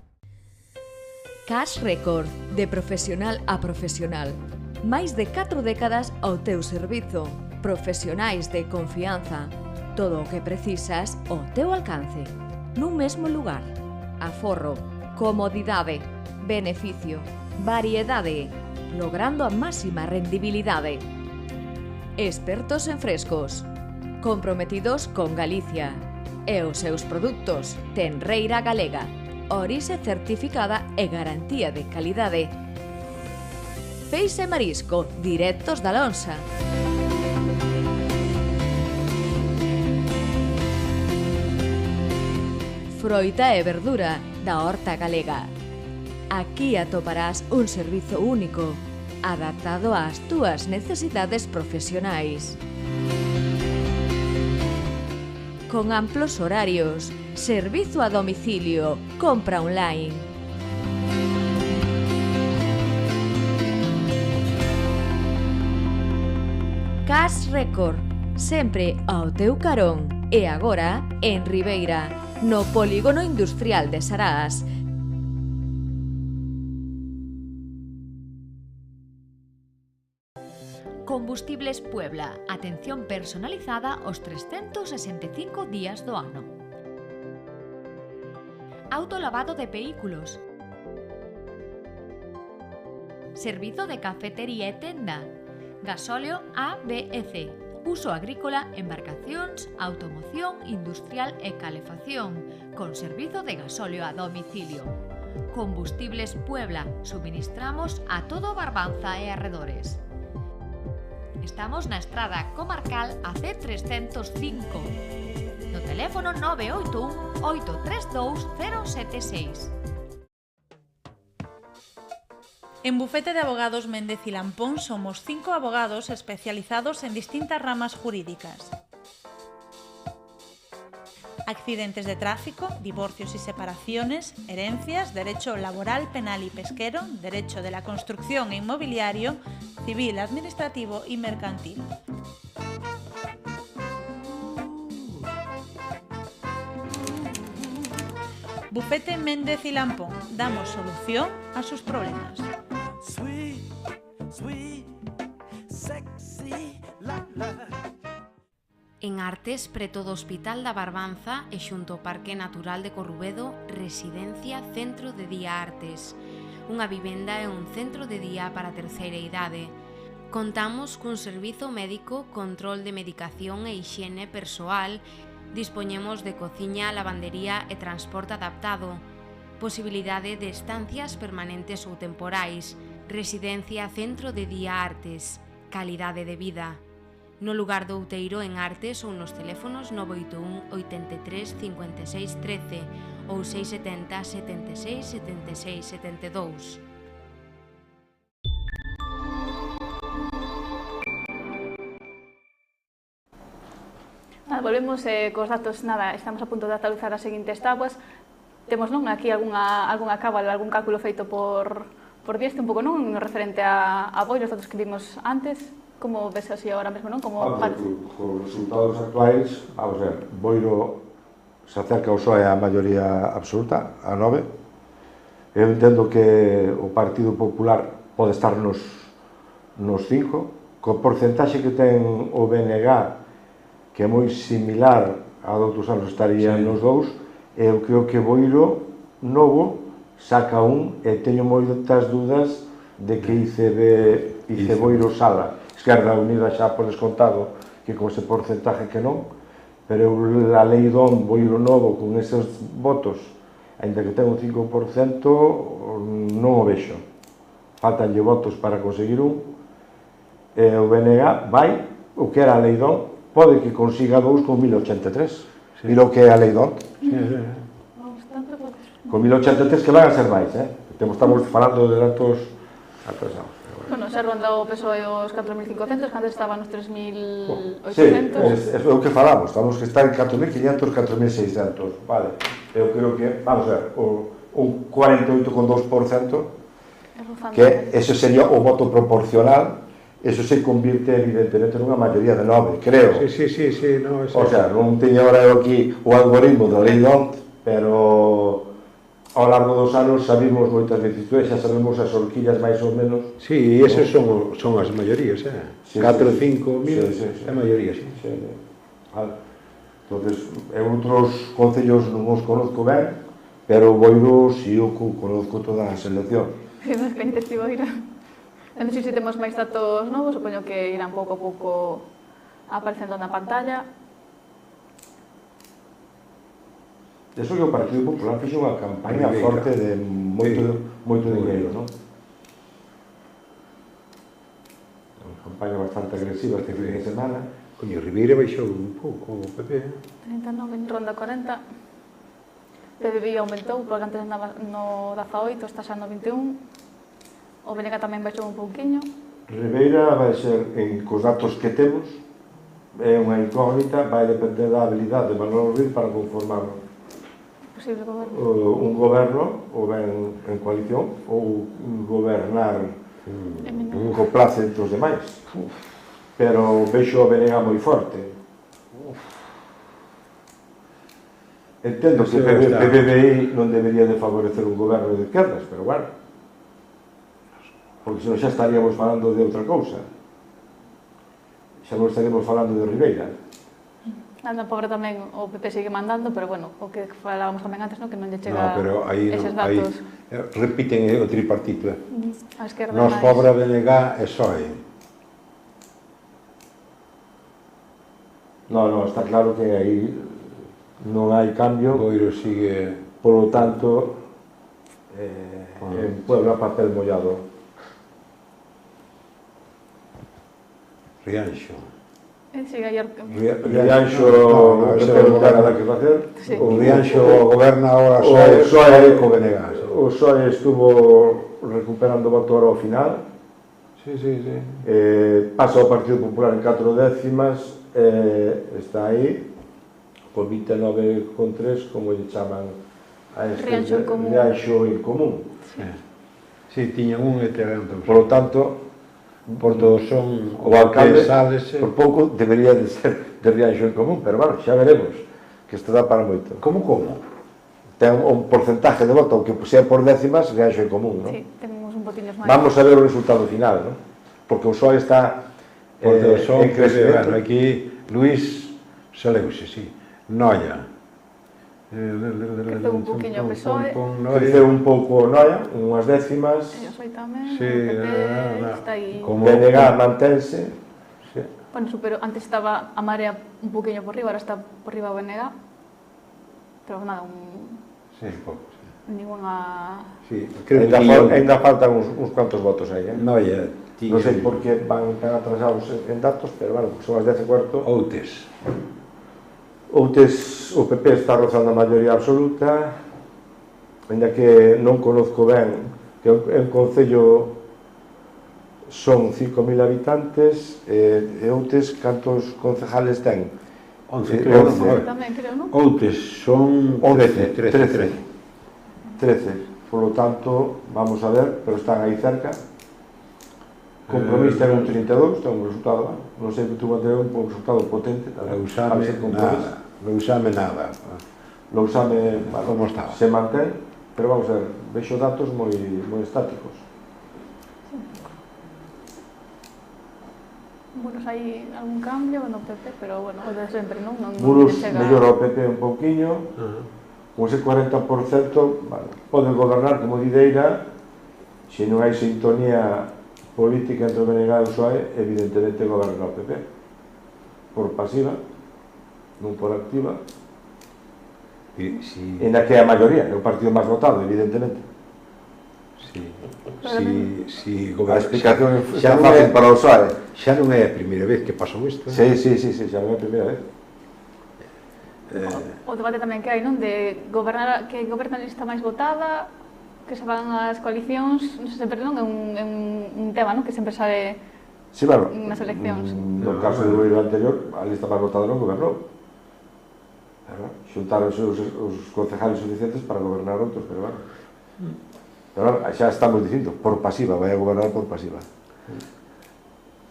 Cash Record, de profesional a profesional. Máis de 4 décadas ao teu servizo. Profesionais de confianza. Todo o que precisas ao teu alcance. Nun mesmo lugar. Aforro, comodidade, beneficio, variedade, logrando a máxima rendibilidade. Expertos en frescos. Comprometidos con Galicia. E os seus produtos. Tenreira galega. Orixe certificada e garantía de calidade. Peixe e marisco, directos da lonxa. Froita e verdura, da horta galega. Aquí atoparás un servizo único, adaptado ás túas necesidades profesionais. Con amplos horarios, servizo a domicilio, compra online. Cash Record, sempre ao teu carón. E agora, en Ribeira, no Polígono Industrial de Sarás. Combustibles Puebla, atención personalizada aos 365 días do ano. Autolavado de vehículos. Servizo de cafetería e tenda. Gasóleo A, B e C. Uso agrícola, embarcacións, automoción, industrial e calefacción, con servizo de gasóleo a domicilio. Combustibles Puebla, suministramos a todo Barbanza e arredores. Estamos na estrada comarcal AC305, no teléfono 981 832 076. En Bufete de Abogados Méndez y Lampón somos 5 abogados especializados en distintas ramas jurídicas. Accidentes de tráfico, divorcios y separaciones, herencias, derecho laboral, penal y pesquero, derecho de la construcción e inmobiliario, civil, administrativo y mercantil. Bufete Méndez y Lampón. Damos solución a sus problemas. En Artes, preto do Hospital da Barbanza e xunto ao Parque Natural de Corrubedo, Residencia Centro de Día Artes. Unha vivenda e un centro de día para a terceira idade. Contamos cun servizo médico, control de medicación e hixiene persoal. Dispoñemos de cociña, lavandería e transporte adaptado. Posibilidade de estancias permanentes ou temporais. Residencia Centro de Día Artes. Calidade de vida. No lugar do Outeiro en Artes ou nos teléfonos 981 83 56 13 ou 670 76 76 72. Volvemos cos datos, estamos a punto de actualizar as seguintes tabuas. Temos aquí algunha cábala, algún cálculo feito por Dieste, un pouco referente a Boiro, os datos que vimos antes. Como ves así ahora mesmo, non? Con os resultados actuais, vamos ver, Boiro se acerca ao PSOE a maioría absoluta, a 9. Eu entendo que o Partido Popular pode estar nos 5, co porcentaxe que ten o BNG, que é moi similar a doutros anos, estaría nos 2, eu creo que Boiro novo saca un, e teño moitas dúdas de que ICB Boiro Sala. Esquerda Unida xa por descontado que con ese porcentaje que non, pero a lei don Boiro novo con eses votos, ainda que ten un 5%, non o vexo. Faltanlle votos para conseguir un, e o BNG vai, o que era a lei don, pode que consiga 2 con 1083. Mira o que é a lei don. Con 1083 que van a ser máis, estamos falando de datos atrasados. Bueno, se ronda o PSOE os 4.500, que antes estaban os 3.800. Sí, é o que falamos, estamos que estar en 4.500, 4.600, vale. Eu creo que, vamos a ver, un 48,2%, que ese sería o voto proporcional, eso se convirte evidentemente nunha maioría de 9, creo. Sí, no, o sea, non teño ahora eu aquí o algoritmo da lei DONT, pero ao largo dos anos sabimos moitas veces, xa sabemos as horquillas máis ou menos. Sí, eses son as maiorías, 4 ou 5 mil é maioría, sí. Entón, outros concellos non os conozco ben, pero Boiro si o conozco toda a selección. Que máis pendientes ti Boiro. Non sei se temos máis datos novos, supoño que irán pouco a pouco aparecendo na pantalla. Eso que o Partido Popular fixe unha campaña forte de moito dinheiro, non? Unha campaña bastante agresiva este fin de semana. Coño, Ribeira baixou un pouco o PP. 39, ronda 40. PDB aumentou, porque antes andaba no 18, está xa no 21. O BNG tamén baixou un pouquiño. Ribeira vai ser, cos datos que temos, é unha incógnita, vai depender da habilidade de Manuel Ruiz para conformar un goberno, ou ben en coalición, ou gobernar co place entre os demais. Pero vexo o BNG moi forte. Entendo que o PBI non debería de favorecer un goberno de izquierdas, pero bueno, porque senón xa estaríamos falando de outra cousa. Xa non estaríamos falando de Ribeira. Anda, pobre tamén, o PP sigue mandando, pero bueno, o que falábamos tamén antes, que non lle chega eses datos. Repiten o tripartito. A esquerda Nos pobre BNG e PSOE. Non, está claro que aí non hai cambio. Boiro sigue... Por lo tanto, en Puebla, Papel Mollado. Rianxo. Rianxo o PP non ten nada que facer. O Rianxo goberna ahora PSOE co Venegas. O PSOE estuvo recuperando voto ao final. Sí, sí, sí. Pasa o Partido Popular en 4 décimas, está aí, por 29,3, como lle chaman a este Rianxo en Común. Sí, tiñan un e terán dos. Por lo tanto, por todos son o alcalde, por pouco, debería de ser de Rianxo en Común, pero bueno, xa veremos, que isto dá para moito. Como? Ten un porcentaje de voto, aunque sea por décimas, Rianxo en Común, non? Sí, tenemos un poquinho máis. Vamos a ver o resultado final, non? Porque o PSOE está en crecemento. Aquí, Luís saleuse, sí. Noia. Creceu un poquinho o PSOE. Creceu un pouco Noia, unhas décimas. E o PSOE tamén, sí, o PP está aí. Venegas mantense. Bueno, antes estaba a Marea un poquinho por riba, ahora está por riba o BNG. Pero nada, sí, pouco, sí. Ninguna... Sí, ainda faltan uns cuantos votos aí, Noia. Non sei por que van tan atrasados en datos, pero bueno, son as 10:15. Outes, o PP está rozando a maioría absoluta, ainda que non conozco ben, que en Concello son 5.000 habitantes, e Outes cantos concejales ten? 11, creo, non? Outes son 13. Por lo tanto, vamos a ver, pero están aí cerca. Compromís ten un 32, ten un resultado, non sei que tú vai ter un resultado potente. Lousame nada. Lousame, como estaba? Se mantén, pero vamos a ver, vexo datos moi estáticos. Muros hai algún cambio no PP, pero bueno, o de sempre, non? Muros mellora o PP un pouquiño, con ese 40%, pode gobernar como Videira, se non hai sintonía política entre o BNG e o PSOE, evidentemente goberna o PP. Por pasiva, non por activa. E na que é a maioría, é o partido máis votado, evidentemente. A explicación xa fácil para o PSOE. Xa non é a primeira vez que pasou isto. Sí, xa non é a primeira vez. O debate tamén que hai, non? De gobernar, que goberna a lista máis votada, que se van as coalicións, non sei, sempre non é un tema, non? Que sempre sabe nas eleccións. No caso do goberno anterior, a lista máis votada non gobernou. Xuntaronse os concejales suficientes para gobernar outros, pero bueno. Pero xa estamos dicindo, por pasiva, vai a gobernar por pasiva.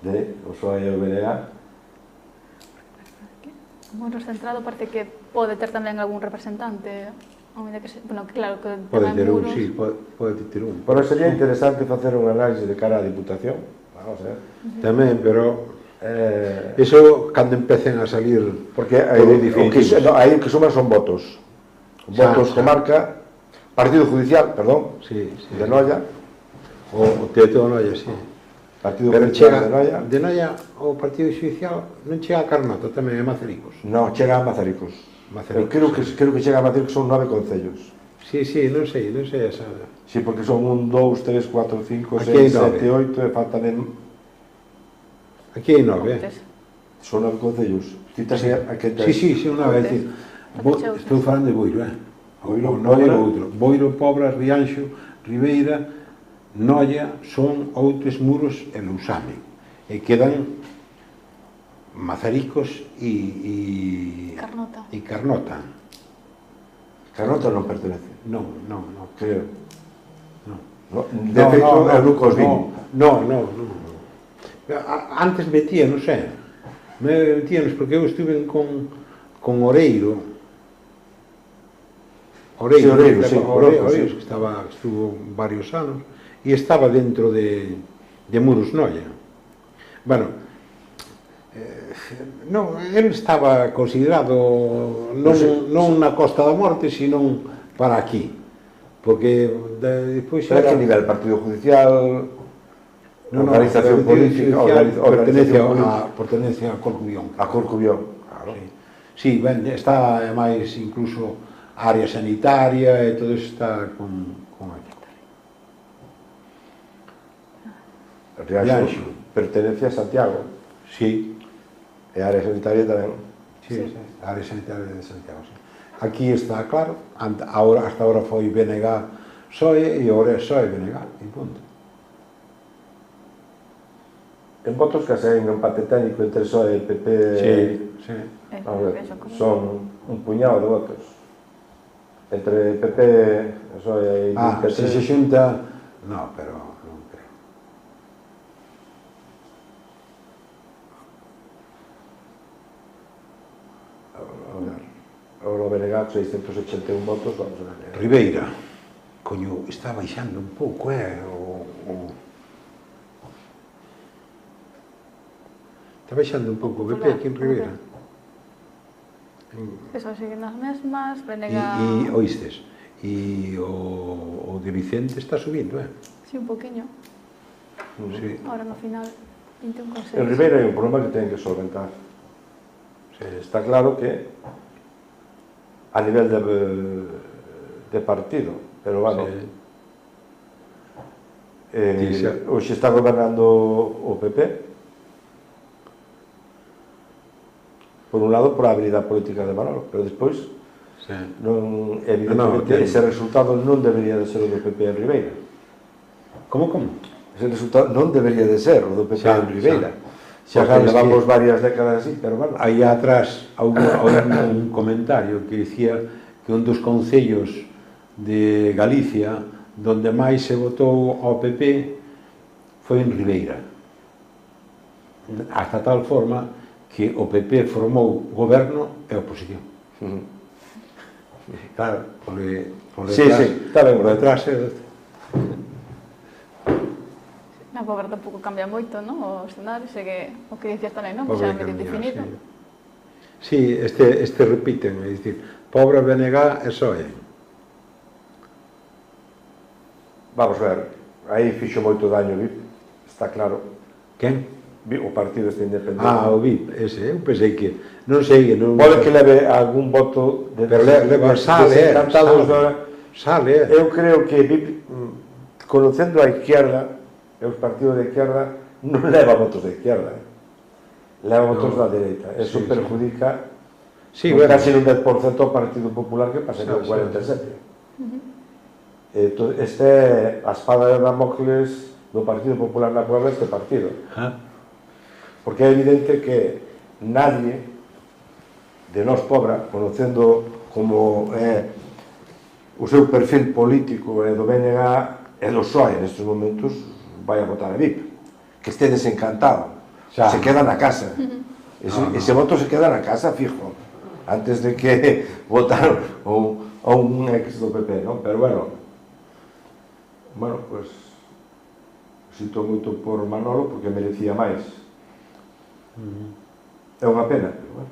O PSOE e o BNG. O Muros Centrado parece que pode ter tamén algún representante. Bueno, claro, que pode ter un, sí, pode ter un. Pero sería interesante facer un análise de cara á Diputación, vamos a ver. Tamén, pero eso cando empecen a salir, porque aí o que suman son votos. Votos comarca, Partido Judicial, perdón, de Noia. O Teto de Noia, sí. Partido Judicial de Noia. De Noia, o Partido Judicial non chega a Carnota, tamén é Mazaricos. Non, chega a Mazaricos. Creo que chega a Mazaricos, son 9 concellos. Sí, non sei esa. Sí, porque son 1, 2, 3, 4, 5, 6, 7, 8, e faltan en... Aquí hai 9, Son 9 concellos. Sí, son 9, é dicir, estou falando de Boiro, Boiro, Pobra, Rianxo, Ribeira, Noia, Son, Outes, Muros e Lousame. E quedan Mazaricos e Carnota. Carnota non pertenece? Non. Creo. De feito, eu nunca os vi. Non. Antes metíanos, porque eu estuve con Oreiro. Oreiro, que estuvo varios anos, e estaba dentro de Muros Noia. Bueno, non, ele estaba considerado non na Costa da Morte, sino para aquí, porque depois era... Pero a que nivel? Partido Judicial, organización política, pertenece a Corcubión. A Corcubión, claro. Sí, está máis incluso a área sanitaria e todo iso está con Rianxo pertenece a Santiago. Sí. E a área sanitaria tamén. Sí, a área sanitaria de Santiago. Aquí está claro, hasta ahora foi BNG SOE e agora é SOE BNG, e punto. En votos que hai un empate técnico entre SOE e PP. Sí. Son un puñado de votos. Entre PP e SOE e PP. Se se xunta, no, pero non creo. Agora o BNG 681 votos, vamos a ver. Ribeira, coño, está baixando un pouco, Está baixando un pouco o PP aquí en Ribeira. Eso, siguen as mesmas, BNG... E oístes, e o de Vicente está subindo, Sí, un poquinho. Sí. Ahora no final, 21,6. En Ribeira hai un problema que ten que solventar. Está claro que a nivel de partido, pero bueno, hoxe está gobernando o PP, por un lado, por a habilidade política de Manolo, pero despois, evidentemente, ese resultado non debería de ser o do PP en Ribeira. Como? Ese resultado non debería de ser o do PP en Ribeira. Xa levamos varias décadas así, pero bueno. Aí atrás, un comentario que dicía que un dos concellos de Galicia donde máis se votou ao PP foi en Ribeira. Hasta tal forma que o PP formou goberno e oposición. Claro, por detrás Na pobre tampouco cambia moito, non? O escenario, que o que dicías tamén, non? Que xa é medio indefinido. Sí, este repiten, é dicir, pobre BNG e SOE. Vamos ver, aí fixo moito daño o BIP, está claro. Quen? O partido este independente. O BIP, ese, eu pensei que, non sei, non... Pode que leve algún voto de... Pero leva, sale. Eu creo que BIP, conocendo a izquierda, e os partidos de izquierda, non leva votos de izquierda, leva votos da dereita. Eso perjudica casi un 10% ao Partido Popular, que pasa con 47. Este é a espada de Damocles do Partido Popular na Puebla, este partido. Porque é evidente que nadie de nós Pobra, conocendo como é o seu perfil político e do BNG e do PSOE nestes momentos, vai a votar a BIP. Que este desencantado. Se queda na casa. Ese voto se queda na casa, fijo. Antes de que votar a un ex do PP, non? Pero bueno, pues sinto moito por Manolo porque merecía máis. É unha pena, pero bueno.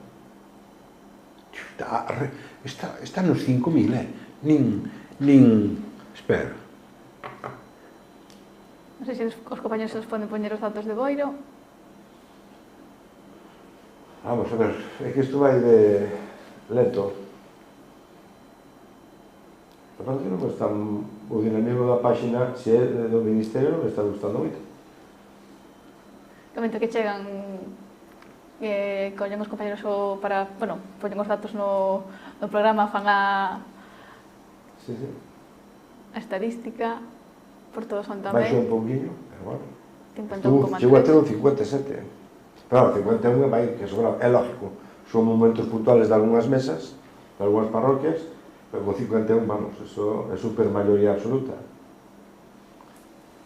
Está nos 5.000, nin... Espera. Non sei se os compañeros se nos poden poñer os datos de Boiro. Vamos a ver, é que isto vai de lento. Aparte non está o dinamismo da páxina, se é do Ministerio, non me está gustando moito. Comento que chegan collen os compañeros para, bueno, poñen os datos no programa, fan a estadística por todo son tamén. Baixo un pouquinho, pero bueno. 51,3. Chegou a ter un 57. Claro, 51 vai, que sobrado, é lógico. Son momentos puntuales de algunhas mesas, de algunhas parroquias, pero con 51, vamos, eso é super maioría absoluta.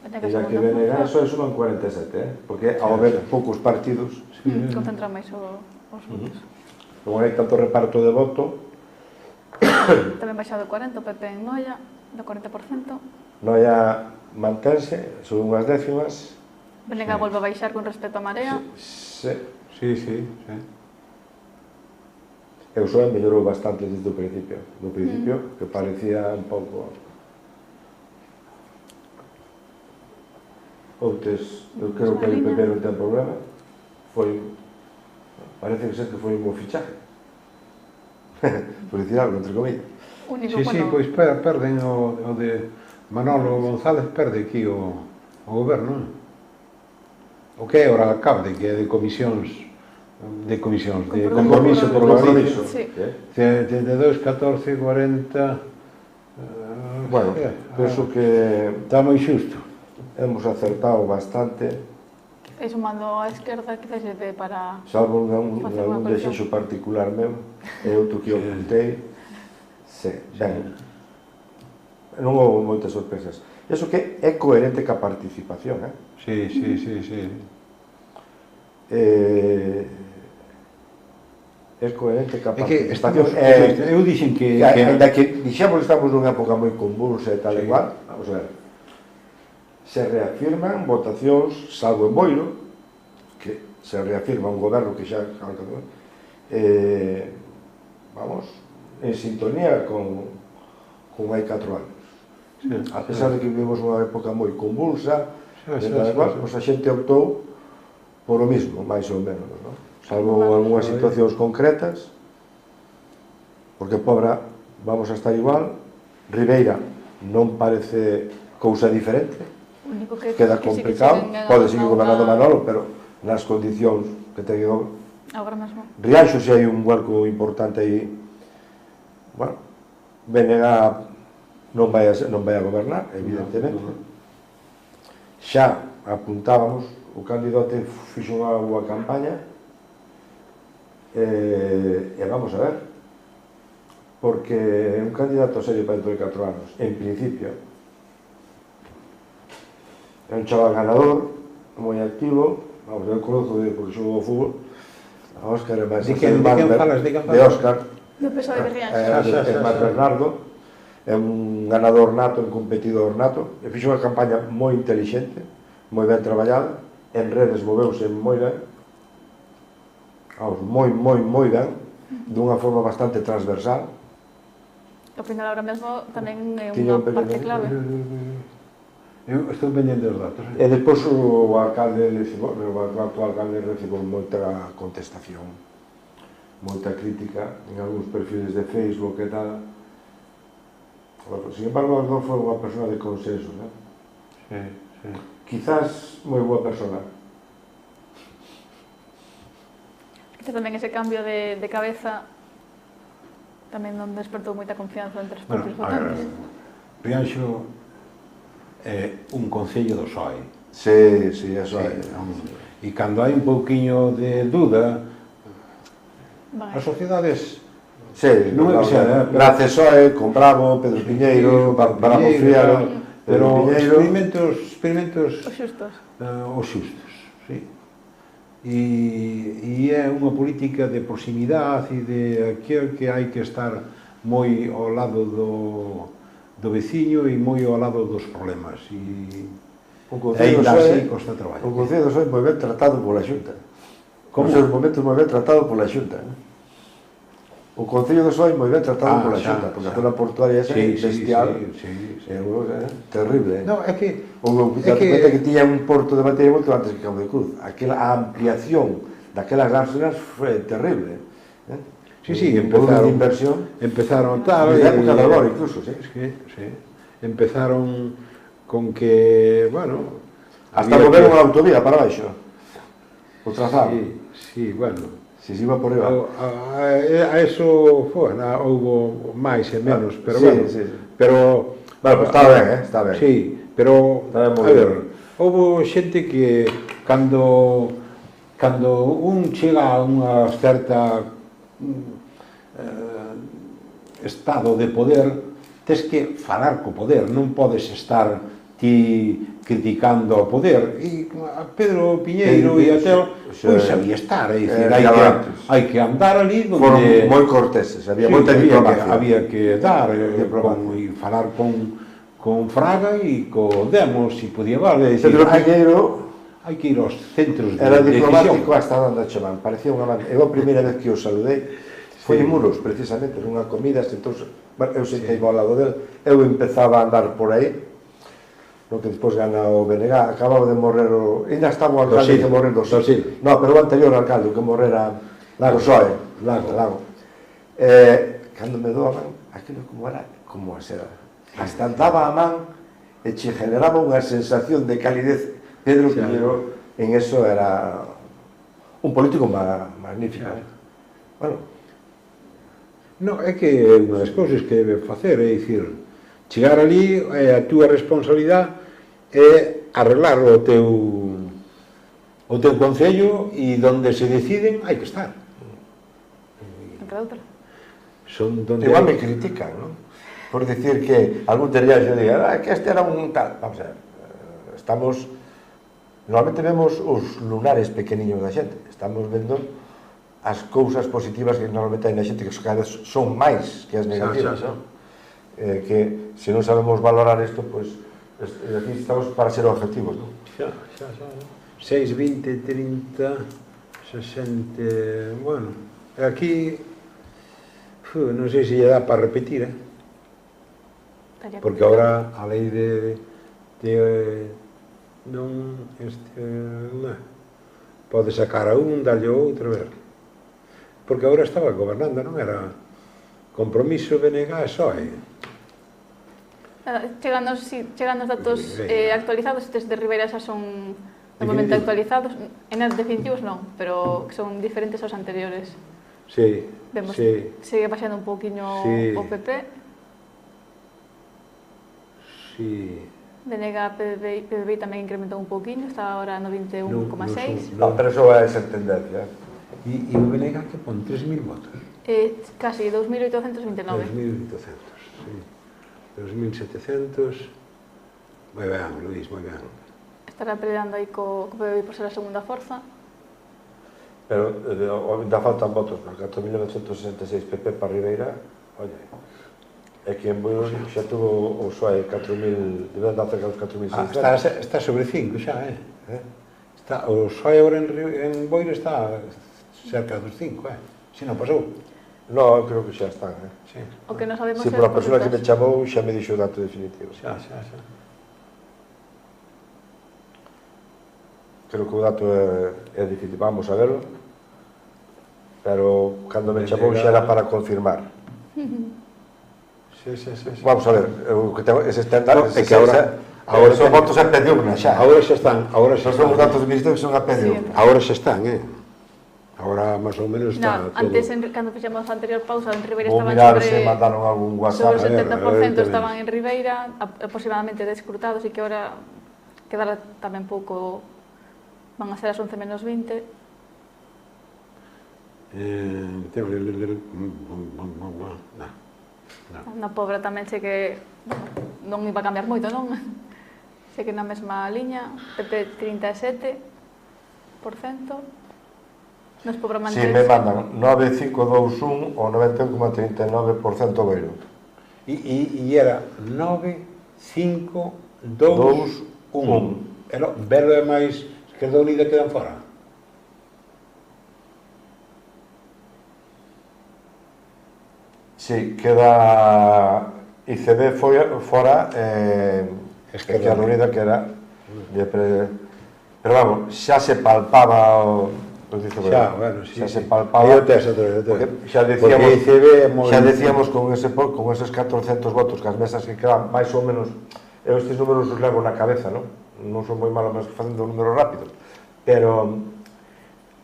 E xa que BNG, eso suman 47, porque ao haber poucos partidos... Concentran máis os votos. Como hai tanto reparto de voto... Tamén baixado 40, o PP en Noia, do 40%. Noia mantense, son unhas décimas. BNG volve a baixar con respecto a Marea. Sí. E o PSOE mellorou bastante desde o principio. No principio, que parecía un pouco... Outes, eu creo que o PP non ten problema. Parece que foi un bo fichaje. Por dicir algo, entre comillas. Sí, pois perden o Manolo González perde aquí o goberno, o que é o alcalde, que é de comisións, de compromiso por o Galicia. 32, 14, 40... Bueno, penso que está moi xusto. Hemos acertado bastante, E sumando a esquerda, quizás lle dé para... salvo algún desexo particular meu, e outro que ocultei. Ben, non houve moitas sorpresas. Iso que é coherente ca participación, Sí. É coherente ca participación. Eu dixen que... Ainda que dixemos que estamos nunha época moi convulsa e tal igual, vamos a ver, se reafirman votacións, salvo en Boiro, que se reafirma un goberno que xa vamos, en sintonía con hai 4 anos. A pesar de que vivimos unha época moi convulsa, pois a xente optou por o mismo, máis ou menos, salvo algunhas situacións concretas, porque Pobra vamos a estar igual, Ribeira non parece cousa diferente, queda complicado, pode seguir gobernando Manolo, pero nas condicións que ten agora mesmo. Rianxo, se hai un vuelco importante aí, bueno, BNG non vai a gobernar, evidentemente. Xa apuntábamos, o candidato fixo unha boa campaña, e vamos a ver, porque é un candidato serio para dentro de 4 anos, en principio. É un chaval ganador, moi activo, vamos, eu conozo porque xogo ao fútbol, a Óscar é máis... De quen falas? De Óscar. Do PSOE de Rianxo. É máis Bernardo, é un ganador nato, un competidor nato, e fixo unha campaña moi intelixente, moi ben traballada, en redes moveuse moi ben, vamos, moi ben, dunha forma bastante transversal. Ao final, agora mesmo, tamén é unha parte clave. Eu estou vendendo os datos. E depois o actual alcalde recibo moita contestación, moita crítica en algúns perfiles de Facebook e tal. Sin embargo, non foi unha persona de consenso, non? Sí. Quizás moi boa persona. Quizás tamén ese cambio de cabeza tamén non despertou moita confianza entre os propios votantes. Rianxo é un concello do PSOE. Sí, eso é. E cando hai un pouquiño de duda, as sociedades... Sí, gracias PSOE, con Bravo, Pedro Piñeiro, Bravo Friaro, pero experimentos... Os xustos, sí. E é unha política de proximidade e de que hai que estar moi ao lado do veciño e moi ao lado dos problemas. E ainda así costa traballo. O Concello do PSOE moi ben tratado pola Xunta. Como nos momentos moi ben tratado pola Xunta. O Concello do PSOE moi ben tratado pola Xunta, porque a zona portuaria é bestial, é terrible. Non, é que... que tiña un porto de batería moito antes que Cabo de Cruz. A ampliación daquelas grandes zonas foi terrible. Sí, empezaron tal... Na época de agora, incluso, sí. Empezaron con que, bueno... Hasta moveron a autovía para baixo. O trazado. Sí, bueno... Si se iba por riba. A eso, houve máis e menos, pero bueno... Pero... Bueno, está ben, está ben. Sí, pero, a ver, houve xente que cando un chega a unha certa estado de poder, tes que falar co poder, non podes estar ti criticando o poder. E a Pedro Piñeiro e a Teo, pois sabía estar, é dicir, hai que andar ali donde... Foron moi corteses, había moita diplomacia. Había que dar, e falar con Fraga e co Demos, e podía valer. Pedro Piñeiro... Hai que ir aos centros de decisión. Era diplomático hasta onde chaman, parecía unha man. Eu a primeira vez que o saludei foi en Muros, precisamente, nunha comida, eu sentei ao lado del, eu empezaba a andar por aí, no que despois gana o BNG, acababa de morrer o... Ainda estaba o alcalde que morrer do PSOE. No, pero o anterior alcalde, o que morrera do PSOE. Lago. Cando me doaban, aquilo como era, como a seda. Hasta andaba a man e che generaba unha sensación de calidez. Pedro Piñero en eso era un político magnífico. Bueno, non, é que unha das cousas que debe facer é dicir, chegar ali, a túa responsabilidade é arreglar o teu concello e donde se deciden hai que estar. Igual me critican, non? Por dicir que algún día yo diga que este era un tal. Vamos a ver, estamos... Normalmente vemos os lunares pequeniños da xente, estamos vendo as cousas positivas que normalmente hai na xente, que cada vez son máis que as negativas, non? Que se non sabemos valorar isto, pois aquí estamos para ser objetivos, non? 6, 20, 30, 60... Bueno, aquí non sei se lle dá para repetir, porque agora a lei de non pode sacar a un, dalle outro, ver, porque agora estaba gobernando, non era Compromiso, BNG e PSOE. Chegando os datos actualizados, estes de Ribeira xa son de momento actualizados, en definitivos non, pero que son diferentes aos anteriores. Sí, vemos, sí. Sigue baixando un pouquiño o PP. Sí. BNG, PBI tamén incrementou un pouquiño, está agora no 21,6. Non, pero eso é esa tendencia. E o BNG que pon 3.000 votos? Casi 2.829. 2.800, sí. 2.700. Moi ben, Luís, moi ben. Estará peleando aí co PBI por ser a segunda forza. Pero ainda faltan votos, porque 4.966 PP para Ribeira, oye, é que en Boiro xa tuvo o PSOE 4.000, debe andar cerca dos 4.600. Está sobre 5 xa, o PSOE agora en Boiro está cerca dos 5, se non pasou. Non, creo que xa están, Sí. O que non sabemos é... Si, por a persona que me chamou xa me dixo o dato definitivo. Xa. Creo que o dato é difícil, vamos a verlo, pero cando me chamou xa era para confirmar. Sí. Vamos a ver, o que tengo ese estándar, é que agora son votos a pé de urna xa. Agora xa están, son os datos do Ministerio que son a pé de urna. Agora xa están, agora máis ou menos está todo. Antes, cando fixemos a anterior pausa, en Ribeira estaban sobre... mandaron algún WhatsApp. Sobre o 70% estaban en Ribeira, aproximadamente descrutados, e que agora quedara tamén pouco... Van a ser as 11 menos 20. Na Pobra tamén sei que non iba a cambiar moito, non? Sei que na mesma liña, PP 37%. Nos Pobra mantense. Si, me mandan 9521 o 91,39% Boiro. E era 9521. Era Verde máis Esquerda Unida quedan fora. Si, queda ICB fora, Esquerda Unida que era... Pero vamos, xa se palpaba o... Xa, bueno, sí. Xa se palpaba... Xa decíamos con eses 400 votos que as mesas que quedan, máis ou menos, eu estes números os levo na cabeza, non? Non son moi malo, mas facendo un número rápido, pero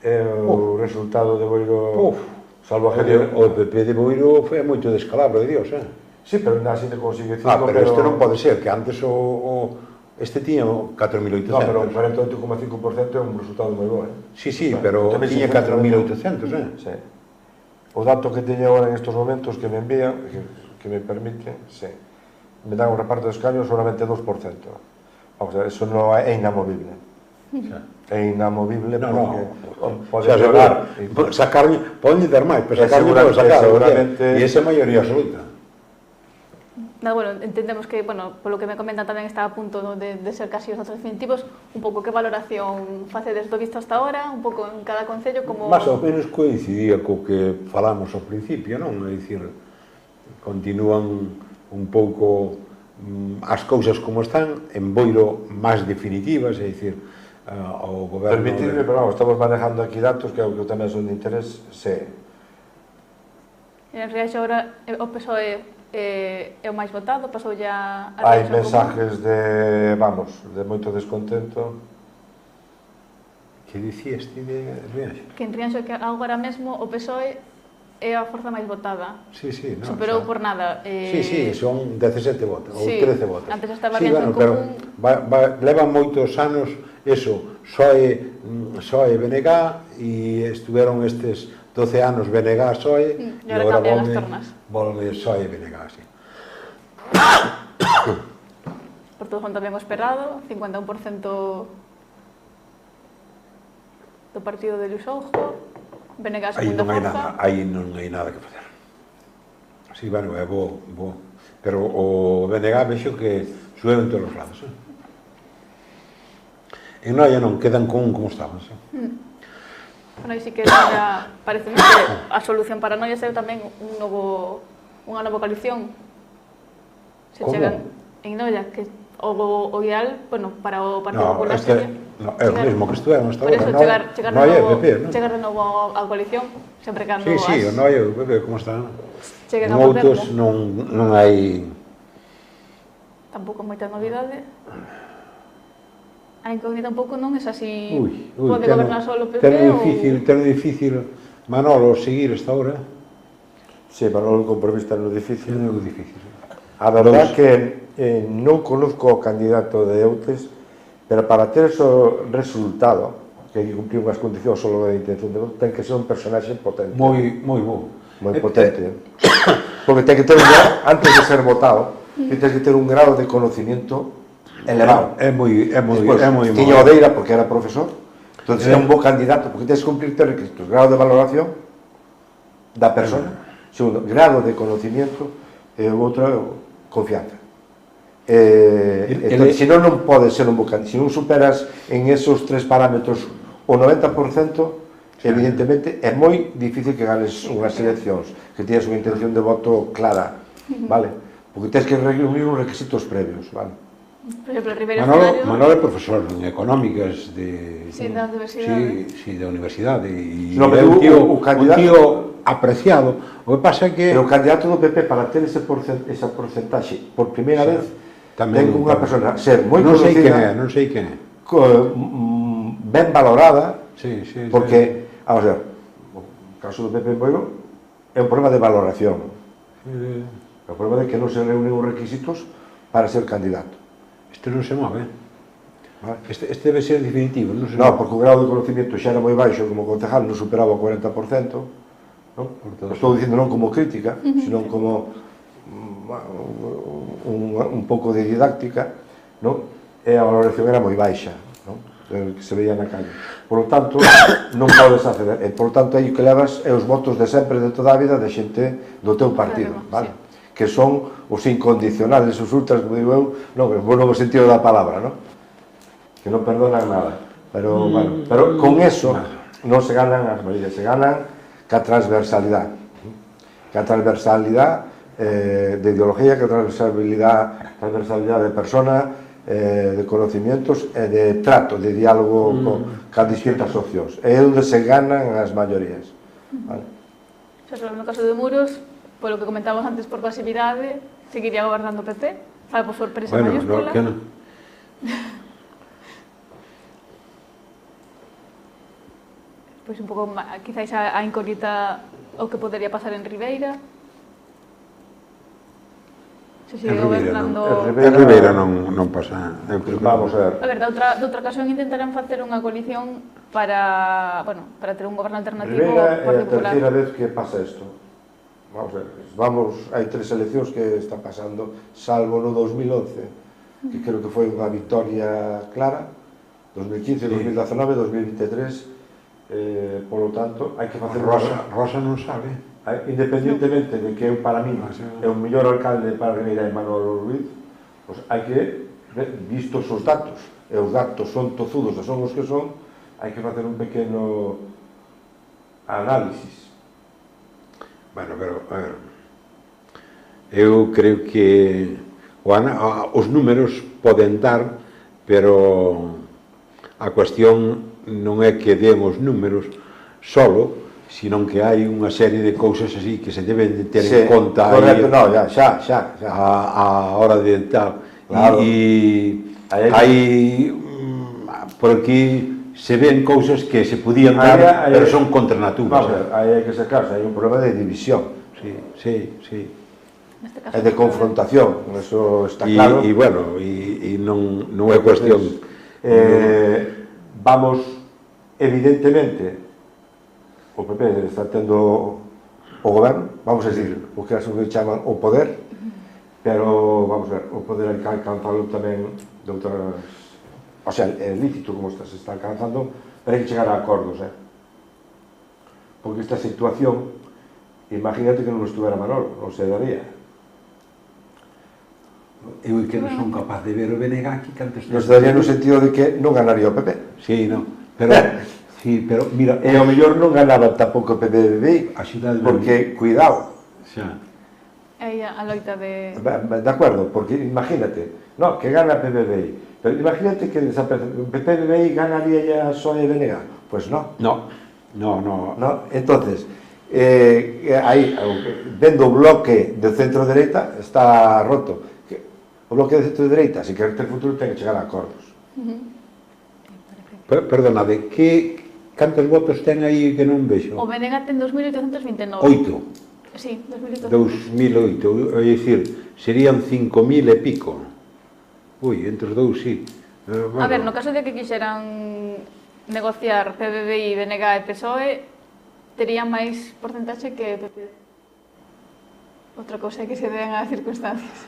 o resultado de Boiro, salvo a gente... O PP de Boiro foi moito descalabro de Dios, Sí, pero ainda así te consigue 5, pero este non pode ser, que antes este tiña 4.800. No, pero o 48,5% é un resultado moi bo, Sí, pero tiña 4.800, Sí. O dato que teño agora en estos momentos que me envían, que me permite, me dan un reparto de escaños solamente 2%. O sea, eso non é inamovible. É inamovible porque pode xogar. Sacarlle, pode dar máis, pero sacarlle pode sacar, e esa é a maioría absoluta. Bueno, entendemos que, polo que me comentan tamén está a punto de ser casi os datos definitivos, un pouco que valoración facedes do visto hasta ahora, un pouco en cada concello, como... Más ou menos coincidía co que falamos ao principio, non? É dicir, continúan un pouco as cousas como están, en Boiro máis definitivas, é dicir, o goberno... Permitidme, pero estamos manejando aquí datos que tamén son de interés, En Riaxo agora o PSOE é o máis votado, pasou ya a hai Rianxo mensajes de, vamos, de moito descontento. Que dicías ti de Rianxo? Que en Rianxo que agora mesmo o PSOE é a forza máis votada. Sí, sí, no, superou por nada. Sí, son 17 votos, ou 13 votos. Antes estaba sí, Rianxo en Común. Levan moitos anos, eso, PSOE BNG, e estuveron estes 12 anos BNG, PSOE, E agora cambian as tornas. Volve PSOE BNG, sí. Por todo tamén o esperado, 51% do partido de Luis Oujo, BNG a segunda forza. Aí non hai nada que facer. Sí, bueno, é bo. Pero o BNG vexo que suben en todos os lados. En Noia non quedan como estaban. Bueno, aí sí que parece que a solución para Noia é tamén unha nova coalición. Se chegan en Noia, que o ideal, bueno, para o Partido Popular sería... É o mesmo que estuveron hasta agora. Por eso, chegar de novo á coalición, sempre cando... Sí, o Noia e o PP, como están? Cheguen En ao goberno. outros non hai... Tampouco moita novidade. A incógnita un pouco non é así... Ui, pode gobernar só o PP Ten difícil Manolo seguir esta hora. Sí, Manolo o compromiso ten difícil. É difícil. A verdad que non conozco o candidato de Outes, pero para ter ese resultado, que hai que cumplir unhas condicións só de intención de voto, ten que ser un personaxe potente. Moi bo. Moi potente. Porque ten que ter antes de ser votado, ten que ter un grado de conocimiento elevado. É moi tiña Odeira porque era profesor, entón é un bo candidato, porque tens que cumplir tres requisitos: grado de valoración da persona, segundo, grado de conocimiento, e outro, confianza. Entón, se non pode ser un bo candidato, se non superas en esos tres parámetros o 90%, evidentemente é moi difícil que ganes unhas eleccións, que tienes unha intención de voto clara, vale? Porque tens que reunir uns requisitos previos, vale? Por exemplo, Ribeiro Manolo é profesor en económicas da universidade. Sí, da universidade, e é un tío apreciado. O que pasa é que... Pero o candidato do PP, para ter esa porcentaxe por primeira vez, ten unha persona ser moi conocida, non sei quen é, ben valorada, porque, vamos a ver, o caso do PP Boiro é un problema de valoración, é un problema de que non se reúnen os requisitos para ser candidato. Este non se move. Este debe ser definitivo. Non, porque o grado de conocimiento xa era moi baixo como concejal, non superaba o 40%. Estou dicindo non como crítica, sino como un pouco de didáctica, e a valoración era moi baixa, que se veía na calle. Por lo tanto, non podes acceder. E, por lo tanto, aí o que levas é os votos de sempre, de toda a vida, de xente do teu partido, vale? Que son os incondicionales, os ultras, como digo eu, non, no sentido da palabra, que non perdonan nada. Pero, bueno, pero con eso non se ganan as maiorías, se ganan ca transversalidade. Ca transversalidade de ideología, ca transversalidade de persona, de conocimientos e de trato, de diálogo ca distintas opcións. É onde se ganan as maiorías. No caso de Muros, polo que comentábamos antes por pasividade, seguiría gobernando o PP, sabe por sorpresa mayúscula. Pois un pouco, quizáis a incógnita o que podería pasar en Ribeira. Se sigue gobernando... En Ribeira non pasa. Vamos a ver. A ver, doutra ocasión intentarán facer unha coalición para ter un goberno alternativo Ribeira por é a Popular. terceira vez que pasa isto. Vamos a ver, hai tres eleccións que están pasando, salvo no 2011, que creo que foi unha victoria clara, 2015, 2019, 2023, por lo tanto, hai que facer... Rosa non sabe. Independentemente de que para mí é o mellor alcalde para Ribeira é Manolo Ruiz, pois hai que, vistos os datos, e os datos son tozudos, son os que son, hai que facer un pequeno análisis. Bueno, pero, a ver, eu creo que os números poden dar, pero a cuestión non é que demos números solo, Senón que hai unha serie de cousas así que se deben de ter en conta correcto, no, xa. a hora de tal. Claro. E hai por aquí se ven cousas que se podían dar, pero son contra natura. Aí hai que sacarse, hai un problema de división. Sí. É de confrontación, eso está claro. E bueno, e non é cuestión. Vamos, evidentemente, o PP está tendo o goberno, vamos a decir, o que chaman o poder, pero, vamos a ver, o poder hai que alcanzarlo tamén de outras... O sea, é lícito como se está alcanzando, pero hai que chegar a acordos, porque esta situación, imagínate que non estuvera Manolo, non se daría. Eu que non son capaz de ver o BNG aquí que antes... Non se daría no sentido de que non ganaría o PP. Sí, non, pero... Sí, pero mira... E ao mellor non ganaba tampouco o PPBI, porque, cuidado... Xa. É a loita de... De acordo, porque imagínate, no, que gana o PPBI, pero imagínate que o PPBI ganaría ya só a BNG. Pois non. No. Entonces, aí, vendo o bloque de centro-dereita, está roto. O bloque de centro-dereita, se quer ter futuro, ten que chegar a acordos. Perdonade, cantos votos ten aí que non vexo? O BNG ten 2.829. 8? Sí, 2008, é dicir, serían 5.000 e pico. Ui, entre os dous, sí. A ver, no caso de que quixeran negociar PBBI, BNG e PSOE, terían máis porcentaxe que PP. Outra cousa é que se den as circunstancias.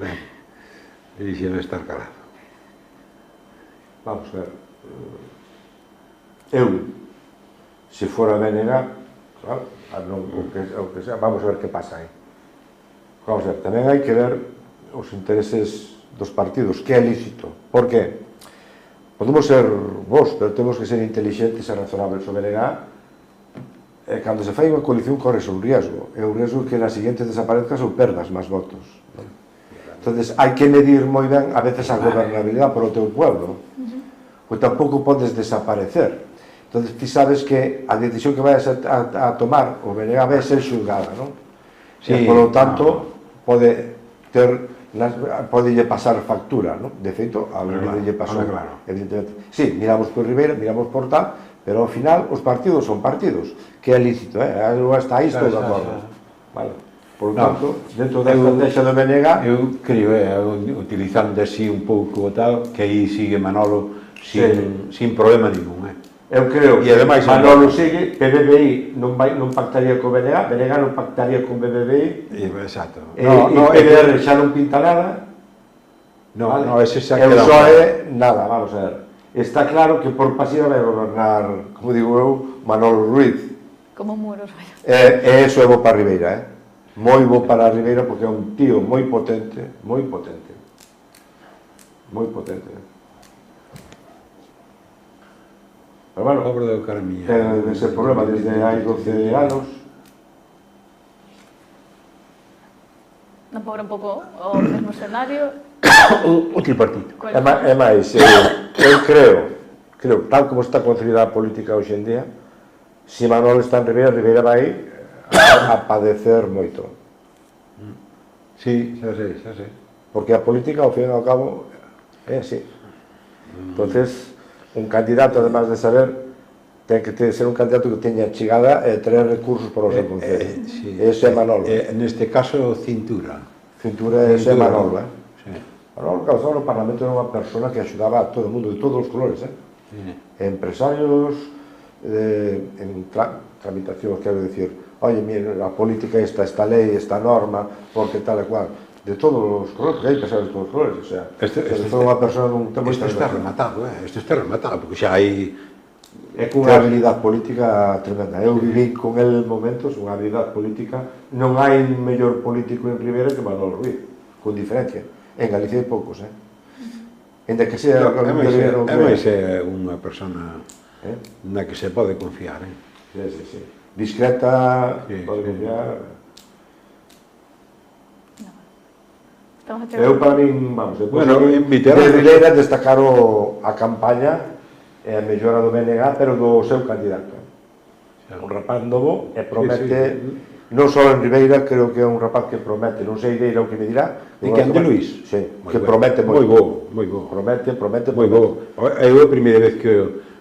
Ben, dixen estar calado. Vamos a ver. Eu, se fora BNG, claro, o que sea, vamos a ver que pasa aí. Vamos a ver, tamén hai que ver os intereses dos partidos, que é lícito. Por que? Podemos ser vos, pero temos que ser intelixentes e razonables. O BNG, cando se fai unha coalición, corres un riesgo. É un riesgo que na siguiente desaparezcas ou perdas máis votos. Entonces, hai que medir moi ben, a veces, a gobernabilidade por o teu pueblo. Pois tampouco podes desaparecer. Entón, ti sabes que a decisión que vayas a tomar o BNG vai ser xulgada, non? E, polo tanto, pode pasar factura, non? De feito, a Benito lle pasou, evidentemente. Sí, miramos por Ribeira, miramos por tal, pero ao final os partidos son partidos, que é lícito, hasta aí estou de acordo. Vale. Por tanto, dentro da estrategia do BNG... Eu creo, utilizando así un pouco tal, que aí sigue Manolo sin problema ningún, Eu creo que Manolo sigue, PBBI non pactaría co BNG, BNG non pactaría con BBBI. Exacto. E PDR xa non pinta nada. No, ese xa queda. E o PSOE, nada, vamos a ver. Está claro que por pasiva vai gobernar, como digo eu, Manolo Ruiz. Como muros. E eso é bo para Ribeira, moi bo para Ribeira, porque é un tío moi potente, moi potente. Moi potente. Pero bueno, ese problema desde hai 12 anos. Non pobre un pouco o mesmo escenario. O tripartito. É máis, eu creo, tal como está concebida a política hoxe en día, se Manolo está en Ribeira, Ribeira vai a padecer moito. Sí, xa sei. Porque a política, ao fin e ao cabo, é así. Entonces, un candidato, además de saber, ten que ser un candidato que teña chegada e traer recursos para o seu concello. Ese é Manolo. Neste caso, cintura. Cintura é Manolo. Manolo Calzón no Parlamento era unha persona que axudaba a todo o mundo, de todos os colores. Empresarios, en tramitacións, quero dicir, oye, mira, a política esta lei, esta norma, porque tal e cual. De todos os colores, porque hai empresarios de todos os colores, o sea, foi unha persona non ten moita... Isto está rematado, porque xa hai... É cunha habilidade política tremenda. Eu viví con el momentos, unha habilidade política, non hai mellor político en Ribeira que Manolo Ruiz, con diferencia. En Galicia hai poucos, Ainda que sea... É máis unha persona na que se pode confiar, Sí. Discreta, pode confiar... Eu, para min, vamos, de Ribeira destacaron a campaña e a mellora do BNG, pero do seu candidato. un rapaz novo e promete, non só en Ribeira, creo que é un rapaz que promete, non sei Deira o que me dirá. De quen, de Luís? Sí, que promete moi bo, moi bo. Promete moi bo. Eu a primeira vez que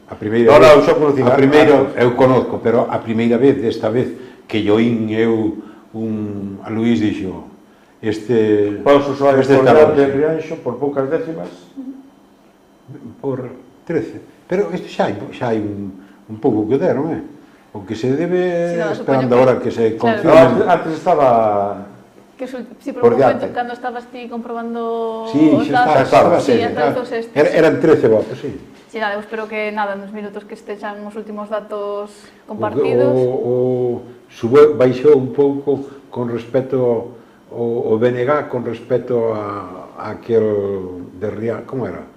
a primeira non, vez, xa conocín, a primeira eu conozco, pero a primeira vez, desta vez que yo oín eu a Luís dixo Paus usuarios por diante de Rianxo por poucas décimas por 13, pero isto xa hai un pouco que deron, o que se debe esperando agora que se confirme. Antes estaba Sí, por un momento, cando estabas ti comprobando os datos, eran 13 votos, sí. Sí, nada, eu espero que nada, nos minutos que estexan os últimos datos compartidos. Baixou un pouco con respecto o BNG con respecto a aquel de Rianxo, como era?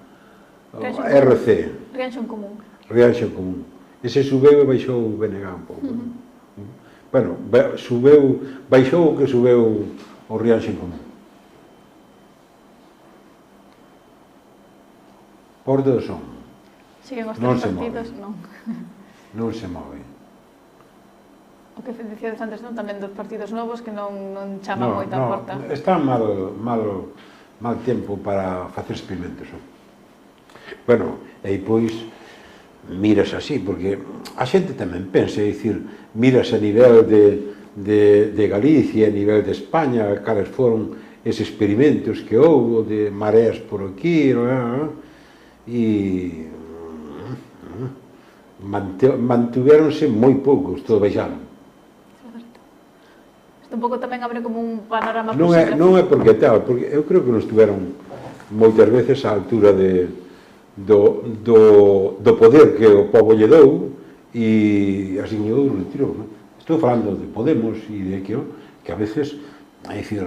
RC. Rianxo en Común. Rianxo en Común. Ese subeu e baixou o BNG un pouco. Bueno, baixou o que subeu o Rianxo en Común. Por do son. Siguen os tres partidos, non. Non se move. O que dicíades antes, non? Tamén dos partidos novos que non chaman moita porta. Está mal tempo para facer experimentos. Bueno, e pois miras así, porque a xente tamén pensa, é dicir, miras a nivel de Galicia, a nivel de España, cales foron eses experimentos que houve de mareas por aquí, e mantuveronse moi poucos, todo baixaron. Isto un pouco tamén abre como un panorama posible. Non é porque tal, porque eu creo que non estiveron moitas veces á altura do poder que o povo lle dou e así lle dou retirou. Estou falando de Podemos e de que a veces, é dicir,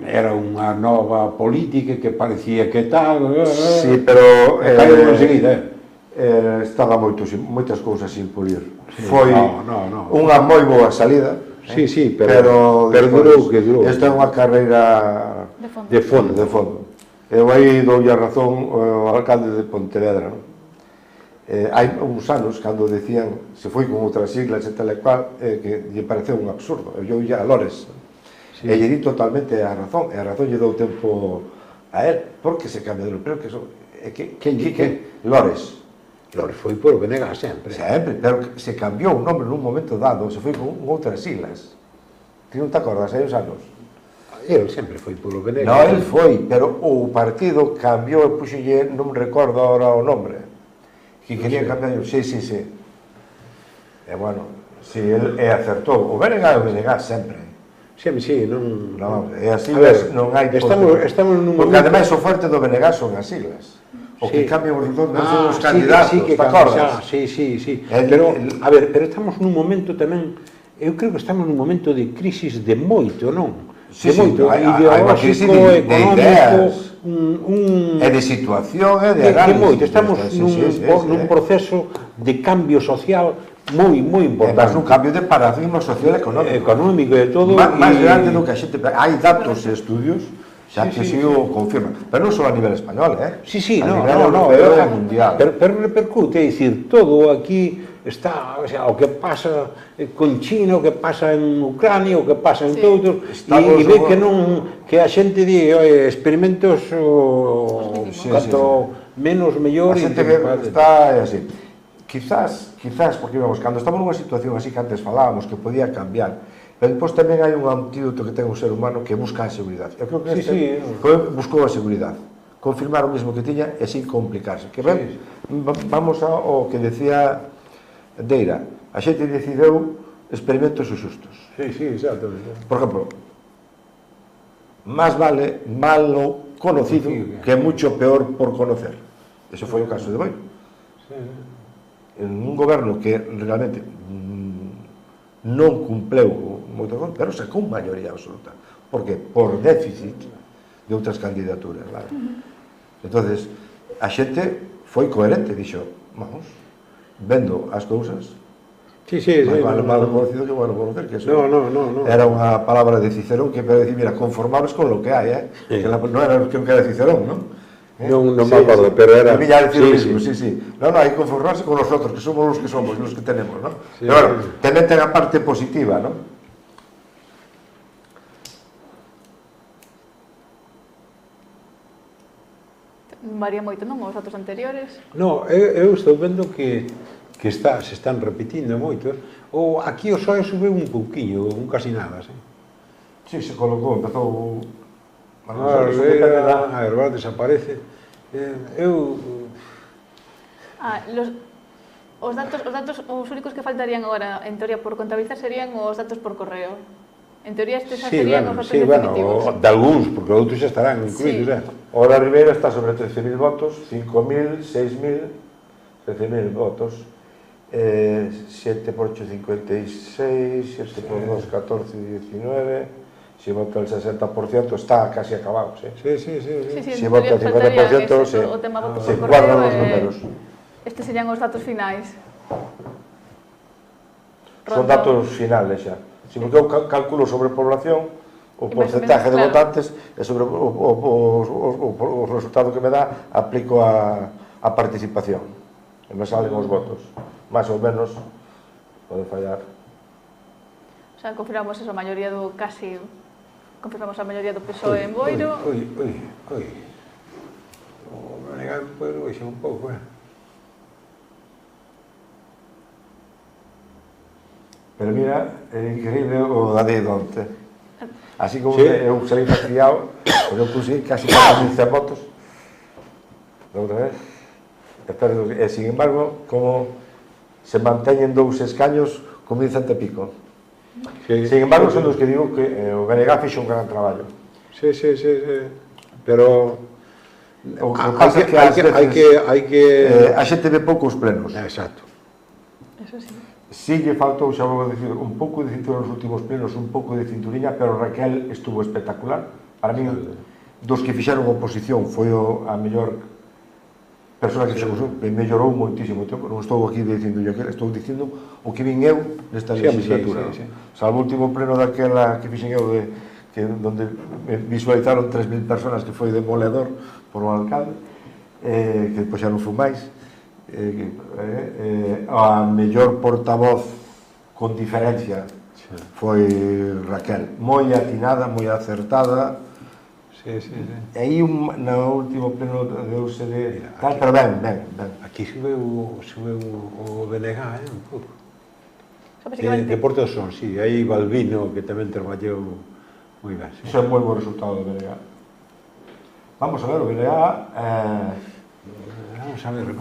era unha nova política que parecía que tal... Sí, pero... Caíron enseguida, estaba moitas cousas sin pulir. Foi unha moi boa salida. Sí, pero durou que durou. Esta é unha carreira de fondo. Eu aí doulle a razón ao alcalde de Pontevedra. Hai uns anos, cando decían se foi con outras siglas e tal e cual, que lle pareceu un absurdo. Eu lle a Lores. E lle di totalmente a razón. E a razón lle dou tempo a él. Porque se cambia de nombre? Que Lores. Lores foi por o BNG sempre. Sempre, pero se cambiou o nombre nun momento dado, se foi con outras siglas. Ti non te acordas, hai uns anos? El sempre foi polo BNG. Non, el foi, pero o partido cambiou e puxolle, non recordo agora o nombre, que querían cambiar. Sí. E bueno, si el acertou. O BNG é o BNG sempre. Sí, non... E as siglas non hai... Estamos nun momento... Porque ademais o fuerte do BNG son as siglas. O que cambian os redondos son os candidatos, te acordas? Sí. Pero, a ver, pero estamos nun momento tamén, eu creo que estamos nun momento de crisis de moito, non? De moito, ideolóxico, económico, e de situación, e de análisis. Estamos nun proceso de cambio social moi importante. É un cambio de paradigma social e económico. Económico e todo. Máis grande do que a xente... Hai datos e estudios xa que si o confirman, pero non só a nivel español, a nivel europeo e mundial. Pero repercute, é dicir, todo aquí está, o sea, o que pasa con China, o que pasa en Ucrania, o que pasa en todos, e ve que non, que a xente di, experimentos canto menos mellor. A xente que está así. Quizás, porque vamos, cando estamos nunha situación así que antes falábamos, que podía cambiar, pero depois tamén hai un antídoto que ten un ser humano que busca a seguridade. Eu creo que este buscou a seguridade, confirmar o mesmo que tiña e sin complicarse. Que ben, vamos ao que decía Deira, a xente decideu experimentos xustos. Sí, exactamente. Por exemplo, máis vale malo conocido que mucho peor por conocer. Ese foi o caso de Boi. En un goberno que realmente non cumpleu moito, pero sacou maioría absoluta. Por que? Por déficit de outras candidaturas. Entonces, a xente foi coherente, dixo, vamos, vendo as cousas, máis vale malo conocido que bueno conocer, que eso era unha palabra de Cicerón que para decir, mira, conformaros con lo que hai, que non era o que era Cicerón, non? Non me acordo, pero era... Me viña a decir o mismo, sí. Non, hai que conformarse con nosotros, que somos os que somos, os que tenemos, non? Pero bueno, tamén ten a parte positiva, non? Varía moito, non? Os datos anteriores. No, eu estou vendo que se están repetindo moito. Ou aquí o SOE sube un pouquiño, un casi nada, sí. Sí, se colocou, empezou... A ver, desaparece. Os datos, os únicos que faltarían agora, en teoría, por contabilizar serían os datos por correo. En teoría, estes serían os datos definitivos. De algúns, porque outros xa estarán incluídos, Ora Ribeira está sobre 13.000 votos, 5.000, 6.000, 13.000 votos. 7 por 8, 56, 7 por 2, 14, 19... Si vota el 60%, está casi acabado, ¿sí? Sí. Si vota el 50%, se cuadran los números. Estes serían os datos finais. Son datos finales xa. Si porque eu calculo sobre población, o porcentaje de votantes, e sobre o resultado que me dá, aplico a participación. E me salen os votos. Más ou menos, pode fallar. O sea, confirmamos eso, a maioría do casi... Confirmamos a maioría do PSOE en Boiro. Oi. O Benegal pode baixar un pouco, Pero mira, é increíble o David onte. Así como eu salí fastidiado, porque eu puse casi 15 votos. Outra vez. E, sin embargo, como se manteñen 2 escaños con 1.100 e pico. Sin embargo, son dos que digo que o BNG fixo un gran traballo. Sí. Pero o que pasa é que hai que a xente ve pouco os plenos. Exacto. Eso sí. Si lle faltou, xa vou dicir, un pouco de cintura nos últimos plenos, un pouco de cinturiña, pero Raquel estuvo espectacular. Para mí, dos que fixeron oposición, foi a mellor persona que fixo oposición, me mellorou moitísimo tempo. Non estou aquí dicindo yo que estou dicindo o que vin eu nesta legislatura. Salvo o último pleno daquela que fixen eu, donde visualizaron 3.000 personas, que foi demoledor por o alcalde, que depois xa non foi máis. A mellor portavoz con diferencia foi Raquel, moi atinada, moi acertada. E aí no último pleno deuse de tal, pero ben. Aquí sube o BNG, un pouco. De Porto Son, sí, aí Balbino, que tamén traballou moi ben. Iso é moi bo resultado do BNG. Vamos a ver, o BNG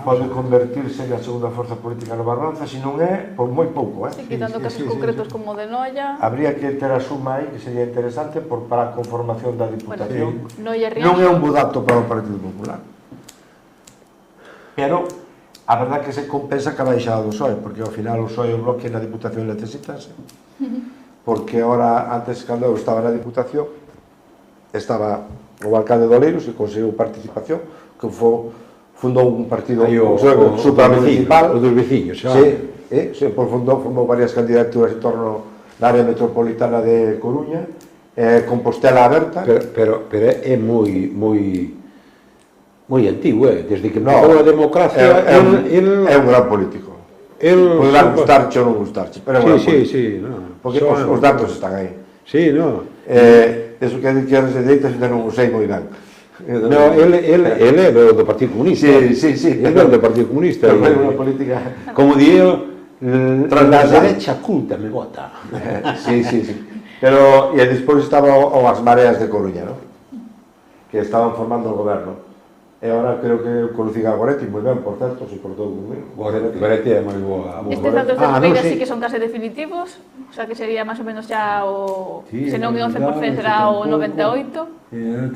pode convertirse na segunda forza política no Barbanza, se non é, por moi pouco, Sí, quitando casos concretos como de Noia. Habría que ter a suma aí, que sería interesante, para a conformación da Diputación. Noia e Non é un bo dato para o Partido Popular. Pero a verdad que se compensa que a baixada do PSOE, porque ao final o PSOE e o Bloque na Diputación necesitanse, porque ahora, antes, cando eu estaba na Diputación, estaba o alcalde de Oleiros e conseguiu participación, que fundou un partido supramunicipal. O dos veciños, xa. Sí, formou varias candidaturas en torno da área metropolitana de Coruña, Compostela aberta. Pero é moi antigo, desde que empezou a democracia. É un gran político. Podrá gustarche ou non gustarche, pero é un gran político. Porque os datos están aí. Sí, non. Eso que de izquierdas e dereitas ainda non o sei moi ben. No, ele é do Partido Comunista. Sí. Ele é do Partido Comunista. É unha política... Como digo, la derecha culta me vota. Sí. Pero, e despois estaba as mareas de Coruña, non? Que estaban formando o goberno. E agora creo que conocín a Goretti moi ben, por certo, se portou conmigo. Goretti é moi boa. Estes datos de Ribeira sí que son case definitivos, o sea que sería máis ou menos xa o... Se non é 11%, será o 98%.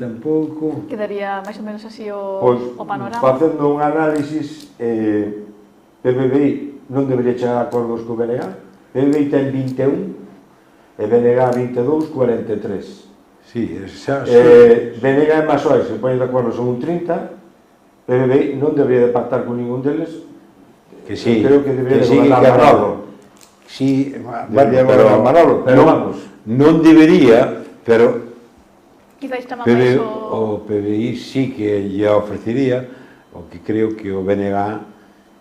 Tampouco. Quedaría máis ou menos así o panorama. Facendo un análisis, PBBI non debería chegar a acordos co BNG. PBBI ten 21 e BNG 22, 43. Sí, xa... BNG e Masoe se poñen de acordo son un 30, PBBI non debería de pactar con ningún deles, que sí, creo que debería de gobernar Manolo. Sí, debería gobernar Manolo, pero vamos. Non debería, pero quizáis chama máis o... O PBI sí que lle ofrecería, o que creo que o BNG,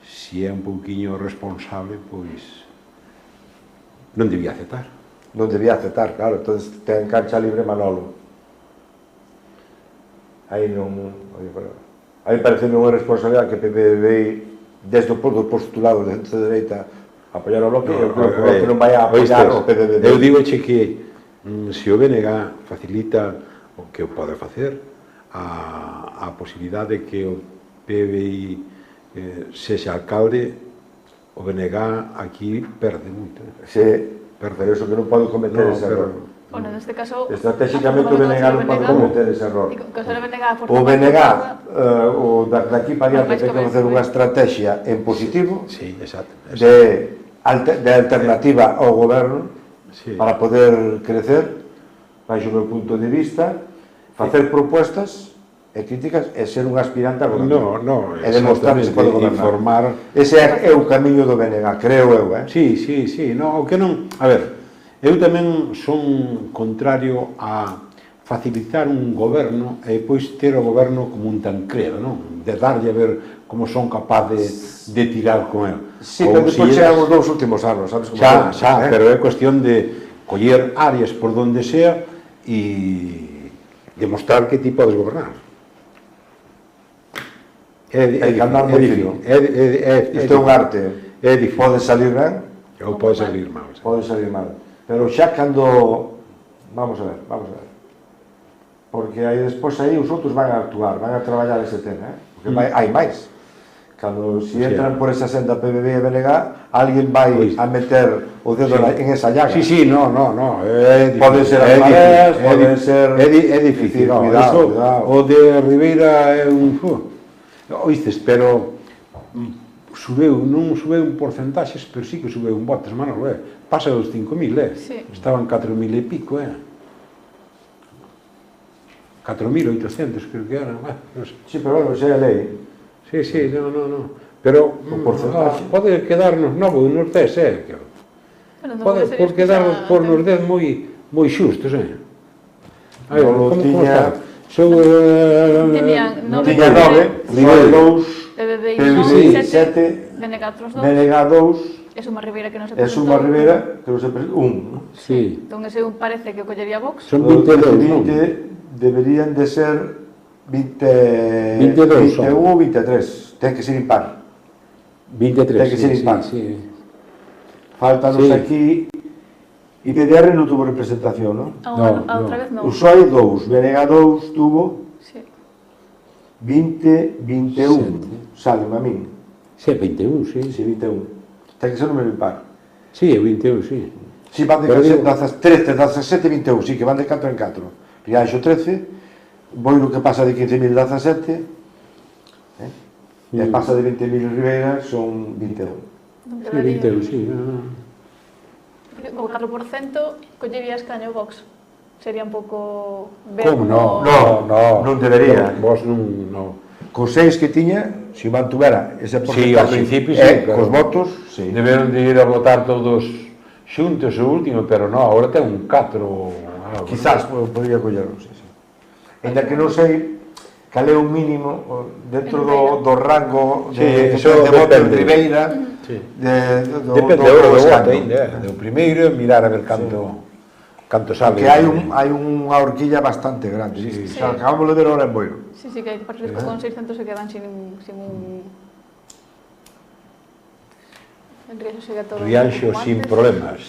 se é un pouquiño responsable, pois non debía aceptar. Non debía aceptar, claro, entón ten cancha libre Manolo. Aí non... Aí parece unha responsabilidade que PBI, desde o postulado de centro-dereita, apoiar o Bloque, eu creo que non vai a apoiar o PBB. Eu digo que se o BNG facilita o que o pode facer, a posibilidade de que o PBI sexa alcalde, o BNG aquí perde moito. Pero iso que non pode cometer ese error. Bueno, neste caso... Estratégicamente o BNG non pode cometer ese error. O BNG, daqui para diante, ten que facer unha estrategia en positivo de alternativa ao goberno para poder crecer, baixo o meu punto de vista, facer propuestas e críticas e ser un aspirante a gobernar. E demostrar que se pode gobernar. Ese é o camiño do BNG, creo eu. Sí, o que non... A ver, eu tamén son contrario a facilitar un goberno e depois ter o goberno como un tancredo, non? De darlle a ver como son capaz de tirar con el. Sí, pero depois chegan os dous últimos anos, sabes como xa, pero é cuestión de coller áreas por donde sea e demostrar que ti podes gobernar. É andar moi fino. Isto é un arte. Pode salir ben ou pode salir mal. Pode salir mal. Pero xa cando... Vamos a ver. Porque aí despois aí os outros van a actuar, van a traballar ese tema, porque hai máis. Cando se entran por esa senda PBB e BNG, alguén vai a meter o dedo en esa llaga. Sí, no. Poden ser as mareas, poden ser... É difícil, cuidado. O de Ribeira é un... Oístes, pero non subeu en porcentaxes, pero sí que subeu en votos, Manolo, pasa dos 5.000, estaban 4.000 e pico, 4.800 creo que eran, Sí, pero bueno, xa é a lei. Sí, no. Pero pode quedarnos novo nos 10, pode quedarnos por nos 10 moi xustos, Como tiña... Tiña 9, PBI 7, BNG outros 2, e Suma Ribeira que non se presentou. E Suma Ribeira que non se presentou, Entón ese parece que o collería Vox. Son 22, non? Deberían de ser 21 ou 23, ten que ser impar. 23, ten que ser impar. Faltanos aquí... E DDR non tuvo representación, non? Outra vez non. O PSOE 2, BNG 2 tuvo 20, 21, sale a min. Sí, 21, sí. Sí, 21. Ten que ser número impar. Sí, 21, sí. Sí, van de 13, 17, 21, sí, que van de 4 en 4. Rianxo 13, Boiro que pasa de 15.000 17, e pasa de 20.000 Ribeira, son 21. Sí, 21, sí. O 4% collería escaño Vox. Sería un pouco... Como non debería. Vos non... Con 6 que tiña, se mantuvera ese porcentaxe... Sí, ao principio sí, cos votos, sí. Deberon de ir a votar todos xuntos o último, pero non, agora ten un 4... Quizás podría collerlo, sí. Ainda que non sei cal é o mínimo dentro do rango de voto en Ribeira. Depende agora do voto ainda, do primeiro, mirar a ver canto sale. Porque hai unha horquilla bastante grande. Acabamos de ver ahora en Boiro. Sí, que hai partidos que con 600 se quedan sin un... En Rianxo segue todo... Rianxo sin problemas.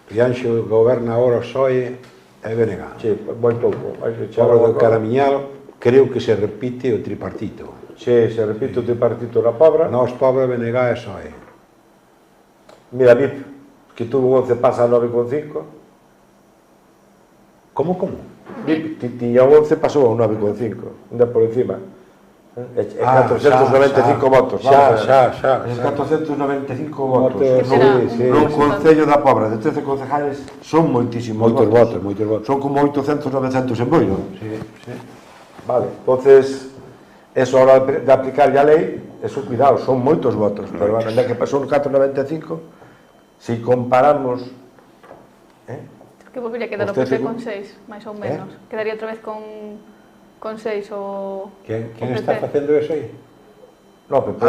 Rianxo goberna agora o PSOE e BNG. Sí, moi pouco. Agora do Caramiñal creo que se repite o tripartito. Sí, se repite o tripartito na Pobra. Nós Pobra, BNG e PSOE. Mira, BIP, que tuvo 11 pasa a 9,5. Como? BIP, que tiña 11 pasou a 9,5. Ainda por encima. É 495 votos. Xa. 495 votos. No Concello da Pobra, de 13 concejales, son moitísimos votos. Moitos votos. Son como 800, 900 en Boiro. Sí. Vale, entonces... Eso, a hora de aplicar a lei, eso, cuidado, son moitos votos, pero bueno, que son 4,95, se comparamos... Que volvería a quedar o PP con 6, máis ou menos. Quedaría outra vez con 6 o Quen PP. está facendo eso aí? No, PP...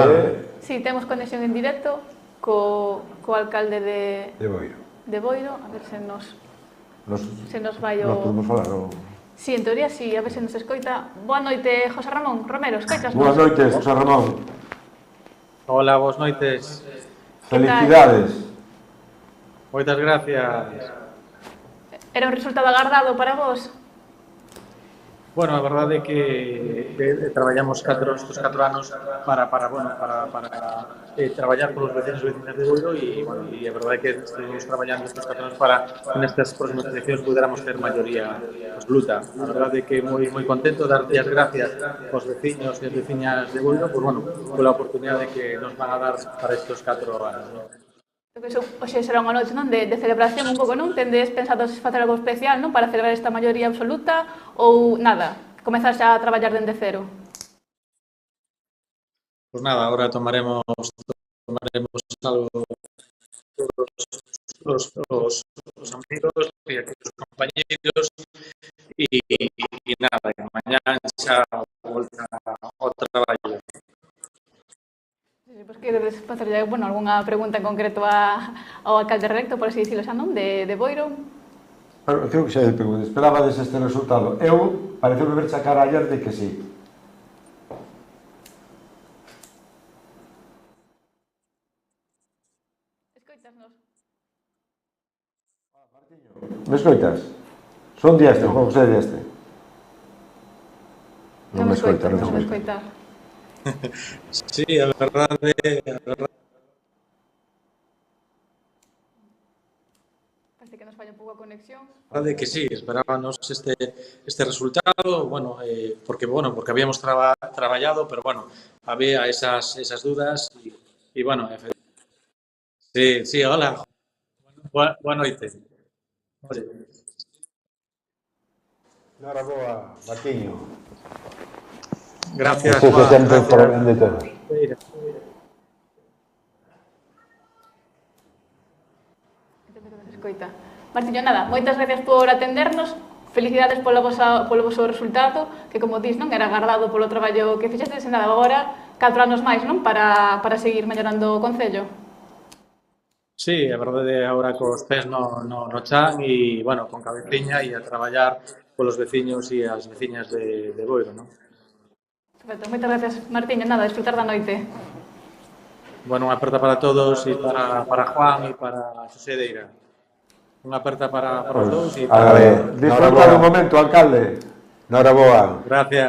Sí, temos conexión en directo co alcalde de Boiro. A ver se nos vai o... Nos podemos falar, non? Sí, en teoría sí, a ver se nos escoita. Boa noite, José Ramón Romero, escoitas? Boas noites, José Ramón. Hola, boas noites. Felicidades. Moitas gracias. Era un resultado agardado para vos? Bueno, a verdade é que traballamos estes 4 anos para traballar polos vecinos e vecinas de Boiro e a verdade é que estamos traballando estes 4 anos para que nestas próximas eleccións puderamos ter maioría absoluta. A verdade é que moi contento, darlle as gracias aos vecinos e as veciñas de Boiro pola oportunidade que nos van a dar para estes 4 anos. Hoxe será unha noite de celebración un pouco, non? Tendes pensado facer algo especial, non? Para celebrar esta maioría absoluta ou nada? Comezar xa a traballar dende cero? Pois nada, agora tomaremos algo os amigos e aquí os compañeros e nada, e mañá xa volta ao traballo. Pois queredes facerlle algunha pregunta en concreto ao alcalde reelecto, por así dicilo xa, non? De Boiro? Creo que xa lle pregunto, esperabades este resultado? Eu pareceu ver a cara ayer de que sí. Escoitasnos? Me escoitas? Son dieste, Juan José dieste. Non me escoita, non me escoita. Sí, a verdade... Parece que nos falla un pouco a conexión. A verdade que sí, esperábamos este resultado, porque habíamos traballado, pero había esas dudas e sí, hola. Boa noite. Noraboa, Martiño. Gracias, Juan. Sempre por ben de todos. Escoita. Martiño, nada, moitas gracias por atendernos. Felicidades polo voso resultado, que como dis, non era agardado polo traballo que fixestes, e nada, agora 4 anos máis, non? Para seguir mellorando o Concello. Sí, a verdade é agora cos pés no chan e, con cabeciña e a traballar polos veciños e as veciñas de Boiro, non? Perfecto, moitas gracias, Martiño. Nada, disfrutar da noite. Unha aperta para todos e para Juan e para Xosé Deira. Unha aperta para os dous e para... Disfruta do momento, alcalde. Noraboa. Gracias.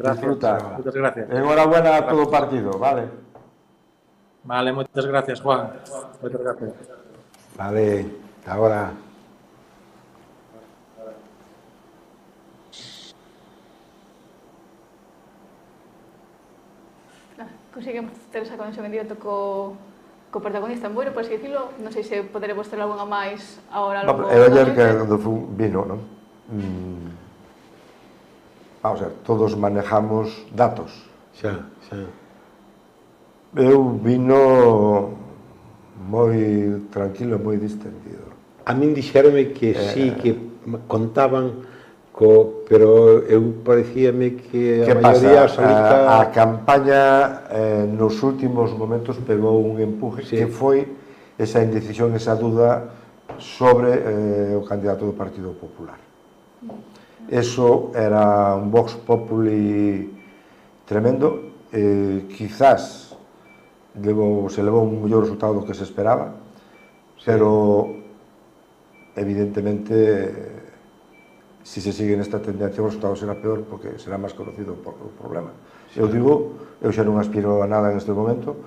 Disfruta. Moitas gracias. Enhorabuena a todo o partido, vale? Vale, moitas gracias, Juan. Moitas gracias. Vale, agora... Conseguimos ter esa conexión en directo co protagonista en Boiro, por así dicilo. Non sei se poderemos ter algunha máis agora logo... É ayer que vino, non? Vamos a ver, todos manejamos datos. Xa. Eu vino moi tranquilo e moi distendido. A min dixéronme que sí, que contaban pero eu parecíame que a maioría absoluta... A campaña nos últimos momentos pegou un empuje que foi esa indecisión, esa duda sobre o candidato do Partido Popular. Eso era un Vox Populi tremendo, quizás se levou un mellor resultado do que se esperaba, pero evidentemente se se sigue nesta tendencia o resultado será peor porque será máis conocido o problema. Eu digo, eu xa non aspiro a nada en este momento,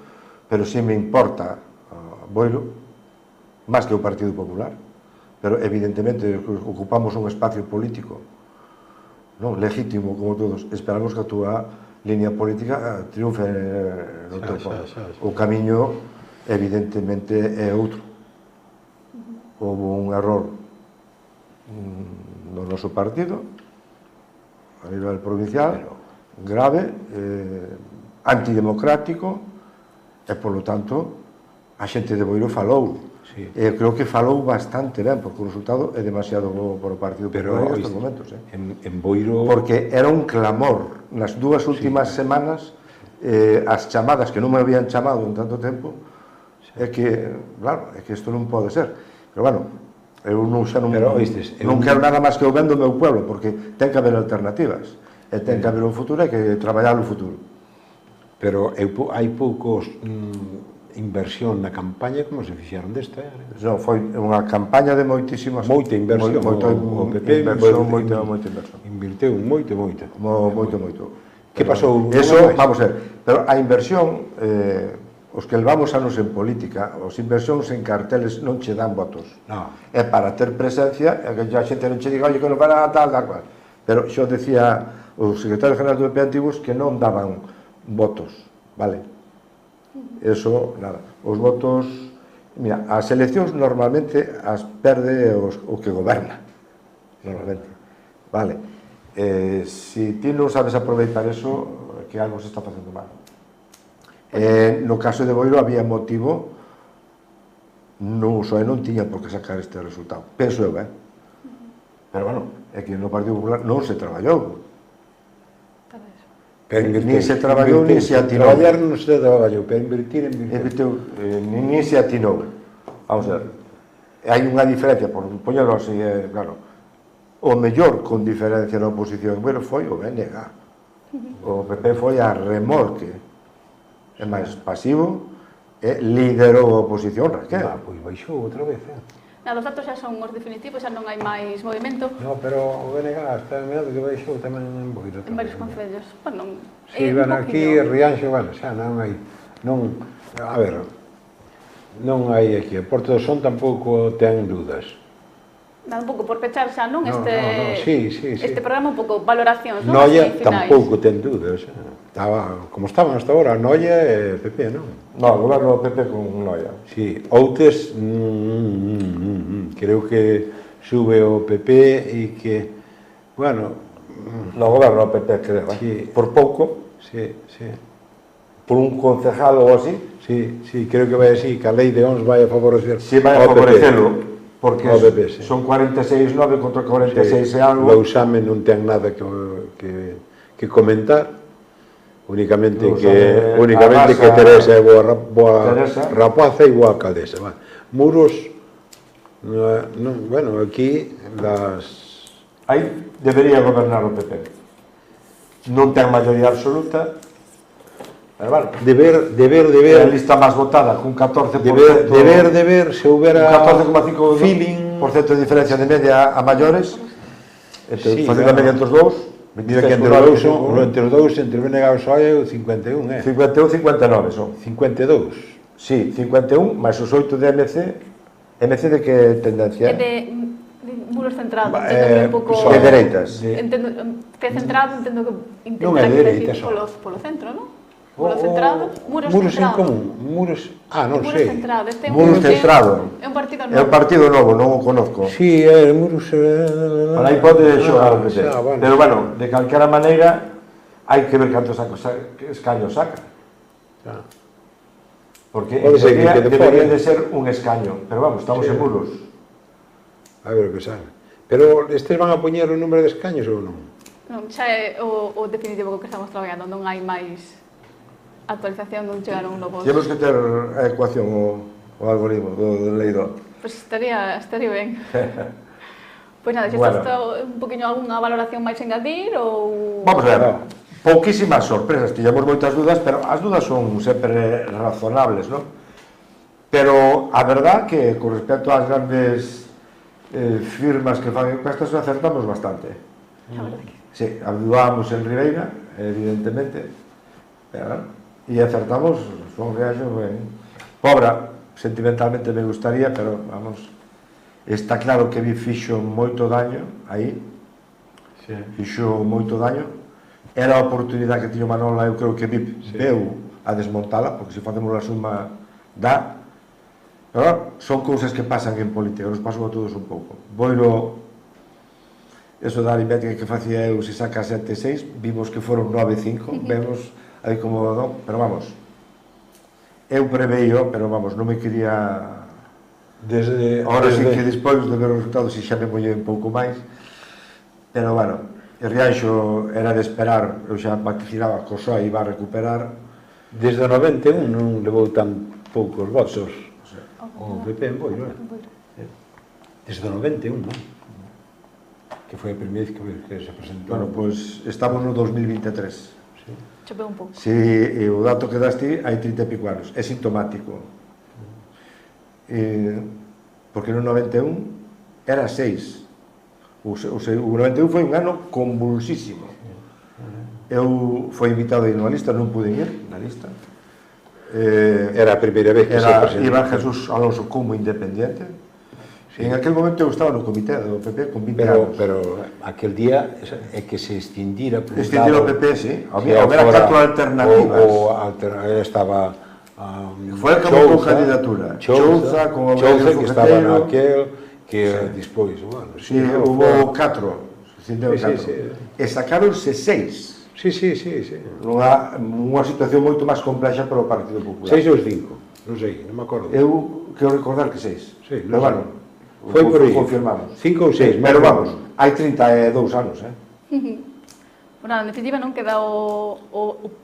pero sí me importa Boiro, máis que o Partido Popular, pero evidentemente ocupamos un espacio político non legítimo como todos, esperamos que a túa línea política triunfe no teu poder. O camiño evidentemente é outro. Houve un error no noso partido a nivel provincial grave, antidemocrático e polo tanto a xente de Boiro falou Eu creo que falou bastante ben, porque o resultado é demasiado bo para o Partido Popular en estes momentos. En Boiro... Porque era un clamor nas dúas últimas semanas, as chamadas que non me habían chamado en tanto tempo, é que, claro, é que isto non pode ser. Pero, bueno, eu non quero nada máis que o ben do meu pueblo, porque ten que haber alternativas, e ten que haber un futuro, e que traballar o futuro. Pero hai poucos inversión na campaña como se fixeron desta. Non, foi unha campaña de moitísimas... Moita inversión. O PP moita inversión. Invirteu moito. Que pasou? Eso, vamos a ver, pero a inversión, os que levamos anos en política, os inversións en carteles non che dan votos. É para ter presencia, e que a xente non che diga, oye, que non para tal, cual. Pero xo decía o secretario general do PP antigos que non daban votos, vale? Eso, nada. Os votos... Mira, as eleccións normalmente as perde o que goberna. Normalmente. Vale. Se ti non sabes aproveitar eso, que algo se está facendo mal. No caso de Boiro había motivo, non tiña por que sacar este resultado. Penso eu, Pero, bueno, é que no Partido Popular non se traballou. Nin se traballou, nin se atinou. Traballar non se traballou, pero invertir. Nin se atinou. Vamos a ver. Hai unha diferencia, por poñerlo así, claro. O mellor con diferencia na oposición, bueno, foi o BNG. O PP foi a remolque. É máis pasivo, e liderou a oposición, Raquel. Pois baixou outra vez, Os datos xa son os definitivos, xa non hai máis movimento. No, pero o BNG está medo que baixou tamén en Boiro. En varios concellos. Si, bueno, aquí Rianxo, bueno, xa non hai... A ver, non hai aquí. Porto do Son tampouco ten dudas. Nada, un pouco por pechar xa, non? Este programa un pouco valoracións, non? Noia tampouco ten dudas. Como estaban hasta ahora, Noia e PP, non? No, o goberno do PP con Noia. Si, Outes, creo que sube o PP e que, bueno... No, o goberno do PP, creo, por pouco. Por un concejal ou así. Sí, creo que vai así, que a lei de ONS vai a favorecer. Si, vai a favorecelo. Porque son 46,9 contra 46 e algo. O exame non ten nada que comentar, únicamente que Teresa é boa rapaza e boa alcaldesa. Muros, bueno, aquí aí debería gobernar o PP. Non ten maioría absoluta, pero bueno, deber a lista máis votada con 14%, deber se houbera 14,5% de diferencia de media a maiores, facendo a media entre os dous. Mira que entre os dous, entre o BNG e o PSOE, o 51, 51-59 son. 52. Sí, 51, máis os 8 de MC. MC de que tendencia? É de muros centrados, entendo que é un pouco... De dereitas. Que centrado, entendo que non é dereita, polo centro, non? Muros centrados, muros en común, muros... non sei. Muros centrado. É un partido novo. É un partido novo, non o conozco. Si, é muros... Para aí pode xogar o PC. Pero, bueno, de calquera maneira, hai que ver cantos escaños saca. Porque en teoría debería de ser un escaño. Pero, vamos, estamos en muros. A ver o que sabe. Pero estes van a poñer o número de escaños ou non? Non, xa é o definitivo que estamos traballando, non hai máis... actualización, non chegaron novos... Temos que ter a ecuación, o algoritmo do leidor. Pois estaría ben. Pois nada, se está un poquinho algunha valoración máis engadir ou... Vamos a ver, pouquísimas sorpresas, tivemos moitas dudas, pero as dudas son sempre razonables, non? Pero a verdad que con respecto ás grandes firmas que fan encuestas acertamos bastante. A verdad que... Sí, adudábamos en Ribeira, evidentemente, pero... E acertamos, son reaxos ben. Pobra, sentimentalmente me gustaría, pero, vamos, está claro que vi fixo moito daño aí, fixo moito daño. Era a oportunidade que tiño Manola, eu creo que VIP veu a desmontala, porque se facemos a suma dá. Pero son cousas que pasan en política, nos pasou a todos un pouco. Boiro, eso da aritmética que facía eu, se saca 7-6, vimos que foron 9-5, vemos... aí como non, pero vamos, eu preveio, pero vamos, non me quería Ahora sí que despois de ver os resultados xa me mollei un pouco máis, pero bueno, o Rianxo era de esperar, eu xa vaticinaba que o PSOE iba a recuperar. Desde o 91 non levou tan poucos votos o PP en Boiro, desde o 91, non? Que foi a primeira vez que se presentou. Bueno, pois estamos no 2023. Choveu un pouco. Si o dato que daste hai 30 e pico anos, é sintomático. Porque no 91 era 6. O 91 foi un ano convulsísimo. Eu fui invitado a ir na lista, non pude ir na lista. Era a primeira vez que se presentou. Iba Jesús Alonso como independiente. En aquel momento eu estaba no comité do PP con 20 anos. Pero aquel día é que se extindira por o PP, sí. Había 4 alternativas. Estaba foi como candidatura. Chouza, como que estaba naquel, que despois, bueno, sí, hubo 4. E sacáronse 6. Sí. Unha situación moito máis complexa para o Partido Popular. 6 ou 5, non sei, non me acordo. Eu quero recordar que 6. Sí, pero bueno, foi por aí. Confirmamos. 5 ou 6. Pero vamos, hai 32 anos, Bueno, en definitiva non queda o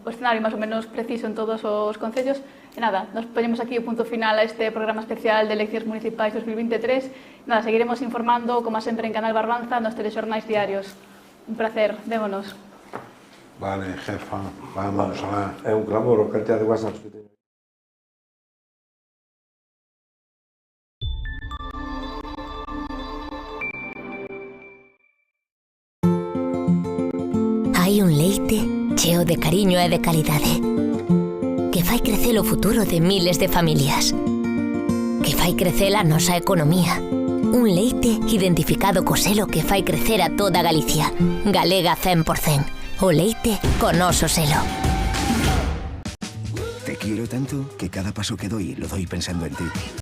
escenario máis ou menos preciso en todos os concellos. E nada, nos ponemos aquí o punto final a este programa especial de eleccións municipais 2023. Nada, seguiremos informando, como sempre, en Canal Barbanza, nos telexornais diarios. Un placer, vémonos. Vale, jefa, vamos lá. É un clamor, a cantidad de WhatsApps que teño. Hai un leite cheo de cariño e de calidade que fai crecer o futuro de miles de familias, que fai crecer a nosa economía. Un leite identificado co selo que fai crecer a toda Galicia. Galega 100%. O leite con noso selo. Te quiero tanto que cada paso que doy lo doy pensando en ti.